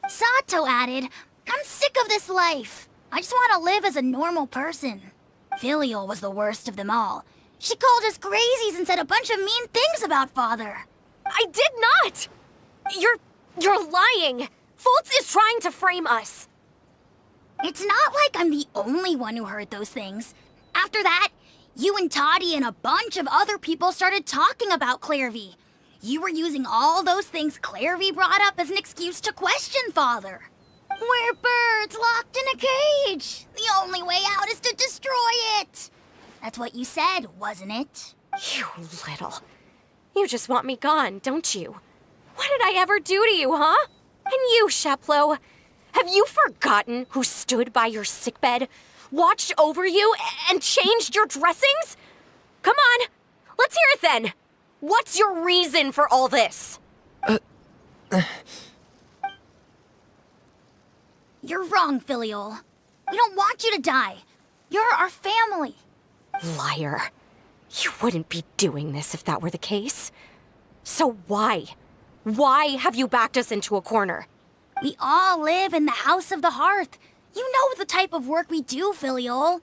Sato added, I'm sick of this life. I just want to live as a normal person. Filial was the worst of them all. She called us crazies and said a bunch of mean things about Father. I did not! You're lying! Fultz is trying to frame us. It's not like I'm the only one who heard those things. After that, you and Toddy and a bunch of other people started talking about Clairvy. You were using all those things Clairvy brought up as an excuse to question Father. We're birds locked in a cage. The only way out is to destroy it. That's what you said, wasn't it? You little... You just want me gone, don't you? What did I ever do to you, huh? And you, Sheplo, have you forgotten who stood by your sickbed, watched over you, and changed your dressings? Come on, let's hear it then. What's your reason for all this? You're wrong, Filial. We don't want you to die. You're our family. Liar. You wouldn't be doing this if that were the case. So why? Why have you backed us into a corner? We all live in the House of the Hearth. You know the type of work we do, Filial.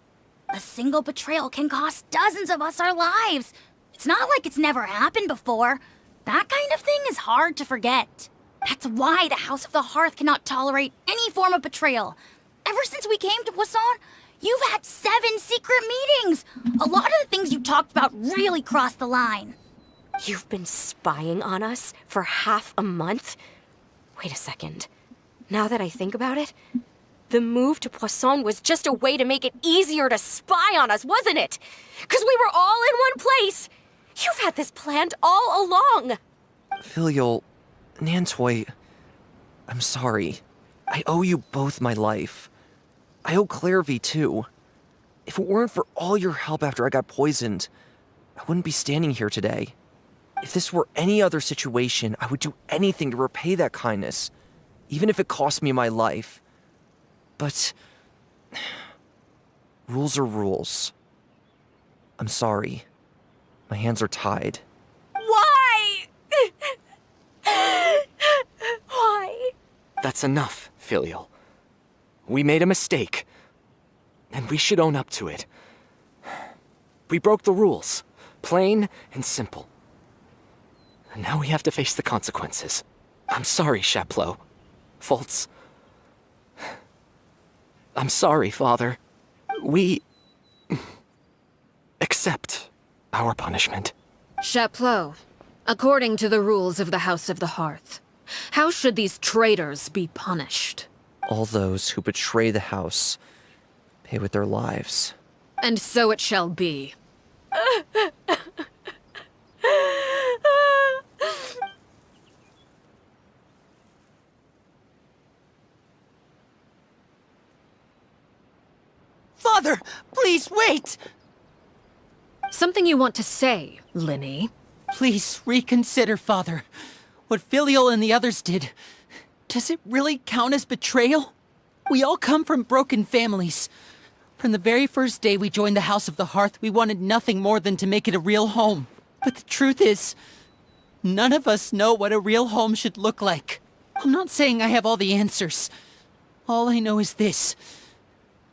A single betrayal can cost dozens of us our lives. It's not like it's never happened before. That kind of thing is hard to forget. That's why the House of the Hearth cannot tolerate any form of betrayal. Ever since we came to Poisson, you've had 7 secret meetings. A lot of the things you talked about really crossed the line. You've been spying on us for half a month? Wait a second. Now that I think about it, the move to Poisson was just a way to make it easier to spy on us, wasn't it? Because we were all in one place. You've had this planned all along. Filial, Nantoi, I'm sorry. I owe you both my life. I owe Clairvy too. If it weren't for all your help after I got poisoned, I wouldn't be standing here today. If this were any other situation, I would do anything to repay that kindness, even if it cost me my life. But rules are rules. I'm sorry. My hands are tied. Why? Why? That's enough, Filial. We made a mistake, and we should own up to it. We broke the rules, plain and simple. And now we have to face the consequences. I'm sorry, Chapleau. Fultz. I'm sorry, Father. We... accept our punishment. Chapleau, according to the rules of the House of the Hearth, how should these traitors be punished? All those who betray the house pay with their lives. And so it shall be. Father, please wait! Something you want to say, Linny? Please reconsider, Father. What Filial and the others did, does it really count as betrayal? We all come from broken families. From the very first day we joined the House of the Hearth, we wanted nothing more than to make it a real home. But the truth is, none of us know what a real home should look like. I'm not saying I have all the answers. All I know is this.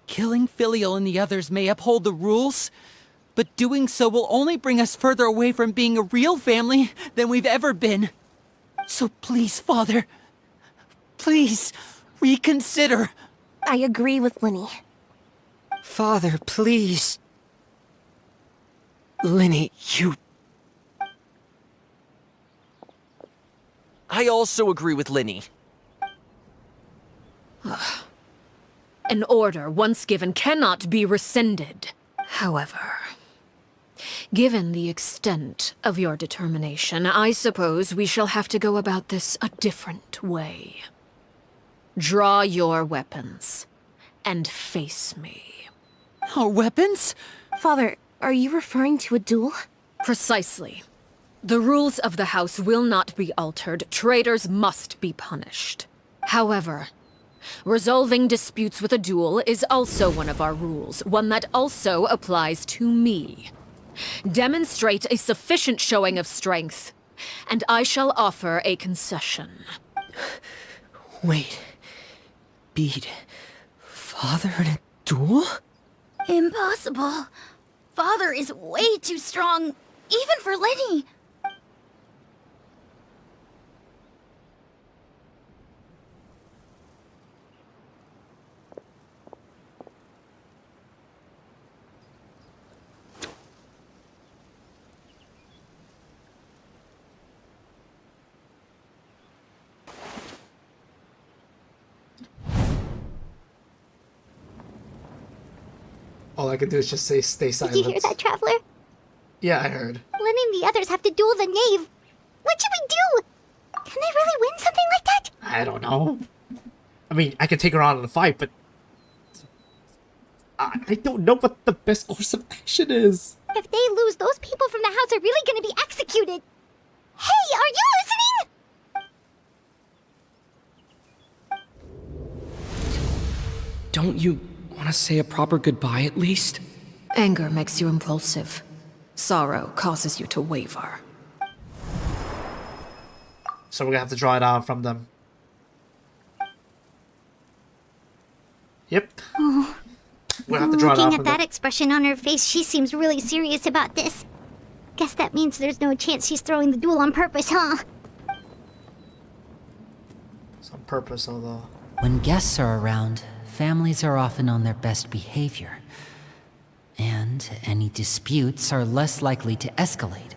Killing Filial and the others may uphold the rules, but doing so will only bring us further away from being a real family than we've ever been. So please, Father, please reconsider. I agree with Linny. Father, please. Linny, you... I also agree with Linny. An order once given cannot be rescinded. However, given the extent of your determination, I suppose we shall have to go about this a different way. Draw your weapons and face me. Our weapons? Father, are you referring to a duel? Precisely. The rules of the house will not be altered. Traitors must be punished. However, resolving disputes with a duel is also one of our rules, one that also applies to me. Demonstrate a sufficient showing of strength, and I shall offer a concession. Wait. Beat Father in a duel? Impossible. Father is way too strong, even for Lenny. All I can do is just say stay silent. Did you hear that, Traveler? Yeah, I heard. Lenny and the others have to duel the knave. What should we do? Can they really win something like that? I don't know. I mean, I could take her on in a fight, but I don't know what the best course of action is. If they lose, those people from the house are really going to be executed. Hey, are you listening? Don't you want to say a proper goodbye at least? Anger makes you impulsive. Sorrow causes you to waver. So we're gonna have to draw it out from them. Yep. Oh. We'll have to draw it out Looking from at that them. expression on her face, she seems really serious about this. Guess that means there's no chance she's throwing the duel on purpose, huh? It's on purpose, although. When guests are around, families are often on their best behavior. And any disputes are less likely to escalate.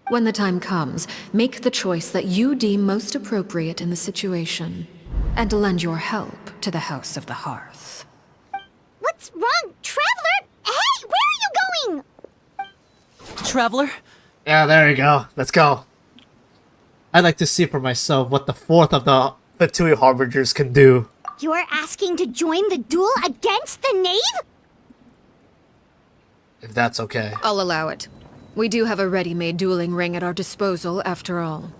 When the time comes, make the choice that you deem most appropriate in the situation, and lend your help to the House of the Hearth. What's wrong? Traveler? Hey, where are you going? Traveler? Yeah, there you go. Let's go. I'd like to see for myself what the fourth of the Vtuber Harbingers can do. You're asking to join the duel against the knave? If that's okay. I'll allow it. We do have a ready-made dueling ring at our disposal, after all.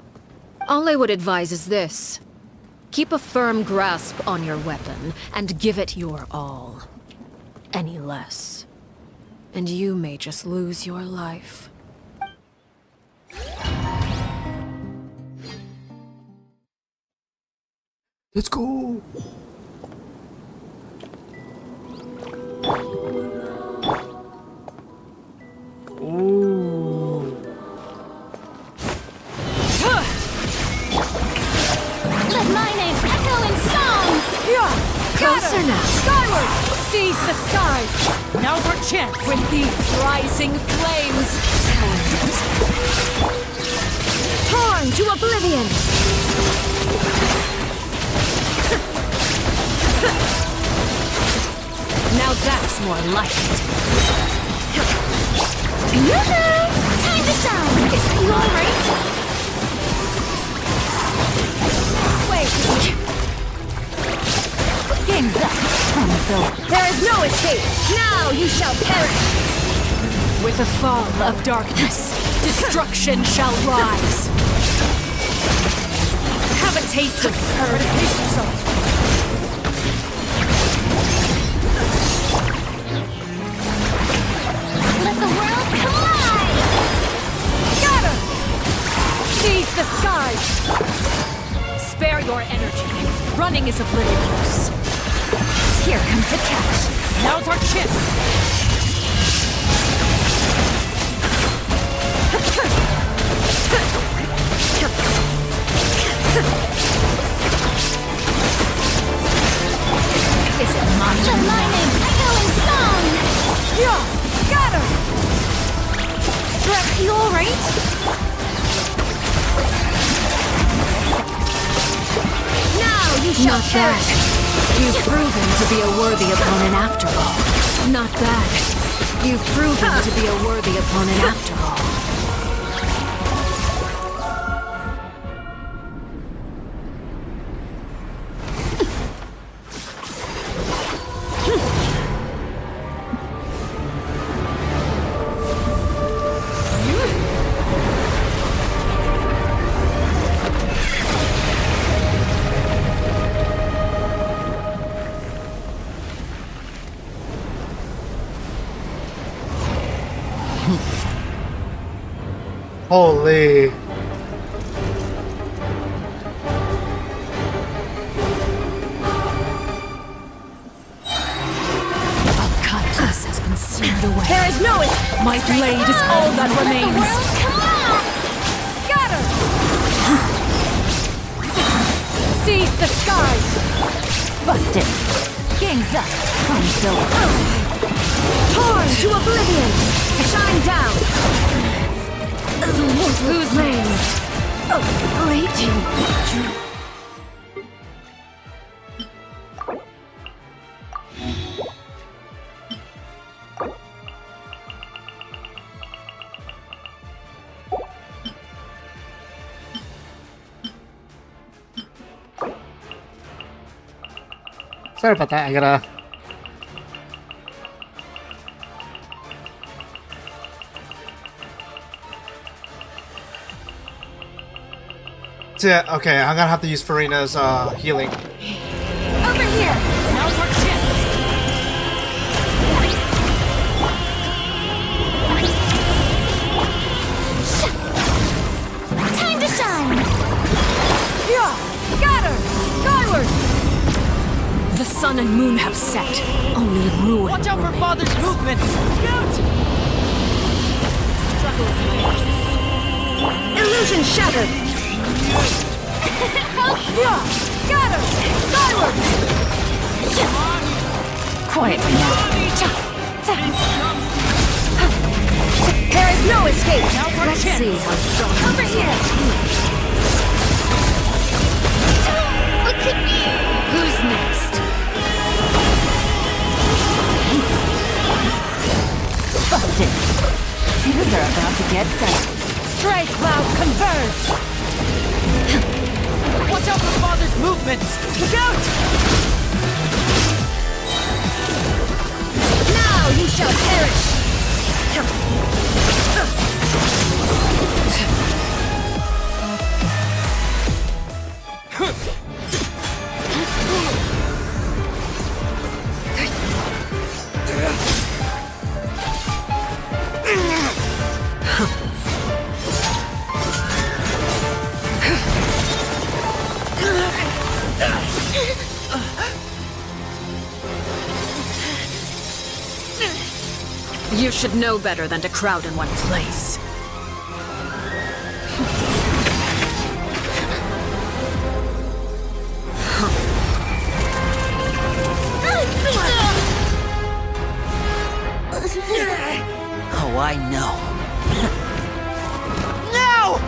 All I would advise is this. Keep a firm grasp on your weapon, and give it your all. Any less, and you may just lose your life. Let's go! Ooh. Let my name echo in song! Closer now. Skyward! Seize the skies! Now's our chance! With these rising flames! Torn to oblivion! Now that's more like it. Yoo-hoo! Time to shine! Is you alright? Wait! Game's up! There is no escape! Now you shall perish! With the fall of darkness, destruction shall rise. Have a taste of courage. Pace yourself! Let the world collide! Got her! Seize the skies! Spare your energy. Running is of little use. Here comes the catch! Now's our chance! You alright? Now you shall Not bad. perish! You've proven to be a worthy opponent after all. Not bad. You've proven to be a worthy opponent after all. Holy. Kindness has been sealed away. There is no My blade is all that remains. Come on! Scatter! Seize the skies! Busted! Gangs up! Come so torn to oblivion! Shine down! Whose name? Raging! Sorry about that. I gotta. Yeah, okay, I'm gonna have to use Farina's healing. Over here! Now's our chance! Time to shine! Yeah! Scatter! Skyward! The sun and moon have set. Only ruin. Watch out for Father's movements! Scout! Illusion shattered! Yeah! Scatter! Skyward! Quietly now. There is no escape! Let's see how strong. Over here! Look at me! Who's next? Busted! Things are about to get done. Stray cloud converge! Watch out for Father's movements! Look out! Now you shall perish! You should know better than to crowd in one place. Oh, I know. No!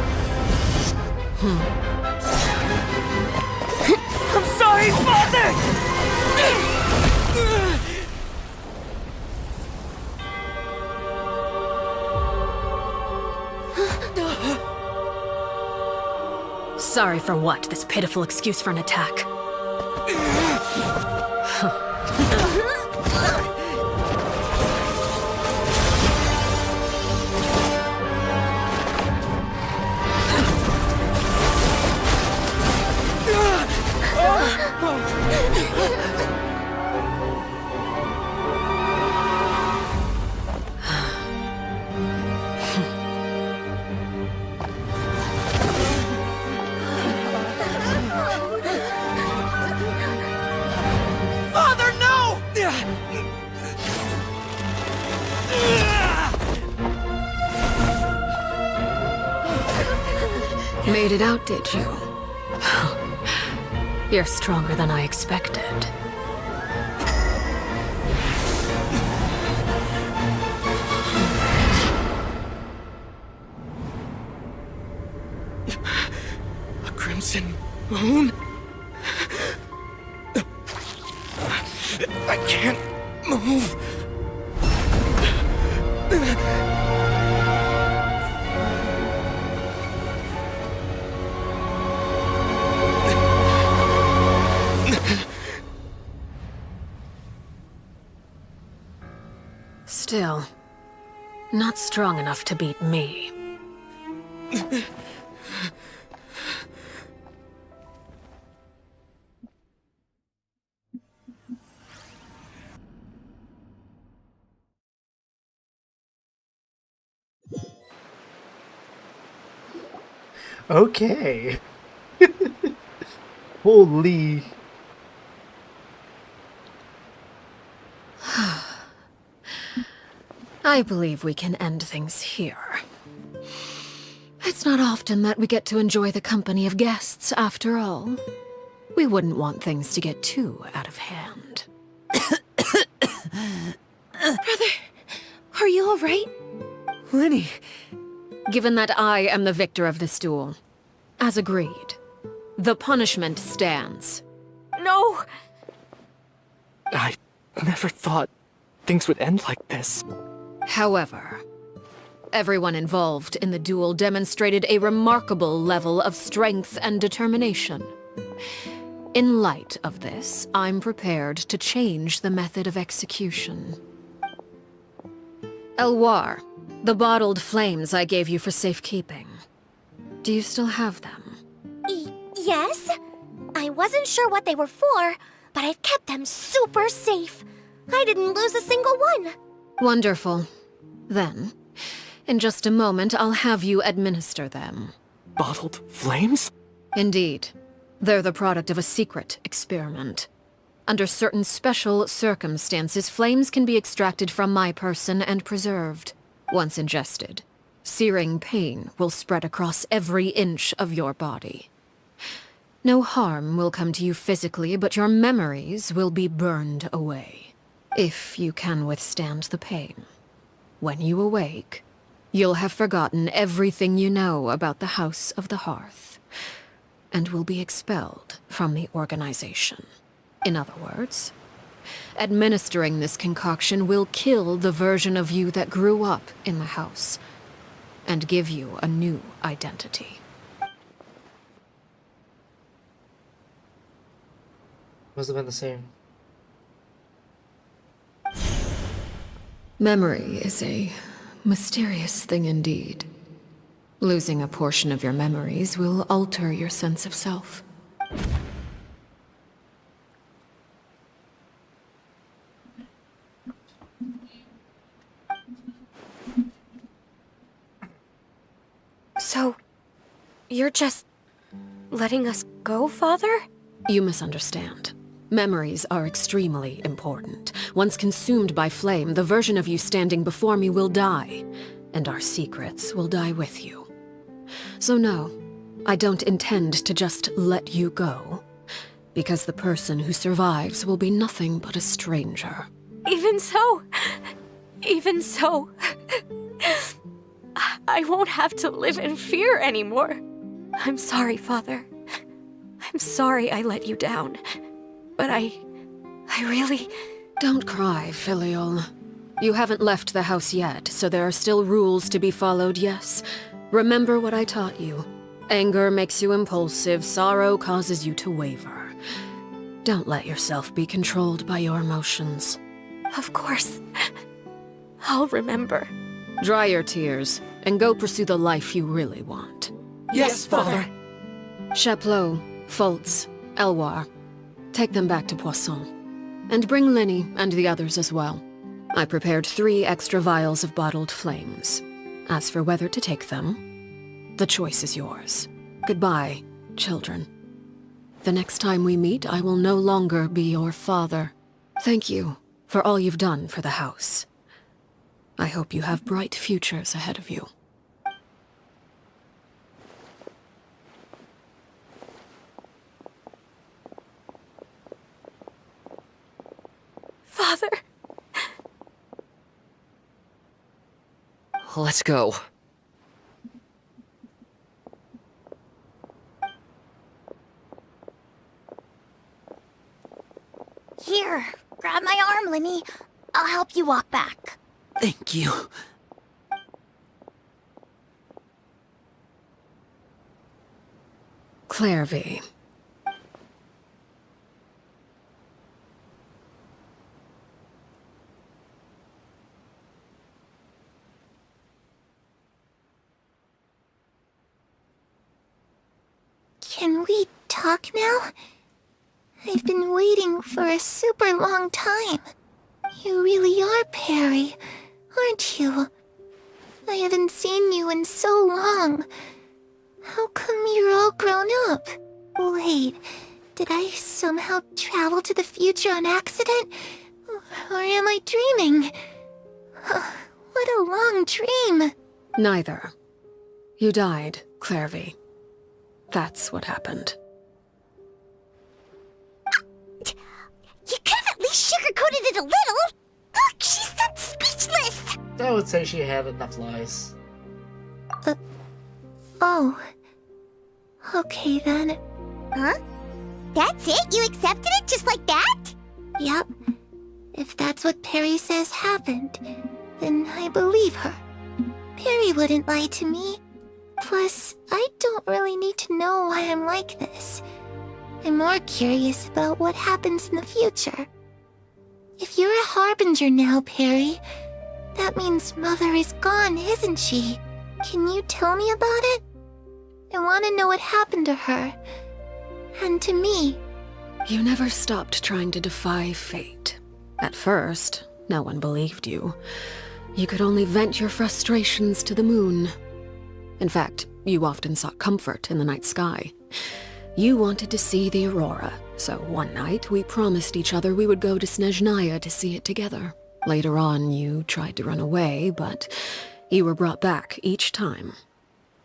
I'm sorry, Father! Sorry for what? This pitiful excuse for an attack. Father, no! Made it out, did you? You're stronger than I expected. crimson moon? I can't move. Still, not strong enough to beat me. Okay. Holy. I believe we can end things here. It's not often that we get to enjoy the company of guests, after all. We wouldn't want things to get too out of hand. Brother, are you alright? Lenny! Given that I am the victor of this duel, as agreed, the punishment stands. No! I never thought things would end like this. However, everyone involved in the duel demonstrated a remarkable level of strength and determination. In light of this, I'm prepared to change the method of execution. Elwar, the bottled flames I gave you for safekeeping. Do you still have them? Yes? I wasn't sure what they were for, but I've kept them super safe. I didn't lose a single one. Wonderful. Then, in just a moment, I'll have you administer them. Bottled flames? Indeed. They're the product of a secret experiment. Under certain special circumstances, flames can be extracted from my person and preserved. Once ingested, searing pain will spread across every inch of your body. No harm will come to you physically, but your memories will be burned away. If you can withstand the pain. When you awake, you'll have forgotten everything you know about the House of the Hearth, and will be expelled from the organization. In other words, administering this concoction will kill the version of you that grew up in the house, and give you a new identity. Must have been the same. Memory is a mysterious thing indeed. Losing a portion of your memories will alter your sense of self. So, you're just letting us go, Father? You misunderstand. Memories are extremely important. Once consumed by flame, the version of you standing before me will die, and our secrets will die with you. So no, I don't intend to just let you go, because the person who survives will be nothing but a stranger. Even so, I won't have to live in fear anymore. I'm sorry, Father. I'm sorry I let you down. But I really... Don't cry, Filial. You haven't left the house yet, so there are still rules to be followed, yes? Remember what I taught you. Anger makes you impulsive, sorrow causes you to waver. Don't let yourself be controlled by your emotions. Of course. I'll remember. Dry your tears, and go pursue the life you really want. Yes, Father. Chaplot, Foltz, Elwar. Take them back to Poisson. And bring Linny and the others as well. I prepared 3 extra vials of bottled flames. As for whether to take them, the choice is yours. Goodbye, children. The next time we meet, I will no longer be your father. Thank you for all you've done for the house. I hope you have bright futures ahead of you. Father! Let's go. you walk back. Thank you. Clairvy. Can we talk now? I've been waiting for a super long time. You really are Perry, aren't you? I haven't seen you in so long. How come you're all grown up? Wait, did I somehow travel to the future on accident? Or am I dreaming? What a long dream. Neither. You died, Clairvy. That's what happened. You could have at least sugarcoated it a little. Look, she's not speechless. I would say she had enough lies. Oh. Okay then. Huh? That's it? You accepted it just like that? Yep. If that's what Perry says happened, then I believe her. Perry wouldn't lie to me. Plus, I don't really need to know why I'm like this. I'm more curious about what happens in the future. If you're a harbinger now, Perry, that means Mother is gone, isn't she? Can you tell me about it? I want to know what happened to her. And to me. You never stopped trying to defy fate. At first, no one believed you. You could only vent your frustrations to the moon. In fact, you often sought comfort in the night sky. You wanted to see the aurora, so one night we promised each other we would go to Snezhnaya to see it together. Later on, you tried to run away, but you were brought back each time.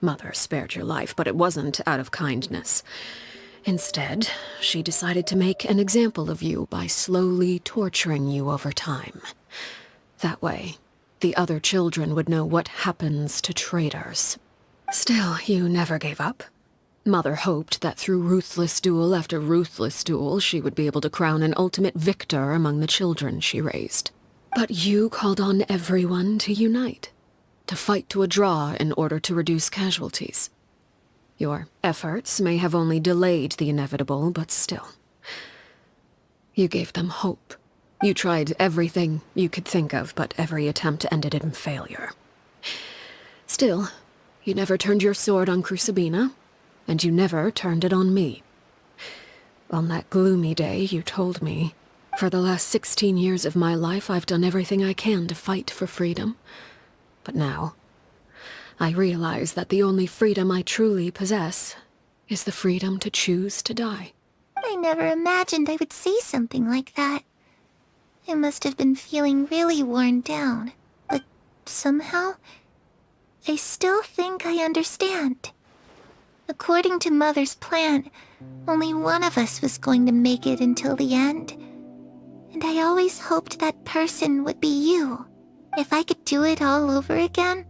Mother spared your life, but it wasn't out of kindness. Instead, she decided to make an example of you by slowly torturing you over time. That way, the other children would know what happens to traitors. Still, you never gave up. Mother hoped that through ruthless duel after ruthless duel, she would be able to crown an ultimate victor among the children she raised. But you called on everyone to unite, to fight to a draw in order to reduce casualties. Your efforts may have only delayed the inevitable, but still. You gave them hope. You tried everything you could think of, but every attempt ended in failure. Still, you never turned your sword on Crucibina, and you never turned it on me. On that gloomy day, you told me, for the last 16 years of my life, I've done everything I can to fight for freedom. But now, I realize that the only freedom I truly possess is the freedom to choose to die. I never imagined I would say something like that. I must have been feeling really worn down, but somehow, I still think I understand. According to Mother's plan, only one of us was going to make it until the end. And I always hoped that person would be you. If I could do it all over again,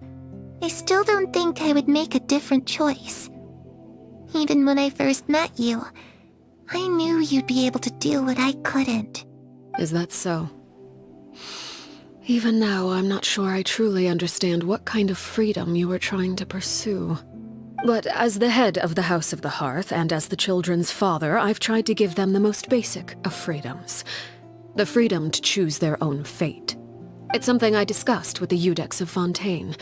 I still don't think I would make a different choice. Even when I first met you, I knew you'd be able to do what I couldn't. Is that so? Even now, I'm not sure I truly understand what kind of freedom you were trying to pursue. But as the head of the House of the Hearth and as the children's father, I've tried to give them the most basic of freedoms. The freedom to choose their own fate. It's something I discussed with the Iudex of Fontaine.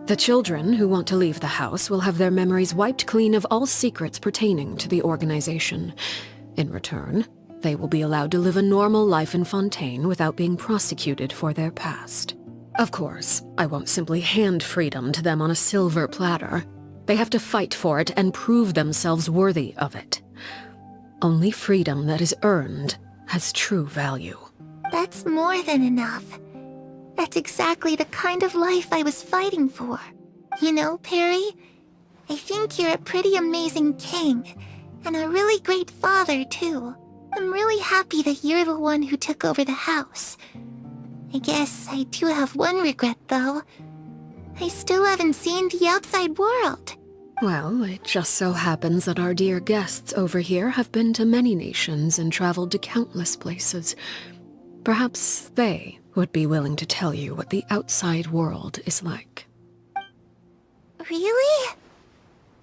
The children who want to leave the house will have their memories wiped clean of all secrets pertaining to the organization. In return, they will be allowed to live a normal life in Fontaine without being prosecuted for their past. Of course, I won't simply hand freedom to them on a silver platter. They have to fight for it and prove themselves worthy of it. Only freedom that is earned has true value. That's more than enough. That's exactly the kind of life I was fighting for. You know, Perry, I think you're a pretty amazing king, and a really great father, too. I'm really happy that you're the one who took over the house. I guess I do have one regret, though. I still haven't seen the outside world. Well, it just so happens that our dear guests over here have been to many nations and traveled to countless places. Perhaps they would be willing to tell you what the outside world is like. Really?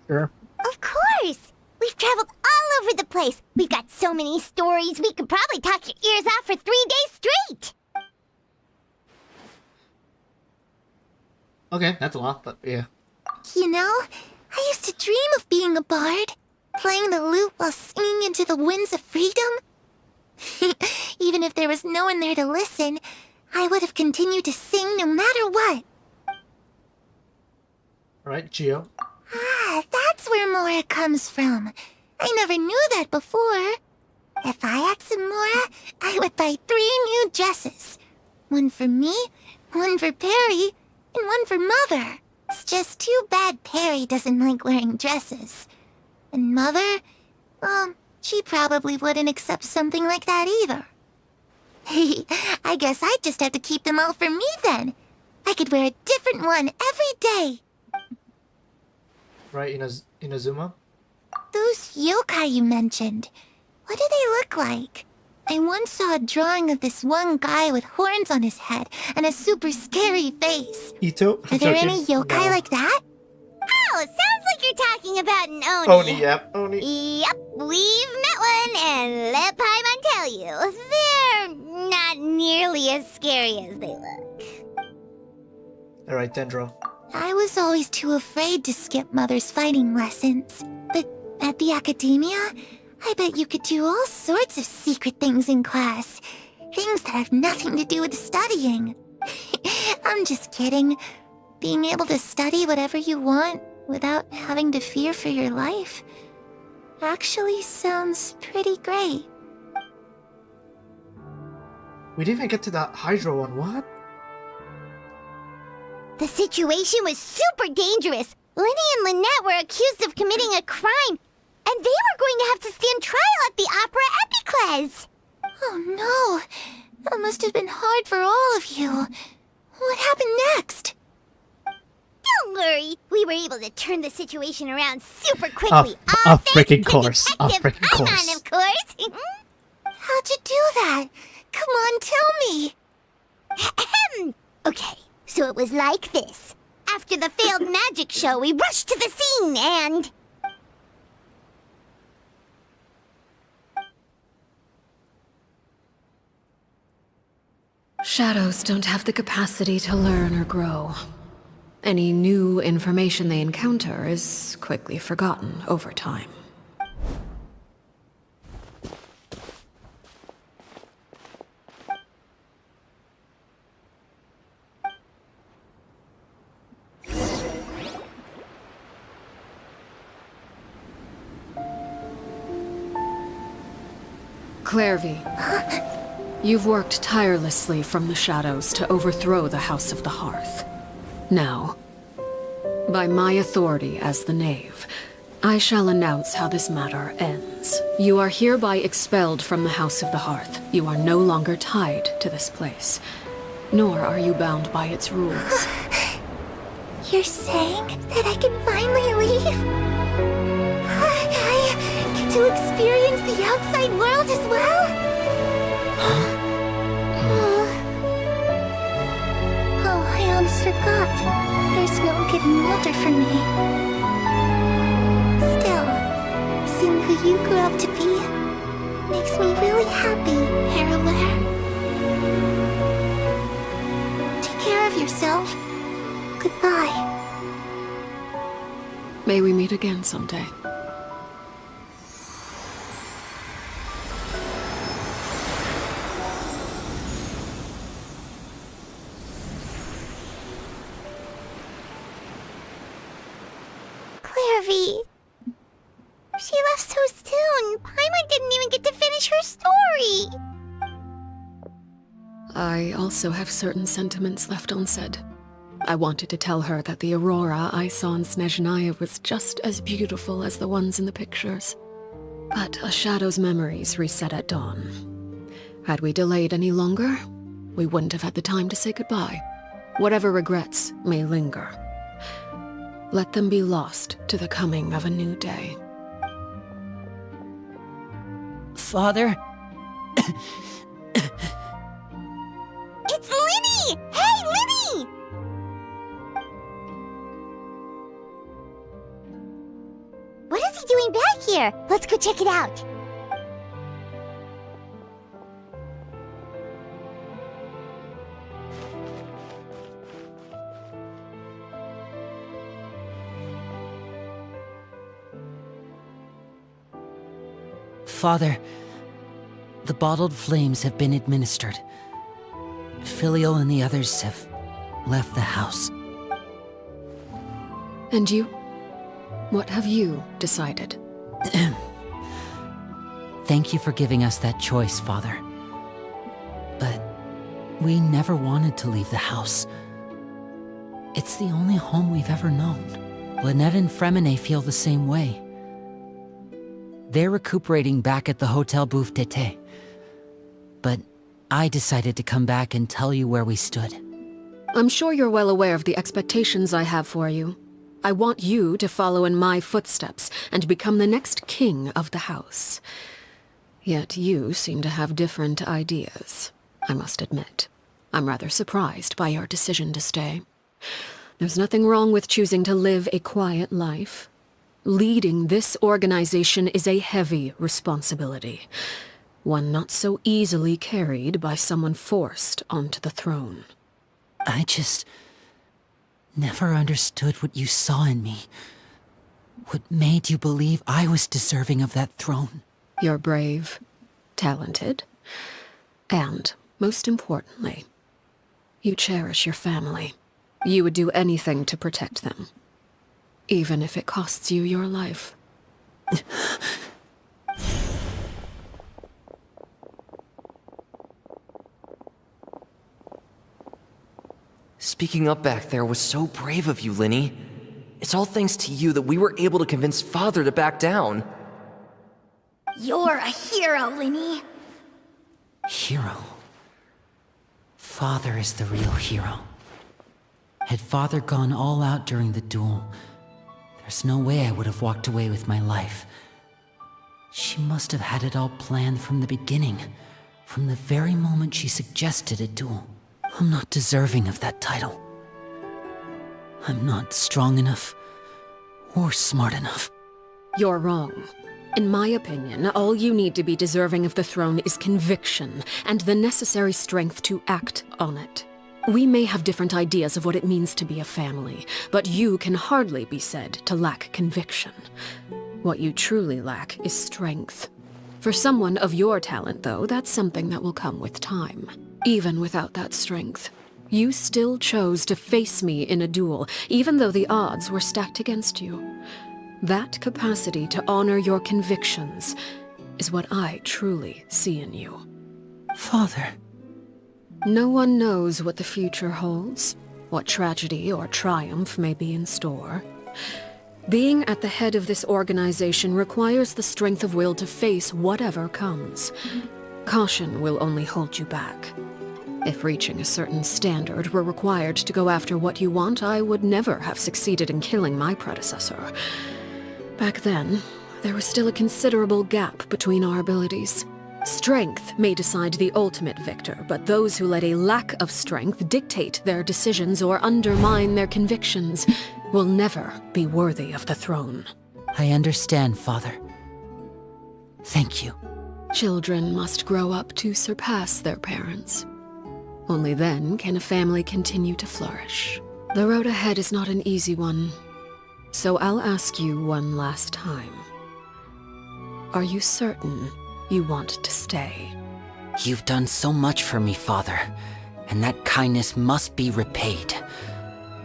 Sure. Of course! We've traveled all over the place. We've got so many stories, we could probably talk your ears off for 3 days straight! Okay, that's a lot, but yeah. You know, I used to dream of being a bard, playing the lute while singing into the winds of freedom. Even if there was no one there to listen, I would have continued to sing no matter what. Alright, Geo. Ah, that's where Mora comes from. I never knew that before. If I had some Mora, I would buy 3 new dresses. One for me, one for Perry, and one for Mother. It's just too bad Perry doesn't like wearing dresses. And Mother, well, she probably wouldn't accept something like that either. I guess I'd just have to keep them all for me then. I could wear a different one every day. Right, Inazuma? Those yokai you mentioned, what do they look like? I once saw a drawing of this one guy with horns on his head and a super scary face. Ito? Are there any yokai like that? Oh, sounds like you're talking about an Oni. Oni, yep. Oni. Yep, we've met one, and let Paimon tell you, they're not nearly as scary as they look. Alright, Dendro. I was always too afraid to skip Mother's fighting lessons. But at the academia, I bet you could do all sorts of secret things in class. Things that have nothing to do with studying. I'm just kidding. Being able to study whatever you want without having to fear for your life actually sounds pretty great. We didn't even get to that Hydro one, what? The situation was super dangerous. Lenny and Lynette were accused of committing a crime, and they were going to have to stand trial at the Opera Epicles. Oh no, that must have been hard for all of you. What happened next? Don't worry, we were able to turn the situation around super quickly. Of freaking course. Of freaking Paimon, course. of course. How'd you do that? Come on, tell me. Okay, so it was like this. After the failed magic show, we rushed to the scene and... Shadows don't have the capacity to learn or grow. Any new information they encounter is quickly forgotten over time. Clairvy, you've worked tirelessly from the shadows to overthrow the House of the Hearth. Now, by my authority as the Knave, I shall announce how this matter ends. You are hereby expelled from the House of the Hearth. You are no longer tied to this place, nor are you bound by its rules. You're saying that I can finally leave? I get to experience the outside world as well? Oh, I almost forgot. There's no getting older for me. Still, seeing who you grew up to be makes me really happy, Harroware. Take care of yourself. Goodbye. May we meet again someday. Clairvy. She left so soon. Paimon didn't even get to finish her story. I also have certain sentiments left unsaid. I wanted to tell her that the aurora I saw in Snezhnaya was just as beautiful as the ones in the pictures. But a shadow's memories reset at dawn. Had we delayed any longer, we wouldn't have had the time to say goodbye. Whatever regrets may linger, let them be lost to the coming of a new day. Father? It's doing back here? Let's go check it out. Father, the bottled flames have been administered. Filial and the others have left the house. And you? What have you decided? Thank you for giving us that choice, Father. But we never wanted to leave the house. It's the only home we've ever known. Lynette and Fremine feel the same way. They're recuperating back at the Hotel Bouffe d'été. But I decided to come back and tell you where we stood. I'm sure you're well aware of the expectations I have for you. I want you to follow in my footsteps and become the next king of the house. Yet you seem to have different ideas, I must admit. I'm rather surprised by your decision to stay. There's nothing wrong with choosing to live a quiet life. Leading this organization is a heavy responsibility, one not so easily carried by someone forced onto the throne. I just never understood what you saw in me. What made you believe I was deserving of that throne? You're brave, talented, and, most importantly, you cherish your family. You would do anything to protect them, even if it costs you your life. Speaking up back there was so brave of you, Linny. It's all thanks to you that we were able to convince Father to back down. You're a hero, Linny. Hero? Father is the real hero. Had Father gone all out during the duel, there's no way I would have walked away with my life. She must have had it all planned from the beginning, from the very moment she suggested a duel. I'm not deserving of that title. I'm not strong enough, or smart enough. You're wrong. In my opinion, all you need to be deserving of the throne is conviction, and the necessary strength to act on it. We may have different ideas of what it means to be a family, but you can hardly be said to lack conviction. What you truly lack is strength. For someone of your talent, though, that's something that will come with time. Even without that strength, you still chose to face me in a duel, even though the odds were stacked against you. That capacity to honor your convictions is what I truly see in you. Father. No one knows what the future holds, what tragedy or triumph may be in store. Being at the head of this organization requires the strength of will to face whatever comes. Caution will only hold you back. If reaching a certain standard were required to go after what you want, I would never have succeeded in killing my predecessor. Back then, there was still a considerable gap between our abilities. Strength may decide the ultimate victor, but those who let a lack of strength dictate their decisions or undermine their convictions will never be worthy of the throne. I understand, Father. Thank you. Children must grow up to surpass their parents. Only then can a family continue to flourish. The road ahead is not an easy one, so I'll ask you one last time. Are you certain you want to stay? You've done so much for me, Father, and that kindness must be repaid.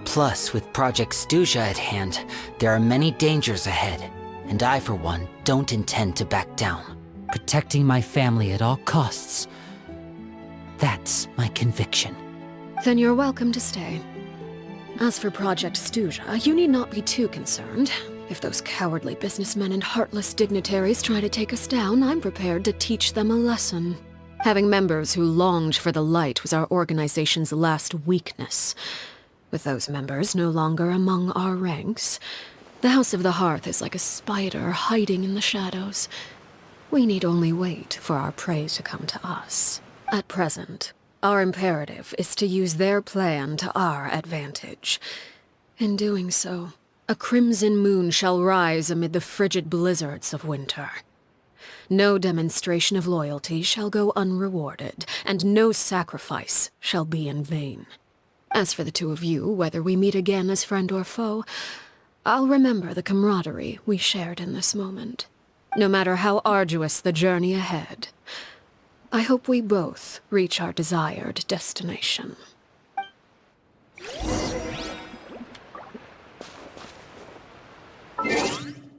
Plus, with Project Stuja at hand, there are many dangers ahead, and I, for one, don't intend to back down. Protecting my family at all costs. That's my conviction. Then you're welcome to stay. As for Project Stuja, you need not be too concerned. If those cowardly businessmen and heartless dignitaries try to take us down, I'm prepared to teach them a lesson. Having members who longed for the light was our organization's last weakness. With those members no longer among our ranks, the House of the Hearth is like a spider hiding in the shadows. We need only wait for our prey to come to us. At present, our imperative is to use their plan to our advantage. In doing so, A crimson moon shall rise amid the frigid blizzards of winter. No demonstration of loyalty shall go unrewarded, and no sacrifice shall be in vain. As for the two of you, whether we meet again as friend or foe, I'll remember the camaraderie we shared in this moment. No matter how arduous the journey ahead, I hope we both reach our desired destination.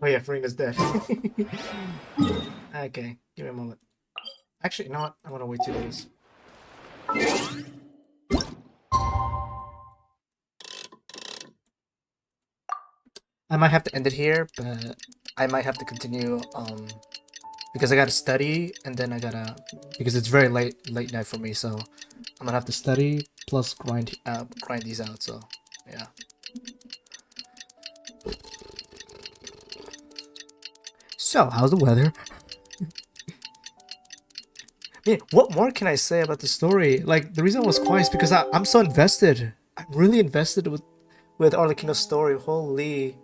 Oh yeah, Farina's dead. Okay, give me a moment. Actually, you know what? I'm gonna wait 2 days. I might have to end it here, but I might have to continue, because I gotta study, and then I gotta, because it's very late night for me, so I'm gonna have to study, plus grind these out, so, yeah. So, how's the weather? I mean, what more can I say about the story? Like, the reason I was quiet is because I'm so invested. I'm really invested with Arlecchino's story. Holy.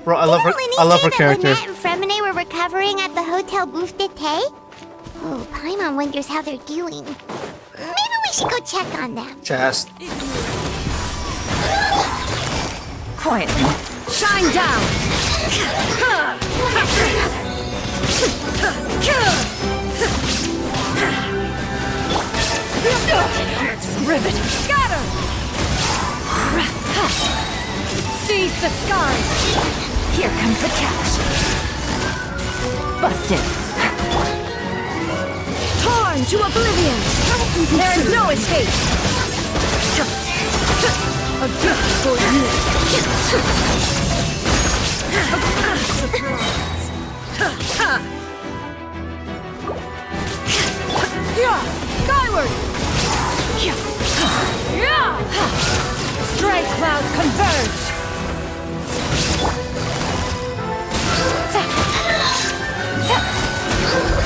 Bro, I love her. I love her character. Lynette and Fremine were recovering at the Hotel Bouffe d'été? Oh, Paimon wonders how they're doing. Maybe we should go check on them. Chest. Quietly. Shine down! Rivet! Scatter! Seize the skies! Here comes the catch! Busted! Torn to oblivion! There is no escape! A gift for you! Skyward! Strike clouds converge!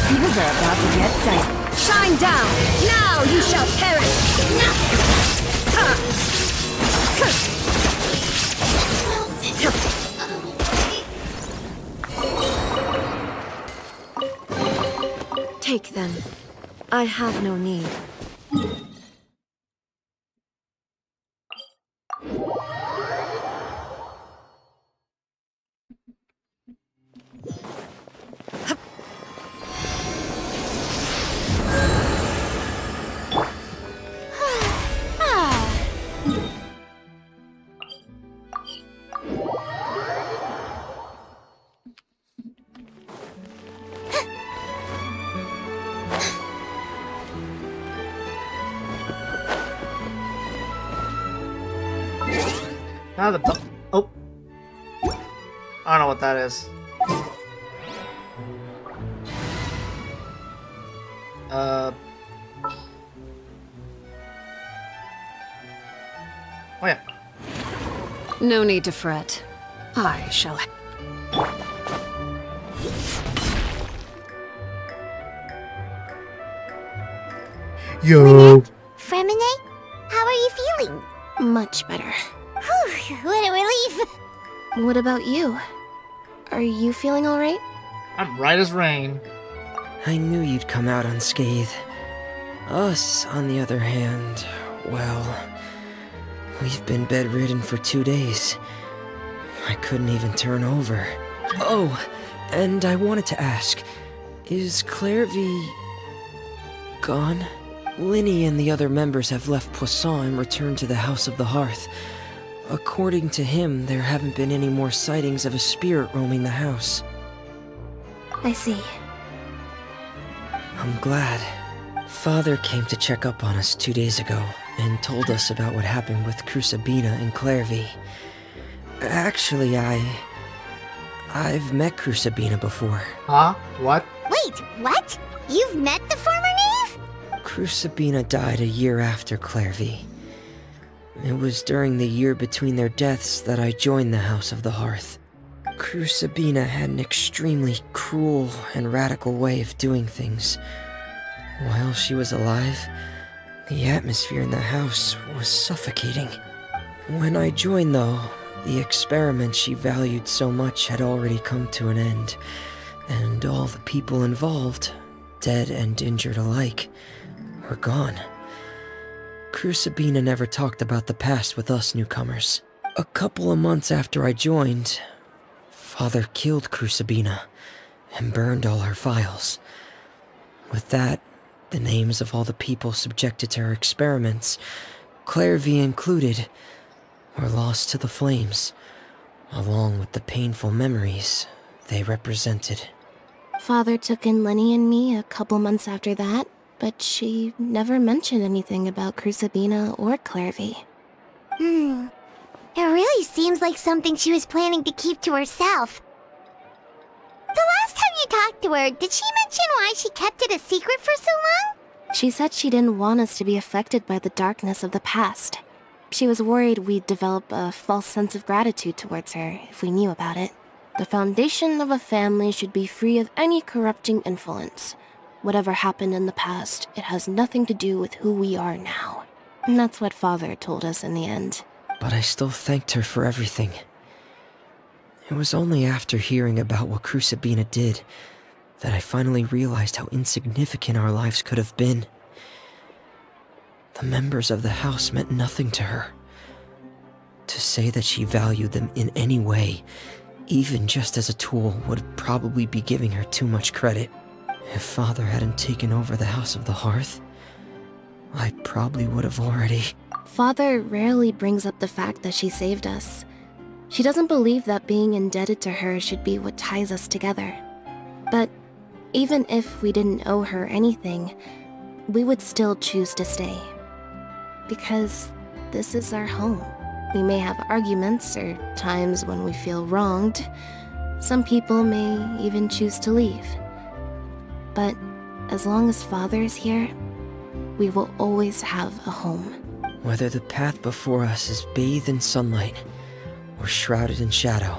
Things are about to get dicey. Shine down! Now you shall perish! Take them. I have no need. Now the oh, I don't know what that is. Oh yeah. No need to fret. I shall. Yo. Fremine, how are you feeling? Much better. Whew, what a relief! What about you? Are you feeling alright? I'm right as rain. I knew you'd come out unscathed. Us, on the other hand, well, we've been bedridden for 2 days. I couldn't even turn over. Oh, and I wanted to ask, is Clairvy gone? Linny and the other members have left Poisson and returned to the House of the Hearth. According to him, there haven't been any more sightings of a spirit roaming the house. I see. I'm glad. Father came to check up on us 2 days ago and told us about what happened with Crusabina and Clairvy. Actually, I've met Crusabina before. Huh? What? Wait, what? You've met the former knave? Crusabina died a year after Clairvy. It was during the year between their deaths that I joined the House of the Hearth. Crusabina had an extremely cruel and radical way of doing things. While she was alive, the atmosphere in the house was suffocating. When I joined, though, the experiment she valued so much had already come to an end, and all the people involved, dead and injured alike, were gone. Crucibina never talked about the past with us newcomers. A couple of months after I joined, Father killed Crucibina and burned all her files. With that, the names of all the people subjected to her experiments, Clairvy included, were lost to the flames, along with the painful memories they represented. Father took in Lenny and me a couple months after that, but she never mentioned anything about Crucibina or Clairvy. It really seems like something she was planning to keep to herself. The last time you talked to her, did she mention why she kept it a secret for so long? She said she didn't want us to be affected by the darkness of the past. She was worried we'd develop a false sense of gratitude towards her if we knew about it. The foundation of a family should be free of any corrupting influence. Whatever happened in the past, it has nothing to do with who we are now. And that's what Father told us in the end. But I still thanked her for everything. It was only after hearing about what Crucibina did that I finally realized how insignificant our lives could have been. The members of the house meant nothing to her. To say that she valued them in any way, even just as a tool, would probably be giving her too much credit. If Father hadn't taken over the House of the Hearth, I probably would have already... Father rarely brings up the fact that she saved us. She doesn't believe that being indebted to her should be what ties us together. But even if we didn't owe her anything, we would still choose to stay. Because this is our home. We may have arguments or times when we feel wronged. Some people may even choose to leave. But as long as Father is here, we will always have a home. Whether the path before us is bathed in sunlight or shrouded in shadow,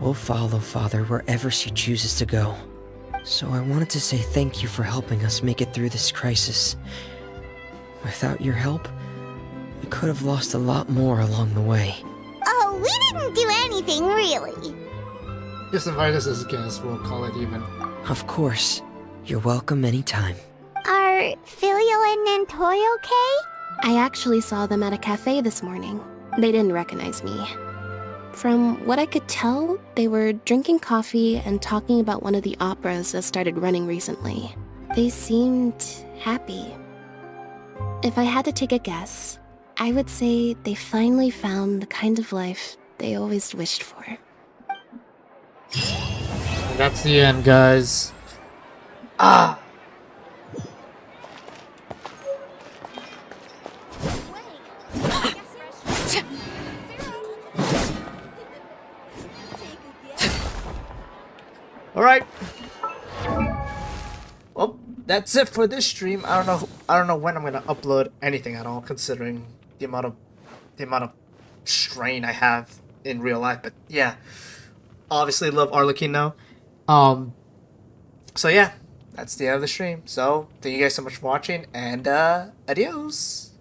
we'll follow Father wherever she chooses to go. So I wanted to say thank you for helping us make it through this crisis. Without your help, we could have lost a lot more along the way. Oh, we didn't do anything, really. Just invite us as guests, we'll call it even. Of course. You're welcome anytime. Are Filial and Nantoy okay? I actually saw them at a cafe this morning. They didn't recognize me. From what I could tell, they were drinking coffee and talking about one of the operas that started running recently. They seemed happy. If I had to take a guess, I would say they finally found the kind of life they always wished for. That's the end, guys. Ah! Alright. Well, that's it for this stream. I don't know when I'm gonna upload anything at all, considering the amount of strain I have in real life. But yeah. Obviously love Arlecchino. So yeah, that's the end of the stream. So thank you guys so much for watching, and adios.